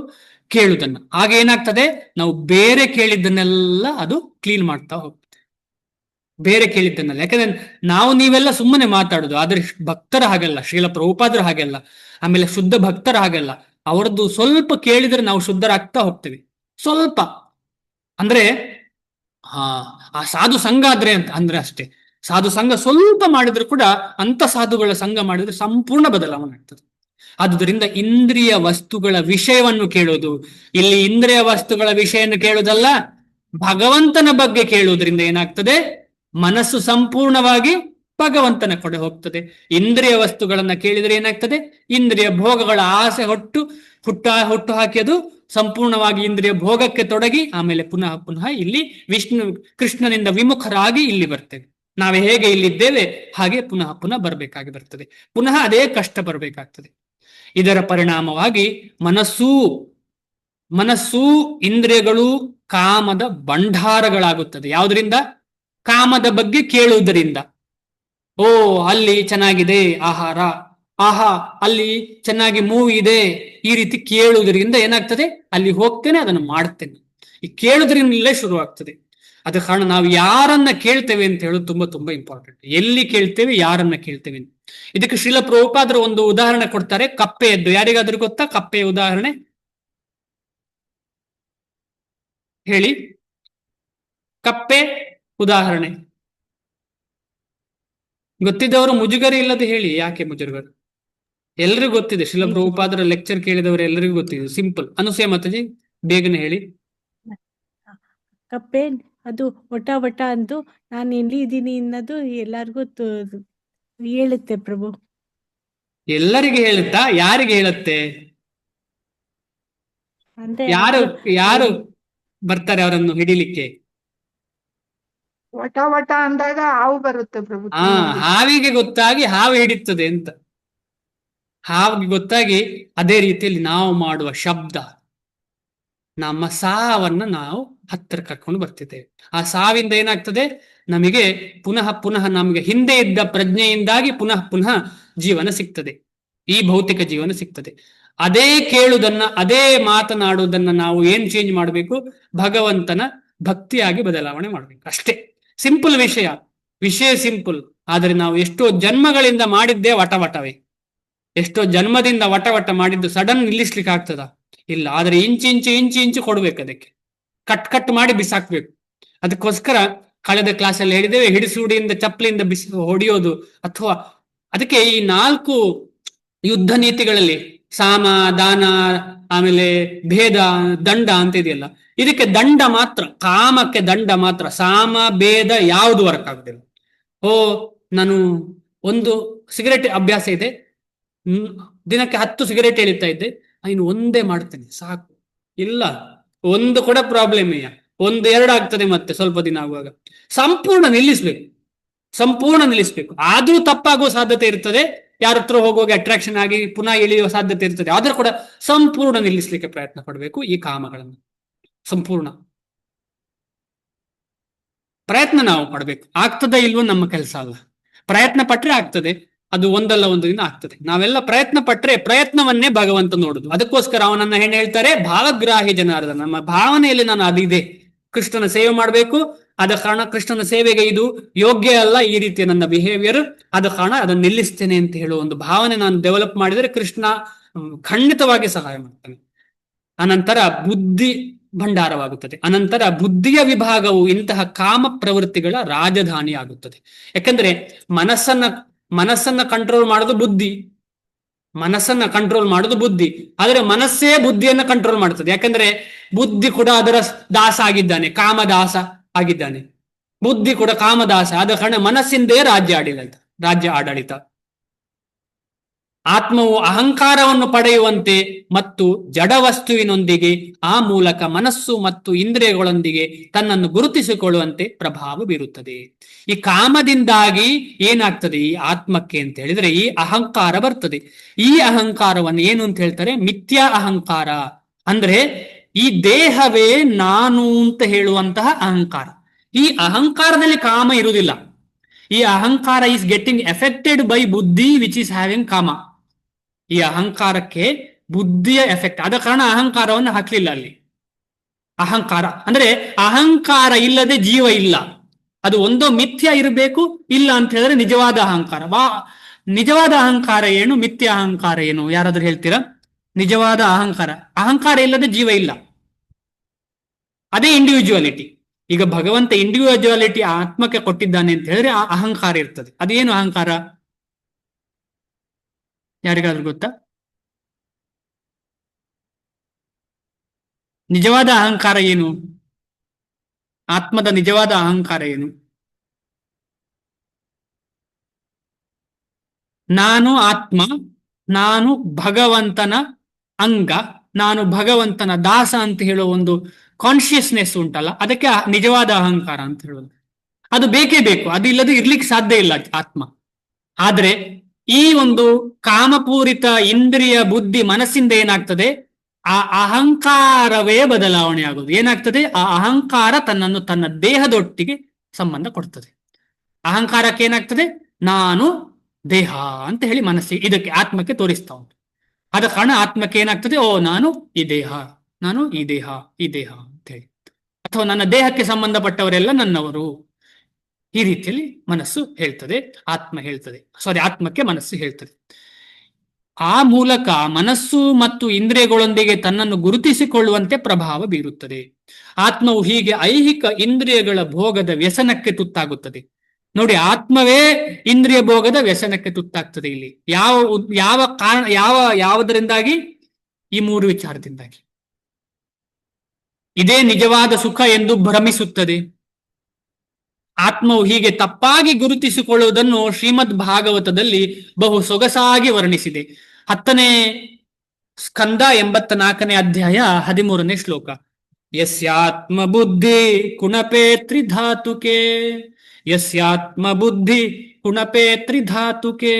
ಕೇಳುದನ್ನ. ಆಗ ಏನಾಗ್ತದೆ, ನಾವು ಬೇರೆ ಕೇಳಿದ್ದನ್ನೆಲ್ಲ ಅದು ಕ್ಲೀನ್ ಮಾಡ್ತಾ ಹೋಗ್ತದೆ. ಬೇರೆ ಕೇಳಿದ್ದನ್ನಲ್ಲ. ಯಾಕಂದ್ರೆ ನಾವು ನೀವೆಲ್ಲ ಸುಮ್ಮನೆ ಮಾತಾಡುದು, ಆದ್ರೆ ಭಕ್ತರ ಹಾಗಲ್ಲ, ಶ್ರೀಲ ಪ್ರಭುಪಾದರು ಹಾಗೆಲ್ಲ, ಆಮೇಲೆ ಶುದ್ಧ ಭಕ್ತರ ಹಾಗೆಲ್ಲ. ಅವರದ್ದು ಸ್ವಲ್ಪ ಕೇಳಿದ್ರೆ ನಾವು ಶುದ್ಧರಾಗ್ತಾ ಹೋಗ್ತೇವೆ. ಸ್ವಲ್ಪ ಅಂದ್ರೆ ಆ ಸಾಧು ಸಂಘ ಅಂದ್ರೆ ಅಷ್ಟೇ. ಸಾಧು ಸಂಘ ಸ್ವಲ್ಪ ಮಾಡಿದ್ರು ಕೂಡ ಅಂತ ಸಾಧುಗಳ ಸಂಘ ಮಾಡಿದ್ರೆ ಸಂಪೂರ್ಣ ಬದಲಾವಣೆ ಆಗ್ತದೆ. ಆದುದರಿಂದ ಇಂದ್ರಿಯ ವಸ್ತುಗಳ ವಿಷಯವನ್ನು ಕೇಳೋದು, ಇಲ್ಲಿ ಇಂದ್ರಿಯ ವಸ್ತುಗಳ ವಿಷಯವನ್ನು ಕೇಳುವುದಲ್ಲ, ಭಗವಂತನ ಬಗ್ಗೆ ಕೇಳುವುದರಿಂದ ಏನಾಗ್ತದೆ, ಮನಸ್ಸು ಸಂಪೂರ್ಣವಾಗಿ ಭಗವಂತನ ಕಡೆ ಹೋಗ್ತದೆ. ಇಂದ್ರಿಯ ವಸ್ತುಗಳನ್ನ ಕೇಳಿದ್ರೆ ಏನಾಗ್ತದೆ, ಇಂದ್ರಿಯ ಭೋಗಗಳ ಆಸೆ ಹುಟ್ಟು ಹಾಕಿ ಅದು ಸಂಪೂರ್ಣವಾಗಿ ಇಂದ್ರಿಯ ಭೋಗಕ್ಕೆ ತೊಡಗಿ ಆಮೇಲೆ ಪುನಃ ಪುನಃ ಇಲ್ಲಿ ಕೃಷ್ಣನಿಂದ ವಿಮುಖರಾಗಿ ಇಲ್ಲಿ ಬರ್ತೇವೆ. ನಾವೇ ಹೇಗೆ ಇಲ್ಲಿದ್ದೇವೆ ಹಾಗೆ ಪುನಃ ಪುನಃ ಬರಬೇಕಾಗಿ ಬರ್ತದೆ, ಪುನಃ ಅದೇ ಕಷ್ಟ ಬರಬೇಕಾಗ್ತದೆ. ಇದರ ಪರಿಣಾಮವಾಗಿ ಮನಸ್ಸು ಇಂದ್ರಿಯಗಳು ಕಾಮದ ಭಂಡಾರಗಳಾಗುತ್ತದೆ. ಯಾವುದರಿಂದ? ಕಾಮದ ಬಗ್ಗೆ ಕೇಳುವುದರಿಂದ. ಓ, ಅಲ್ಲಿ ಚೆನ್ನಾಗಿದೆ ಆಹಾರ, ಅಲ್ಲಿ ಚೆನ್ನಾಗಿ ಮೂವಿ ಇದೆ, ಈ ರೀತಿ ಕೇಳುವುದರಿಂದ ಏನಾಗ್ತದೆ, ಅಲ್ಲಿ ಹೋಗ್ತೇನೆ, ಅದನ್ನು ಮಾಡ್ತೇನೆ. ಈ ಕೇಳುವುದರಿಂದಲೇ ಶುರುವಾಗ್ತದೆ. ಅದ ಕಾರಣ ನಾವು ಯಾರನ್ನ ಕೇಳ್ತೇವೆ ಅಂತ ಹೇಳೋದು ತುಂಬಾ ತುಂಬಾ ಇಂಪಾರ್ಟೆಂಟ್. ಎಲ್ಲಿ ಕೇಳ್ತೇವೆ, ಯಾರನ್ನ ಕೇಳ್ತೇವೆ. ಇದಕ್ಕೆ ಶ್ರೀಲ ಪ್ರಭುಪಾದರು ಒಂದು ಉದಾಹರಣೆ ಕೊಡ್ತಾರೆ, ಕಪ್ಪೆಯದ್ದು. ಯಾರಿಗಾದ್ರೂ ಗೊತ್ತಾ ಕಪ್ಪೆಯ ಉದಾಹರಣೆ? ಹೇಳಿ, ಕಪ್ಪೆ ಉದಾಹರಣೆ ಗೊತ್ತಿದ್ದವರು ಮುಜುಗರ ಇಲ್ಲದೆ ಹೇಳಿ. ಯಾಕೆ ಮುಜುಗರ? ಎಲ್ರಿಗೂ ಗೊತ್ತಿದೆ. ಶ್ರೀಲ ಪ್ರಭುಪಾದರ ಲೆಕ್ಚರ್ ಕೇಳಿದವರು ಎಲ್ಲರಿಗೂ ಗೊತ್ತಿದೆ. ಸಿಂಪಲ್. ಅನುಸೂಯ ಮಾತಾಜಿ ಬೇಗನೆ ಹೇಳಿ. ಕಪ್ಪೆ ಅದು ಒಟ ಒಟ ಅಂದು ನಾನು ಎಲ್ಲಿ ಇದ್ದೀನಿ ಅನ್ನೋದು ಎಲ್ಲಾರ್ಗೂ ಹೇಳುತ್ತೆ ಪ್ರಭು. ಎಲ್ಲರಿಗೆ ಹೇಳುತ್ತಾ? ಯಾರಿಗೆ ಹೇಳುತ್ತೆ? ಅಂದ್ರೆ ಯಾರು ಬರ್ತಾರೆ ಅವರನ್ನು ಹಿಡಿಲಿಕ್ಕೆ? ವಟ ವಟ ಅಂದಾಗ ಹಾವು ಬರುತ್ತೆ ಪ್ರಭು. ಹಾವಿಗೆ ಗೊತ್ತಾಗಿ ಹಾವು ಹಿಡಿತದೆ ಅಂತ. ಹಾವಿಗೆ ಗೊತ್ತಾಗಿ ಅದೇ ರೀತಿಯಲ್ಲಿ ನಾವು ಮಾಡುವ ಶಬ್ದ, ನಮ್ಮ ಸಾವನ್ನ ನಾವು ಹತ್ತಿರ ಕರ್ಕೊಂಡು ಬರ್ತಿದ್ದೇವೆ. ಆ ಸಾವಿಂದ ಏನಾಗ್ತದೆ, ನಮಗೆ ಪುನಃ ಪುನಃ ನಮಗೆ ಹಿಂದೆ ಇದ್ದ ಪ್ರಜ್ಞೆಯಿಂದಾಗಿ ಪುನಃ ಪುನಃ ಜೀವನ ಸಿಗ್ತದೆ, ಈ ಭೌತಿಕ ಜೀವನ ಸಿಗ್ತದೆ. ಅದೇ ಕೇಳುವುದನ್ನ, ಅದೇ ಮಾತನಾಡುವುದನ್ನ ನಾವು ಏನ್ ಚೇಂಜ್ ಮಾಡಬೇಕು? ಭಗವಂತನ ಭಕ್ತಿಯಾಗಿ ಬದಲಾವಣೆ ಮಾಡ್ಬೇಕು. ಅಷ್ಟೇ ಸಿಂಪಲ್ ವಿಷಯ ಸಿಂಪಲ್. ಆದ್ರೆ ನಾವು ಎಷ್ಟೋ ಜನ್ಮಗಳಿಂದ ಮಾಡಿದ್ದೇ ವಟವಟವೇ. ಎಷ್ಟೋ ಜನ್ಮದಿಂದ ವಟ ಮಾಡಿದ್ದು ಸಡನ್ ನಿಲ್ಲಿಸ್ಲಿಕ್ಕೆ ಆಗ್ತದ? ಇಲ್ಲ. ಆದ್ರೆ ಇಂಚು ಕೊಡ್ಬೇಕು, ಅದಕ್ಕೆ ಕಟ್ ಮಾಡಿ ಬಿಸಾಕ್ಬೇಕು. ಅದಕ್ಕೋಸ್ಕರ ಕಳೆದ ಕ್ಲಾಸಲ್ಲಿ ಹೇಳಿದ್ದೇವೆ, ಹಿಡಿಸುಡಿಯಿಂದ ಚಪ್ಪಲಿಯಿಂದ ಹೊಡೆಯೋದು, ಅಥವಾ ಅದಕ್ಕೆ ಈ 4 ಯುದ್ಧ ನೀತಿಗಳಲ್ಲಿ ಸಾಮ, ದಾನ, ಆಮೇಲೆ ಭೇದ, ದಂಡ ಅಂತ ಇದೆಯಲ್ಲ, ಇದಕ್ಕೆ ದಂಡ ಮಾತ್ರ, ಕಾಮಕ್ಕೆ ದಂಡ ಮಾತ್ರ. ಸಾಮ ಭೇದ ಯಾವುದು ವರ್ಕ್ ಆಗುದಿಲ್ಲ. ನಾನು ಒಂದು ಸಿಗರೇಟ್ ಅಭ್ಯಾಸ ಇದೆ, ದಿನಕ್ಕೆ 10 ಸಿಗರೇಟ್ ಎಳಿತಾ ಇದ್ದೆ, ಇನ್ನು ಒಂದೇ ಮಾಡ್ತೇನೆ ಸಾಕು. ಇಲ್ಲ, ಒಂದು ಕೂಡ ಪ್ರಾಬ್ಲಮ್ ಇಲ್ಲ, 1-2 ಆಗ್ತದೆ, ಮತ್ತೆ ಸ್ವಲ್ಪ ದಿನ ಆಗುವಾಗ ಸಂಪೂರ್ಣ ನಿಲ್ಲಿಸ್ಬೇಕು. ಆದ್ರೂ ತಪ್ಪಾಗುವ ಸಾಧ್ಯತೆ ಇರ್ತದೆ, ಯಾರ ಹತ್ರ ಹೋಗುವಾಗ ಅಟ್ರಾಕ್ಷನ್ ಆಗಿ ಪುನಃ ಎಳೆಯುವ ಸಾಧ್ಯತೆ ಇರ್ತದೆ. ಆದ್ರೂ ಕೂಡ ಸಂಪೂರ್ಣ ನಿಲ್ಲಿಸ್ಲಿಕ್ಕೆ ಪ್ರಯತ್ನ ಪಡಬೇಕು. ಈ ಕಾಮಗಳನ್ನು ಸಂಪೂರ್ಣ ಪ್ರಯತ್ನ ನಾವು ಪಡಬೇಕು. ಆಗ್ತದ ಇಲ್ವೋ ನಮ್ಮ ಕೆಲಸ ಅಲ್ಲ. ಪ್ರಯತ್ನ ಪಟ್ರೆ ಆಗ್ತದೆ, ಅದು ಒಂದಲ್ಲ ಒಂದು ದಿನ ಆಗ್ತದೆ. ನಾವೆಲ್ಲ ಪ್ರಯತ್ನ ಪಟ್ರೆ ಪ್ರಯತ್ನವನ್ನೇ ಭಗವಂತ ನೋಡುದು. ಅದಕ್ಕೋಸ್ಕರ ಅವನನ್ನ ಏನ್ ಹೇಳ್ತಾರೆ? ಭಾವಗ್ರಾಹಿ ಜನಾರ್ದನ. ನಮ್ಮ ಭಾವನೆಯಲ್ಲಿ ನಾನು ಅದಿದೆ, ಕೃಷ್ಣನ ಸೇವೆ ಮಾಡಬೇಕು, ಆದ ಕಾರಣ ಕೃಷ್ಣನ ಸೇವೆಗೆ ಇದು ಯೋಗ್ಯ ಅಲ್ಲ, ಈ ರೀತಿಯ ನನ್ನ ಬಿಹೇವಿಯರ್, ಆದ ಕಾರಣ ಅದನ್ನು ನಿಲ್ಲಿಸ್ತೇನೆ ಅಂತ ಹೇಳುವ ಒಂದು ಭಾವನೆ ನಾನು ಡೆವಲಪ್ ಮಾಡಿದರೆ ಕೃಷ್ಣ ಖಂಡಿತವಾಗಿ ಸಹಾಯ ಮಾಡ್ತಾನೆ. ಅನಂತರ ಬುದ್ಧಿ ಭಂಡಾರವಾಗುತ್ತದೆ. ಅನಂತರ ಬುದ್ಧಿಯ ವಿಭಾಗವು ಇಂತಹ ಕಾಮ ಪ್ರವೃತ್ತಿಗಳ ರಾಜಧಾನಿ ಆಗುತ್ತದೆ. ಯಾಕಂದ್ರೆ ಮನಸ್ಸನ್ನ ಕಂಟ್ರೋಲ್ ಮಾಡೋದು ಬುದ್ಧಿ. ಆದ್ರೆ ಮನಸ್ಸೇ ಬುದ್ಧಿಯನ್ನ ಕಂಟ್ರೋಲ್ ಮಾಡ್ತದೆ. ಯಾಕಂದ್ರೆ ಬುದ್ಧಿ ಕೂಡ ಅದರ ದಾಸ ಆಗಿದ್ದಾನೆ, ಕಾಮದಾಸ ಆಗಿದ್ದಾನೆ. ಬುದ್ಧಿ ಕೂಡ ಕಾಮದಾಸ, ಆದ ಕಾರಣ ಮನಸ್ಸಿಂದೇ ರಾಜ್ಯ ಆಡಳಿತ. ಆತ್ಮವು ಅಹಂಕಾರವನ್ನು ಪಡೆಯುವಂತೆ ಮತ್ತು ಜಡವಸ್ತುವಿನೊಂದಿಗೆ ಆ ಮೂಲಕ ಮನಸ್ಸು ಮತ್ತು ಇಂದ್ರಿಯಗಳೊಂದಿಗೆ ತನ್ನನ್ನು ಗುರುತಿಸಿಕೊಳ್ಳುವಂತೆ ಪ್ರಭಾವ ಬೀರುತ್ತದೆ. ಈ ಕಾಮದಿಂದಾಗಿ ಏನಾಗ್ತದೆ ಈ ಆತ್ಮಕ್ಕೆ ಅಂತ ಹೇಳಿದ್ರೆ, ಈ ಅಹಂಕಾರ ಬರ್ತದೆ. ಈ ಅಹಂಕಾರವನ್ನು ಏನು ಅಂತ ಹೇಳ್ತಾರೆ? ಮಿಥ್ಯಾ ಅಹಂಕಾರ. ಅಂದ್ರೆ ಈ ದೇಹವೇ ನಾನು ಅಂತ ಹೇಳುವಂತಹ ಅಹಂಕಾರ. ಈ ಅಹಂಕಾರದಲ್ಲಿ ಕಾಮ ಇರುವುದಿಲ್ಲ. ಈ ಅಹಂಕಾರ ಈಸ್ ಗೆಟ್ಟಿಂಗ್ ಎಫೆಕ್ಟೆಡ್ ಬೈ ಬುದ್ಧಿ ವಿಚ್ ಈಸ್ ಹ್ಯಾವಿಂಗ್ ಕಾಮ. ಈ ಅಹಂಕಾರಕ್ಕೆ ಬುದ್ಧಿಯ ಎಫೆಕ್ಟ್ ಆದ ಕಾರಣ ಅಹಂಕಾರವನ್ನು ಹಾಕ್ಲಿಲ್ಲ ಅಲ್ಲಿ. ಅಹಂಕಾರ ಅಂದ್ರೆ ಅಹಂಕಾರ ಇಲ್ಲದೆ ಜೀವ ಇಲ್ಲ. ಅದು ಒಂದೋ ಮಿಥ್ಯ ಇರಬೇಕು, ಇಲ್ಲ ಅಂತ ಹೇಳಿದ್ರೆ ನಿಜವಾದ ಅಹಂಕಾರ. ನಿಜವಾದ ಅಹಂಕಾರ ಏನು, ಮಿಥ್ಯ ಅಹಂಕಾರ ಏನು, ಯಾರಾದ್ರೂ ಹೇಳ್ತೀರಾ? ನಿಜವಾದ ಅಹಂಕಾರ, ಅಹಂಕಾರ ಇಲ್ಲದೆ ಜೀವ ಇಲ್ಲ, ಅದೇ ಇಂಡಿವಿಜುವಾಲಿಟಿ. ಈಗ ಭಗವಂತ ಇಂಡಿವಿಜುವಾಲಿಟಿ ಆತ್ಮಕ್ಕೆ ಕೊಟ್ಟಿದ್ದಾನೆ ಅಂತ ಹೇಳಿದ್ರೆ ಆ ಅಹಂಕಾರ ಇರ್ತದೆ. ಅದೇನು ಅಹಂಕಾರ, ಯಾರಿಗಾದ್ರೂ ಗೊತ್ತಾ? ನಿಜವಾದ ಅಹಂಕಾರ ಏನು? ಆತ್ಮದ ನಿಜವಾದ ಅಹಂಕಾರ ಏನು? ನಾನು ಆತ್ಮ, ನಾನು ಭಗವಂತನ ಅಂಗ, ನಾನು ಭಗವಂತನ ದಾಸ ಅಂತ ಹೇಳೋ ಒಂದು ಕಾನ್ಶಿಯಸ್ನೆಸ್ ಉಂಟಲ್ಲ, ಅದಕ್ಕೆ ನಿಜವಾದ ಅಹಂಕಾರ ಅಂತ ಹೇಳೋದು. ಅದು ಬೇಕೇ ಬೇಕು, ಅದು ಇಲ್ಲದೆ ಇರ್ಲಿಕ್ಕೆ ಸಾಧ್ಯ ಇಲ್ಲ ಆತ್ಮ. ಆದ್ರೆ ಈ ಒಂದು ಕಾಮಪೂರಿತ ಇಂದ್ರಿಯ ಬುದ್ಧಿ ಮನಸ್ಸಿಂದ ಏನಾಗ್ತದೆ, ಆ ಅಹಂಕಾರವೇ ಬದಲಾವಣೆ ಆಗೋದು. ಏನಾಗ್ತದೆ, ಆ ಅಹಂಕಾರ ತನ್ನನ್ನು ತನ್ನ ದೇಹದೊಟ್ಟಿಗೆ ಸಂಬಂಧ ಕೊಡ್ತದೆ. ಅಹಂಕಾರಕ್ಕೆ ಏನಾಗ್ತದೆ, ನಾನು ದೇಹ ಅಂತ ಹೇಳಿ ಮನಸ್ಸಿಗೆ, ಇದಕ್ಕೆ ಆತ್ಮಕ್ಕೆ ತೋರಿಸ್ತಾ ಉಂಟು. ಆದ ಕಾರಣ ಆತ್ಮಕ್ಕೆ ಏನಾಗ್ತದೆ, ಓ ನಾನು ಈ ದೇಹ, ನಾನು ಈ ದೇಹ, ಈ ದೇಹ ಅಂತ ಹೇಳಿ, ಅಥವಾ ನನ್ನ ದೇಹಕ್ಕೆ ಸಂಬಂಧಪಟ್ಟವರೆಲ್ಲ ನನ್ನವರು, ಈ ರೀತಿಯಲ್ಲಿ ಮನಸ್ಸು ಹೇಳ್ತದೆ, ಆತ್ಮ ಹೇಳ್ತದೆ. ಆತ್ಮಕ್ಕೆ ಮನಸ್ಸು ಹೇಳ್ತದೆ. ಆ ಮೂಲಕ ಮನಸ್ಸು ಮತ್ತು ಇಂದ್ರಿಯಗಳೊಂದಿಗೆ ತನ್ನನ್ನು ಗುರುತಿಸಿಕೊಳ್ಳುವಂತೆ ಪ್ರಭಾವ ಬೀರುತ್ತದೆ. ಆತ್ಮವು ಹೀಗೆ ಐಹಿಕ ಇಂದ್ರಿಯಗಳ ಭೋಗದ ವ್ಯಸನಕ್ಕೆ ತುತ್ತಾಗುತ್ತದೆ. ನೋಡಿ, ಆತ್ಮವೇ ಇಂದ್ರಿಯ ಭೋಗದ ವ್ಯಸನಕ್ಕೆ ತುತ್ತಾಗ್ತದೆ. ಇಲ್ಲಿ ಯಾವ ಕಾರಣ, ಯಾವುದರಿಂದಾಗಿ? ಈ ಮೂರು ವಿಚಾರದಿಂದಾಗಿ. ಇದೇ ನಿಜವಾದ ಸುಖ ಎಂದು ಭ್ರಮಿಸುತ್ತದೆ. ಆತ್ಮವು ಹೀಗೆ ತಪ್ಪಾಗಿ ಗುರುತಿಸಿಕೊಳ್ಳುವುದನ್ನು ಶ್ರೀಮದ್ ಭಾಗವತದಲ್ಲಿ ಬಹು ಸೊಗಸಾಗಿ ವರ್ಣಿಸಿದೆ. 10ನೇ ಸ್ಕಂದ 84ನೇ ಅಧ್ಯಾಯ 13ನೇ ಶ್ಲೋಕ. ಯಸ್ಯಾತ್ಮ ಬುದ್ಧಿ ಕುಣಪೇತ್ರಿ ಧಾತುಕೆ, ಯಸ್ಯಾತ್ಮ ಬುದ್ಧಿ ಕುಣಪೇತ್ರಿ ಧಾತುಕೆ,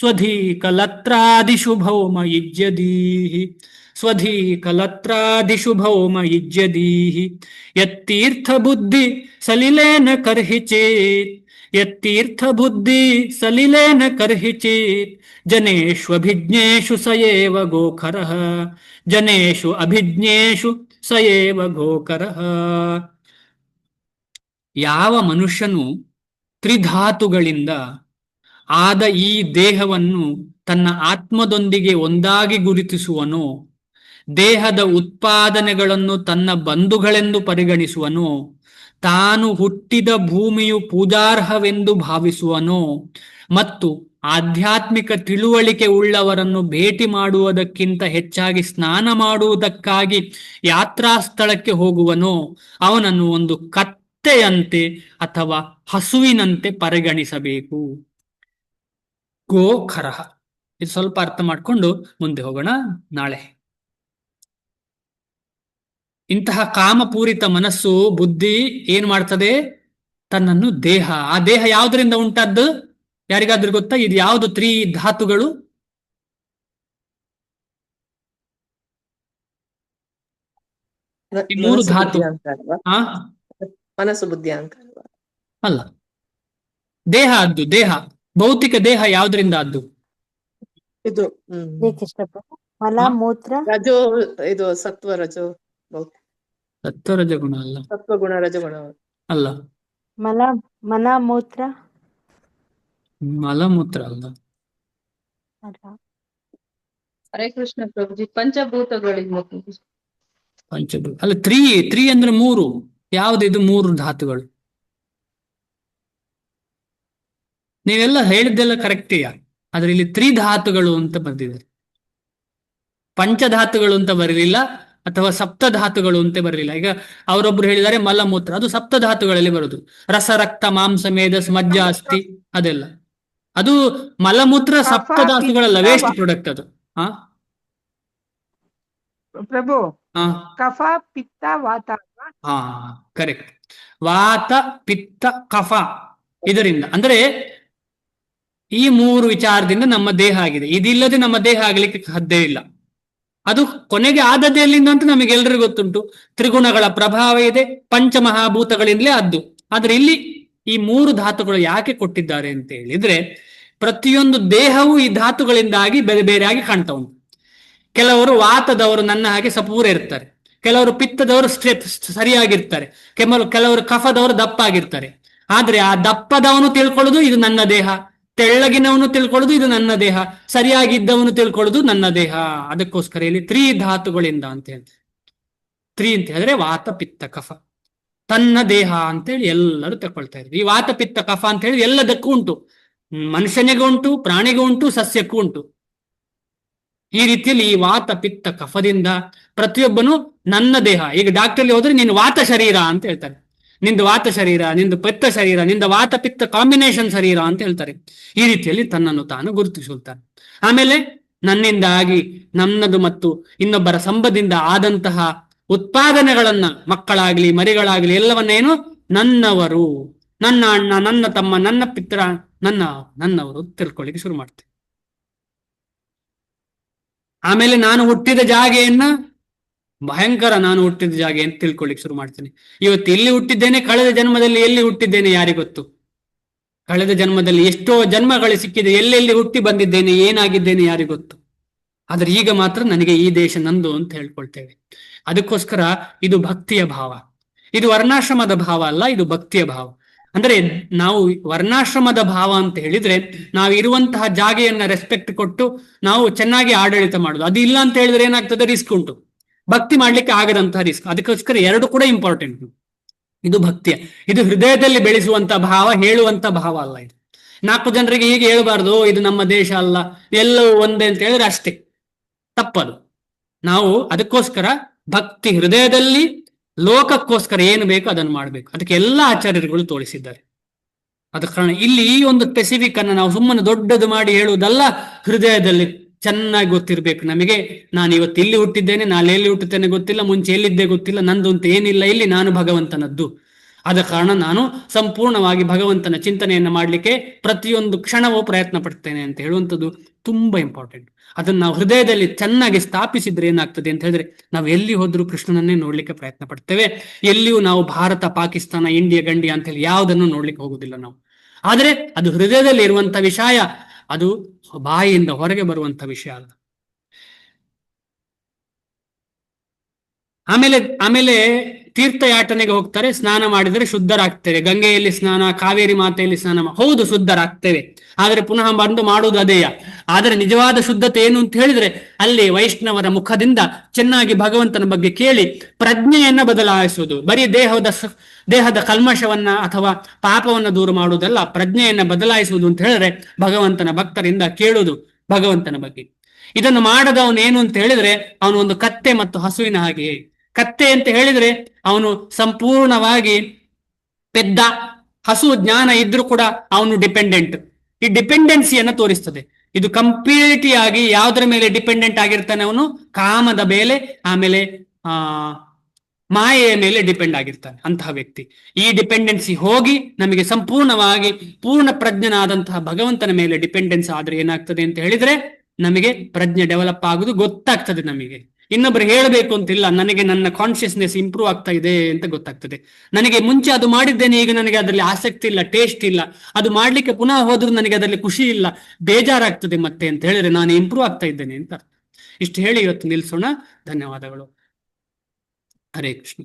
ಸ್ವಧೀಕಲತ್ರಾದಿಷು ಭೌಮ ಯುಜ್ಯದೀಹಿ, ಸ್ವಧೀಕಲತ್ರಾದಿಷು ಭೌಮ ಯುಜ್ಯದೀಹಿ, ಯತ್ತೀರ್ಥ ಬುದ್ಧಿ ಸಲಿಲೇನ ಕರ್ಹಿಚೇತ್, ಯತ್ತೀರ್ಥ ಬುದ್ಧಿ ಸಲಿಲೇನ ಕರ್ಹಿಚೇತ್, ಜನೇಷು ಅಭಿಜ್ಞೇಷು ಸಯೇವ ಗೋಖರಃ, ಜನೇಷು ಅಭಿಜ್ಞೇಷು ಸಯೇವ ಗೋಖರಃ. ಯಾವ ಮನುಷ್ಯನು ತ್ರಿಧಾತುಗಳಿಂದ ಆದ ಈ ದೇಹವನ್ನು ತನ್ನ ಆತ್ಮದೊಂದಿಗೆ ಒಂದಾಗಿ ಗುರುತಿಸುವನೋ, ದೇಹದ ಉತ್ಪಾದನೆಗಳನ್ನು ತನ್ನ ಬಂಧುಗಳೆಂದು ಪರಿಗಣಿಸುವನೋ, ತಾನು ಹುಟ್ಟಿದ ಭೂಮಿಯು ಪೂಜಾರ್ಹವೆಂದು ಭಾವಿಸುವನೋ, ಮತ್ತು ಆಧ್ಯಾತ್ಮಿಕ ತಿಳುವಳಿಕೆ ಉಳ್ಳವರನ್ನು ಭೇಟಿ ಮಾಡುವುದಕ್ಕಿಂತ ಹೆಚ್ಚಾಗಿ ಸ್ನಾನ ಮಾಡುವುದಕ್ಕಾಗಿ ಯಾತ್ರಾ ಸ್ಥಳಕ್ಕೆ ಹೋಗುವನೋ, ಅವನನ್ನು ಒಂದು ಕತ್ತೆಯಂತೆ ಅಥವಾ ಹಸುವಿನಂತೆ ಪರಿಗಣಿಸಬೇಕು. ಗೋಖರಃ. ಇದು ಸ್ವಲ್ಪ ಅರ್ಥ ಮಾಡಿಕೊಂಡು ಮುಂದೆ ಹೋಗೋಣ ನಾಳೆ. ಇಂತಹ ಕಾಮಪೂರಿತ ಮನಸ್ಸು, ಬುದ್ಧಿ ಏನ್ ಮಾಡ್ತದೆ, ತನ್ನನ್ನು ದೇಹ, ಆ ದೇಹ ಯಾವುದರಿಂದ ಉಂಟದ್ದು ಯಾರಿಗಾದ್ರೂ ಗೊತ್ತಾ? ಇದು ಯಾವುದು ಧಾತುಗಳು? ಈ ಮೂರು ಧಾತು. ಮನಸ್ಸು ಬುದ್ಧಿ ಅಲ್ಲ, ದೇಹ ಅದ್ದು. ದೇಹ, ಭೌತಿಕ ದೇಹ ಯಾವುದರಿಂದ ಅದ್ದು? ಇದು ಮಲ ಮೂತ್ರ ರಜೋ, ಇದು ಸತ್ವ ರಜೋ, ಸತ್ವ ರಜಗುಣ ಅಲ್ಲ, ಸತ್ವಗುಣ ರಜಗುಣ ಅಲ್ಲ, ಮಲ ಮೂತ್ರ ಮಲಮೂತ್ರ ಅಲ್ಲ. ಹರೇ ಕೃಷ್ಣ ಪ್ರಭುಜಿ. ಪಂಚಭೂತಗಳಿಂದ ಪಂಚಭೂತ ಅಲ್ಲ, ತ್ರೀ ಅಂದ್ರೆ ಮೂರು. ಯಾವ್ದಿದು ಮೂರು ಧಾತುಗಳು? ನೀವೆಲ್ಲ ಹೇಳಿದ್ದೆಲ್ಲ ಕರೆಕ್ಟಿಯಾ? ಆದ್ರೆ ಇಲ್ಲಿ ತ್ರಿಧಾತುಗಳು ಅಂತ ಬರ್ದಿದ್ದಾರೆ, ಪಂಚಧಾತುಗಳು ಅಂತ ಬರಲಿಲ್ಲ, ಅಥವಾ ಸಪ್ತಧಾತುಗಳು ಅಂತ ಬರಲಿಲ್ಲ. ಈಗ ಅವರೊಬ್ರು ಹೇಳಿದ್ದಾರೆ ಮಲಮೂತ್ರ, ಅದು ಸಪ್ತಧಾತುಗಳಲ್ಲಿ ಬರುದು. ರಸ ರಕ್ತ ಮಾಂಸ ಮೇಧಸ್ ಮಜ್ಜ ಅಸ್ಥಿ ಅದೆಲ್ಲ, ಅದು ಮಲಮೂತ್ರ ಸಪ್ತಧಾತುಗಳಲ್ಲ, ವೇಸ್ಟ್ ಪ್ರಾಡಕ್ಟ್ ಅದು. ಪ್ರಭು, ಕಫ ಪಿತ್ತ ವಾತ. ಹಾ, ಕರೆಕ್ಟ್. ವಾತ ಪಿತ್ತ ಕಫ, ಇದರಿಂದ ಅಂದ್ರೆ ಈ ಮೂರು ವಿಚಾರದಿಂದ ನಮ್ಮ ದೇಹ ಆಗಿದೆ. ಇದಿಲ್ಲದೆ ನಮ್ಮ ದೇಹ ಆಗ್ಲಿಕ್ಕೆ ಸಾಧ್ಯ ಇಲ್ಲ. ಅದು ಕೊನೆಗೆ ಆದದ್ದು ಎಲ್ಲಿಂದ ಅಂತ ನಮಗೆಲ್ಲರಿಗೂ ಗೊತ್ತುಂಟು. ತ್ರಿಗುಣಗಳ ಪ್ರಭಾವ ಇದೆ, ಪಂಚಮಹಾಭೂತಗಳಿಂದಲೇ ಆದ್ದು. ಆದ್ರೆ ಇಲ್ಲಿ ಈ ಮೂರು ಧಾತುಗಳು ಯಾಕೆ ಕೊಟ್ಟಿದ್ದಾರೆ ಅಂತ ಹೇಳಿದ್ರೆ, ಪ್ರತಿಯೊಂದು ದೇಹವು ಈ ಧಾತುಗಳಿಂದಾಗಿ ಬೇರೆ ಬೇರೆಯಾಗಿ ಕಾಣ್ತಾ ಉಂಟು. ಕೆಲವರು ವಾತದವರು ನನ್ನ ಹಾಗೆ ಸಪೂರ ಇರ್ತಾರೆ, ಕೆಲವರು ಪಿತ್ತದವರು ಸರಿಯಾಗಿರ್ತಾರೆ, ಕೆಲವರು ಕಫದವರು ದಪ್ಪ ಆಗಿರ್ತಾರೆ. ಆದ್ರೆ ಆ ದಪ್ಪದವನು ತಿಳ್ಕೊಳ್ಳೋದು ಇದು ನನ್ನ ದೇಹ, ತೆಳ್ಳಗಿನವನು ತಿಳ್ಕೊಳ್ಳೋದು ಇದು ನನ್ನ ದೇಹ, ಸರಿಯಾಗಿದ್ದವನು ತಿಳ್ಕೊಳ್ಳೋದು ನನ್ನ ದೇಹ. ಅದಕ್ಕೋಸ್ಕರ ಇಲ್ಲಿ ತ್ರಿಧಾತುಗಳಿಂದ ಅಂತ ಹೇಳ್ತಾರೆ. ತ್ರಿ ಅಂತ ಹೇಳಿದ್ರೆ ವಾತ ಪಿತ್ತ ಕಫ, ತನ್ನ ದೇಹ ಅಂತೇಳಿ ಎಲ್ಲರೂ ತಕೊಳ್ತಾ ಇದ್ರು. ಈ ವಾತ ಪಿತ್ತ ಕಫ ಅಂತ ಹೇಳಿ ಎಲ್ಲದಕ್ಕೂ ಉಂಟು, ಮನುಷ್ಯನಿಗೂ ಉಂಟು, ಪ್ರಾಣಿಗೂ ಉಂಟು, ಸಸ್ಯಕ್ಕೂ ಉಂಟು. ಈ ರೀತಿಯಲ್ಲಿ ಈ ವಾತ ಪಿತ್ತ ಕಫದಿಂದ ಪ್ರತಿಯೊಬ್ಬನು ನನ್ನ ದೇಹ. ಈಗ ಡಾಕ್ಟರ್ಲಿ ಹೋದ್ರೆ ನೀನು ವಾತ ಶರೀರ ಅಂತ ಹೇಳ್ತಾರೆ, ನಿಂದು ವಾತ ಶರೀರ, ನಿಂದು ಪಿತ್ತ ಶರೀರ, ನಿಂದ ವಾತ ಪಿತ್ತ ಕಾಂಬಿನೇಷನ್ ಶರೀರ ಅಂತ ಹೇಳ್ತಾರೆ. ಈ ರೀತಿಯಲ್ಲಿ ತನ್ನನ್ನು ತಾನು ಗುರುತಿಸುತ್ತಾನೆ. ಆಮೇಲೆ ನನ್ನಿಂದಾಗಿ ನನ್ನದು ಮತ್ತು ಇನ್ನೊಬ್ಬರ ಸಂಬಂಧದಿಂದ ಆದಂತಹ ಉತ್ಪಾದನೆಗಳನ್ನ, ಮಕ್ಕಳಾಗ್ಲಿ ಮರಿಗಳಾಗ್ಲಿ ಎಲ್ಲವನ್ನೇನು ನನ್ನವರು, ನನ್ನ ಅಣ್ಣ, ನನ್ನ ತಮ್ಮ, ನನ್ನ ಪಿತ್ರ, ನನ್ನವರು ತಿಳ್ಕೊಳ್ಳಿಕ್ಕೆ ಶುರು ಮಾಡ್ತೇವೆ. ಆಮೇಲೆ ನಾನು ಹುಟ್ಟಿದ ಜಾಗೆಯನ್ನ ಭಯಂಕರ, ನಾನು ಹುಟ್ಟಿದ ಜಾಗೆ ಅಂತ ತಿಳ್ಕೊಳ್ಳಿಕ್ಕೆ ಶುರು ಮಾಡ್ತೇನೆ. ಇವತ್ತು ಇಲ್ಲಿ ಹುಟ್ಟಿದ್ದೇನೆ, ಕಳೆದ ಜನ್ಮದಲ್ಲಿ ಎಲ್ಲಿ ಹುಟ್ಟಿದ್ದೇನೆ ಯಾರಿಗೊತ್ತು? ಕಳೆದ ಜನ್ಮದಲ್ಲಿ ಎಷ್ಟೋ ಜನ್ಮಗಳು ಸಿಕ್ಕಿದೆ, ಎಲ್ಲೆಲ್ಲಿ ಹುಟ್ಟಿ ಬಂದಿದ್ದೇನೆ, ಏನಾಗಿದ್ದೇನೆ ಯಾರಿಗೊತ್ತು? ಆದ್ರೆ ಈಗ ಮಾತ್ರ ನನಗೆ ಈ ದೇಶ ನಂದು ಅಂತ ಹೇಳ್ಕೊಳ್ತೇವೆ. ಅದಕ್ಕೋಸ್ಕರ ಇದು ಭಕ್ತಿಯ ಭಾವ, ಇದು ವರ್ಣಾಶ್ರಮದ ಭಾವ ಅಲ್ಲ, ಇದು ಭಕ್ತಿಯ ಭಾವ. ಅಂದ್ರೆ ನಾವು ವರ್ಣಾಶ್ರಮದ ಭಾವ ಅಂತ ಹೇಳಿದ್ರೆ ನಾವು ಇರುವಂತಹ ಜಾಗೆಯನ್ನ ರೆಸ್ಪೆಕ್ಟ್ ಕೊಟ್ಟು ನಾವು ಚೆನ್ನಾಗಿ ಆಡಳಿತ ಮಾಡುದು. ಅದು ಇಲ್ಲ ಅಂತ ಹೇಳಿದ್ರೆ ಏನಾಗ್ತದೆ, ರಿಸ್ಕ್ ಉಂಟು, ಭಕ್ತಿ ಮಾಡ್ಲಿಕ್ಕೆ ಆಗದಂತಹ ರಿಸ್ಕ್. ಅದಕ್ಕೋಸ್ಕರ ಎರಡು ಕೂಡ ಇಂಪಾರ್ಟೆಂಟ್. ಇದು ಭಕ್ತಿಯ, ಇದು ಹೃದಯದಲ್ಲಿ ಬೆಳೆಸುವಂತ ಭಾವ, ಹೇಳುವಂತ ಭಾವ ಅಲ್ಲ. ಇದು 4 ಜನರಿಗೆ ಹೀಗೆ ಹೇಳಬಾರ್ದು, ಇದು ನಮ್ಮ ದೇಶ ಅಲ್ಲ, ಎಲ್ಲವೂ ಒಂದೇ ಅಂತ ಹೇಳಿದ್ರೆ ಅಷ್ಟೇ ತಪ್ಪದು. ನಾವು ಅದಕ್ಕೋಸ್ಕರ ಭಕ್ತಿ ಹೃದಯದಲ್ಲಿ ಲೋಕಕ್ಕೋಸ್ಕರ ಏನು ಬೇಕು ಅದನ್ನು ಮಾಡಬೇಕು. ಅದಕ್ಕೆ ಎಲ್ಲ ಆಚಾರ್ಯರುಗಳು ತೋರಿಸಿದ್ದಾರೆ. ಅದ ಕಾರಣ ಇಲ್ಲಿ ಈ ಒಂದು ಸ್ಪೆಸಿಫಿಕ್ ಅನ್ನು ನಾವು ಸುಮ್ಮನೆ ದೊಡ್ಡದು ಮಾಡಿ ಹೇಳುವುದಲ್ಲ, ಹೃದಯದಲ್ಲಿ ಚೆನ್ನಾಗಿ ಗೊತ್ತಿರ್ಬೇಕು ನಮಗೆ. ನಾನು ಇವತ್ತು ಇಲ್ಲಿ ಹುಟ್ಟಿದ್ದೇನೆ, ನಾಳೆ ಎಲ್ಲಿ ಹುಟ್ಟುತ್ತೇನೆ ಗೊತ್ತಿಲ್ಲ, ಮುಂಚೆ ಎಲ್ಲಿದ್ದೆ ಗೊತ್ತಿಲ್ಲ, ನಂದು ಅಂತ ಏನಿಲ್ಲ ಇಲ್ಲಿ, ನಾನು ಭಗವಂತನದ್ದು. ಆದ ಕಾರಣ ನಾನು ಸಂಪೂರ್ಣವಾಗಿ ಭಗವಂತನ ಚಿಂತನೆಯನ್ನು ಮಾಡಲಿಕ್ಕೆ ಪ್ರತಿಯೊಂದು ಕ್ಷಣವೂ ಪ್ರಯತ್ನ ಪಡ್ತೇನೆ ಅಂತ ಹೇಳುವಂಥದ್ದು ತುಂಬಾ ಇಂಪಾರ್ಟೆಂಟ್. ಅದನ್ನು ನಾವು ಹೃದಯದಲ್ಲಿ ಚೆನ್ನಾಗಿ ಸ್ಥಾಪಿಸಿದ್ರೆ ಏನಾಗ್ತದೆ ಅಂತ ಹೇಳಿದ್ರೆ ನಾವು ಎಲ್ಲಿ ಹೋದ್ರೂ ಕೃಷ್ಣನನ್ನೇ ನೋಡ್ಲಿಕ್ಕೆ ಪ್ರಯತ್ನ ಪಡ್ತೇವೆ. ಎಲ್ಲಿಯೂ ನಾವು ಭಾರತ, ಪಾಕಿಸ್ತಾನ, ಇಂಡಿಯಾ, ಗಂಡಿಯಾ ಅಂತ ಹೇಳಿ ಯಾವುದನ್ನು ನೋಡ್ಲಿಕ್ಕೆ ಹೋಗುದಿಲ್ಲ ನಾವು. ಆದ್ರೆ ಅದು ಹೃದಯದಲ್ಲಿ ಇರುವಂತ ವಿಷಯ, ಅದು ಬಾಯಿಯಿಂದ ಹೊರಗೆ ಬರುವಂತ ವಿಷಯ ಅಲ್ಲ. ಆಮೇಲೆ ತೀರ್ಥಯಾಟನೆಗೆ ಹೋಗ್ತಾರೆ, ಸ್ನಾನ ಮಾಡಿದರೆ ಶುದ್ಧರಾಗ್ತೇವೆ. ಗಂಗೆಯಲ್ಲಿ ಸ್ನಾನ, ಕಾವೇರಿ ಮಾತೆಯಲ್ಲಿ ಸ್ನಾನ, ಹೌದು ಶುದ್ಧರಾಗ್ತೇವೆ. ಆದ್ರೆ ಪುನಃ ಬಂದು ಮಾಡುವುದು ಅದೇಯ. ಆದರೆ ನಿಜವಾದ ಶುದ್ಧತೆ ಏನು ಅಂತ ಹೇಳಿದ್ರೆ ಅಲ್ಲಿ ವೈಷ್ಣವರ ಮುಖದಿಂದ ಚೆನ್ನಾಗಿ ಭಗವಂತನ ಬಗ್ಗೆ ಕೇಳಿ ಪ್ರಜ್ಞೆಯನ್ನ ಬದಲಾಯಿಸುವುದು. ಬರೀ ದೇಹದ ಕಲ್ಮಶವನ್ನ ಅಥವಾ ಪಾಪವನ್ನ ದೂರ ಮಾಡುವುದಲ್ಲ, ಪ್ರಜ್ಞೆಯನ್ನ ಬದಲಾಯಿಸುವುದು ಅಂತ ಹೇಳಿದ್ರೆ ಭಗವಂತನ ಭಕ್ತರಿಂದ ಕೇಳುವುದು ಭಗವಂತನ ಬಗ್ಗೆ. ಇದನ್ನು ಮಾಡದವನು ಏನು ಅಂತ ಹೇಳಿದ್ರೆ ಅವನು ಒಂದು ಕತ್ತೆ ಮತ್ತು ಹಸುವಿನ ಹಾಗೆ. ಕತ್ತೆ ಅಂತ ಹೇಳಿದ್ರೆ ಅವನು ಸಂಪೂರ್ಣವಾಗಿ ಪೆದ್ದ, ಹಸು ಜ್ಞಾನ ಇದ್ರೂ ಕೂಡ ಅವನು ಡಿಪೆಂಡೆಂಟ್. ಈ ಡಿಪೆಂಡೆನ್ಸಿಯನ್ನ ತೋರಿಸ್ತದೆ. ಇದು ಕಂಪ್ಲೀಟ್ ಆಗಿ ಯಾವುದರ ಮೇಲೆ ಡಿಪೆಂಡೆಂಟ್ ಆಗಿರ್ತಾನೆ ಅವನು? ಕಾಮದ ಮೇಲೆ, ಆಮೇಲೆ ಮಾಯೆಯ ಮೇಲೆ ಡಿಪೆಂಡ್ ಆಗಿರ್ತಾನೆ ಅಂತಹ ವ್ಯಕ್ತಿ. ಈ ಡಿಪೆಂಡೆನ್ಸಿ ಹೋಗಿ ನಮಗೆ ಸಂಪೂರ್ಣವಾಗಿ ಪೂರ್ಣ ಪ್ರಜ್ಞನಾದಂತಹ ಭಗವಂತನ ಮೇಲೆ ಡಿಪೆಂಡೆನ್ಸ್ ಆದ್ರೆ ಏನಾಗ್ತದೆ ಅಂತ ಹೇಳಿದ್ರೆ ನಮಗೆ ಪ್ರಜ್ಞೆ ಡೆವಲಪ್ ಆಗುದು ಗೊತ್ತಾಗ್ತದೆ. ನಮಗೆ ಇನ್ನೊಬ್ರು ಹೇಳಬೇಕು ಅಂತಿಲ್ಲ, ನನಗೆ ನನ್ನ ಕಾನ್ಶಿಯಸ್ನೆಸ್ ಇಂಪ್ರೂವ್ ಆಗ್ತಾ ಇದೆ ಅಂತ ಗೊತ್ತಾಗ್ತದೆ. ನನಗೆ ಮುಂಚೆ ಅದು ಮಾಡಿದ್ದೇನೆ, ಈಗ ನನಗೆ ಅದರಲ್ಲಿ ಆಸಕ್ತಿ ಇಲ್ಲ, ಟೇಸ್ಟ್ ಇಲ್ಲ, ಅದು ಮಾಡ್ಲಿಕ್ಕೆ ಪುನಃ ಹೋದ್ರೂ ನನಗೆ ಅದರಲ್ಲಿ ಖುಷಿ ಇಲ್ಲ, ಬೇಜಾರಾಗ್ತದೆ ಮತ್ತೆ ಅಂತ ಹೇಳಿದ್ರೆ ನಾನು ಇಂಪ್ರೂವ್ ಆಗ್ತಾ ಇದ್ದೇನೆ ಅಂತ. ಇಷ್ಟು ಹೇಳಿ ಇವತ್ತು ನಿಲ್ಸೋಣ. ಧನ್ಯವಾದಗಳು. ಹರೇ ಕೃಷ್ಣ.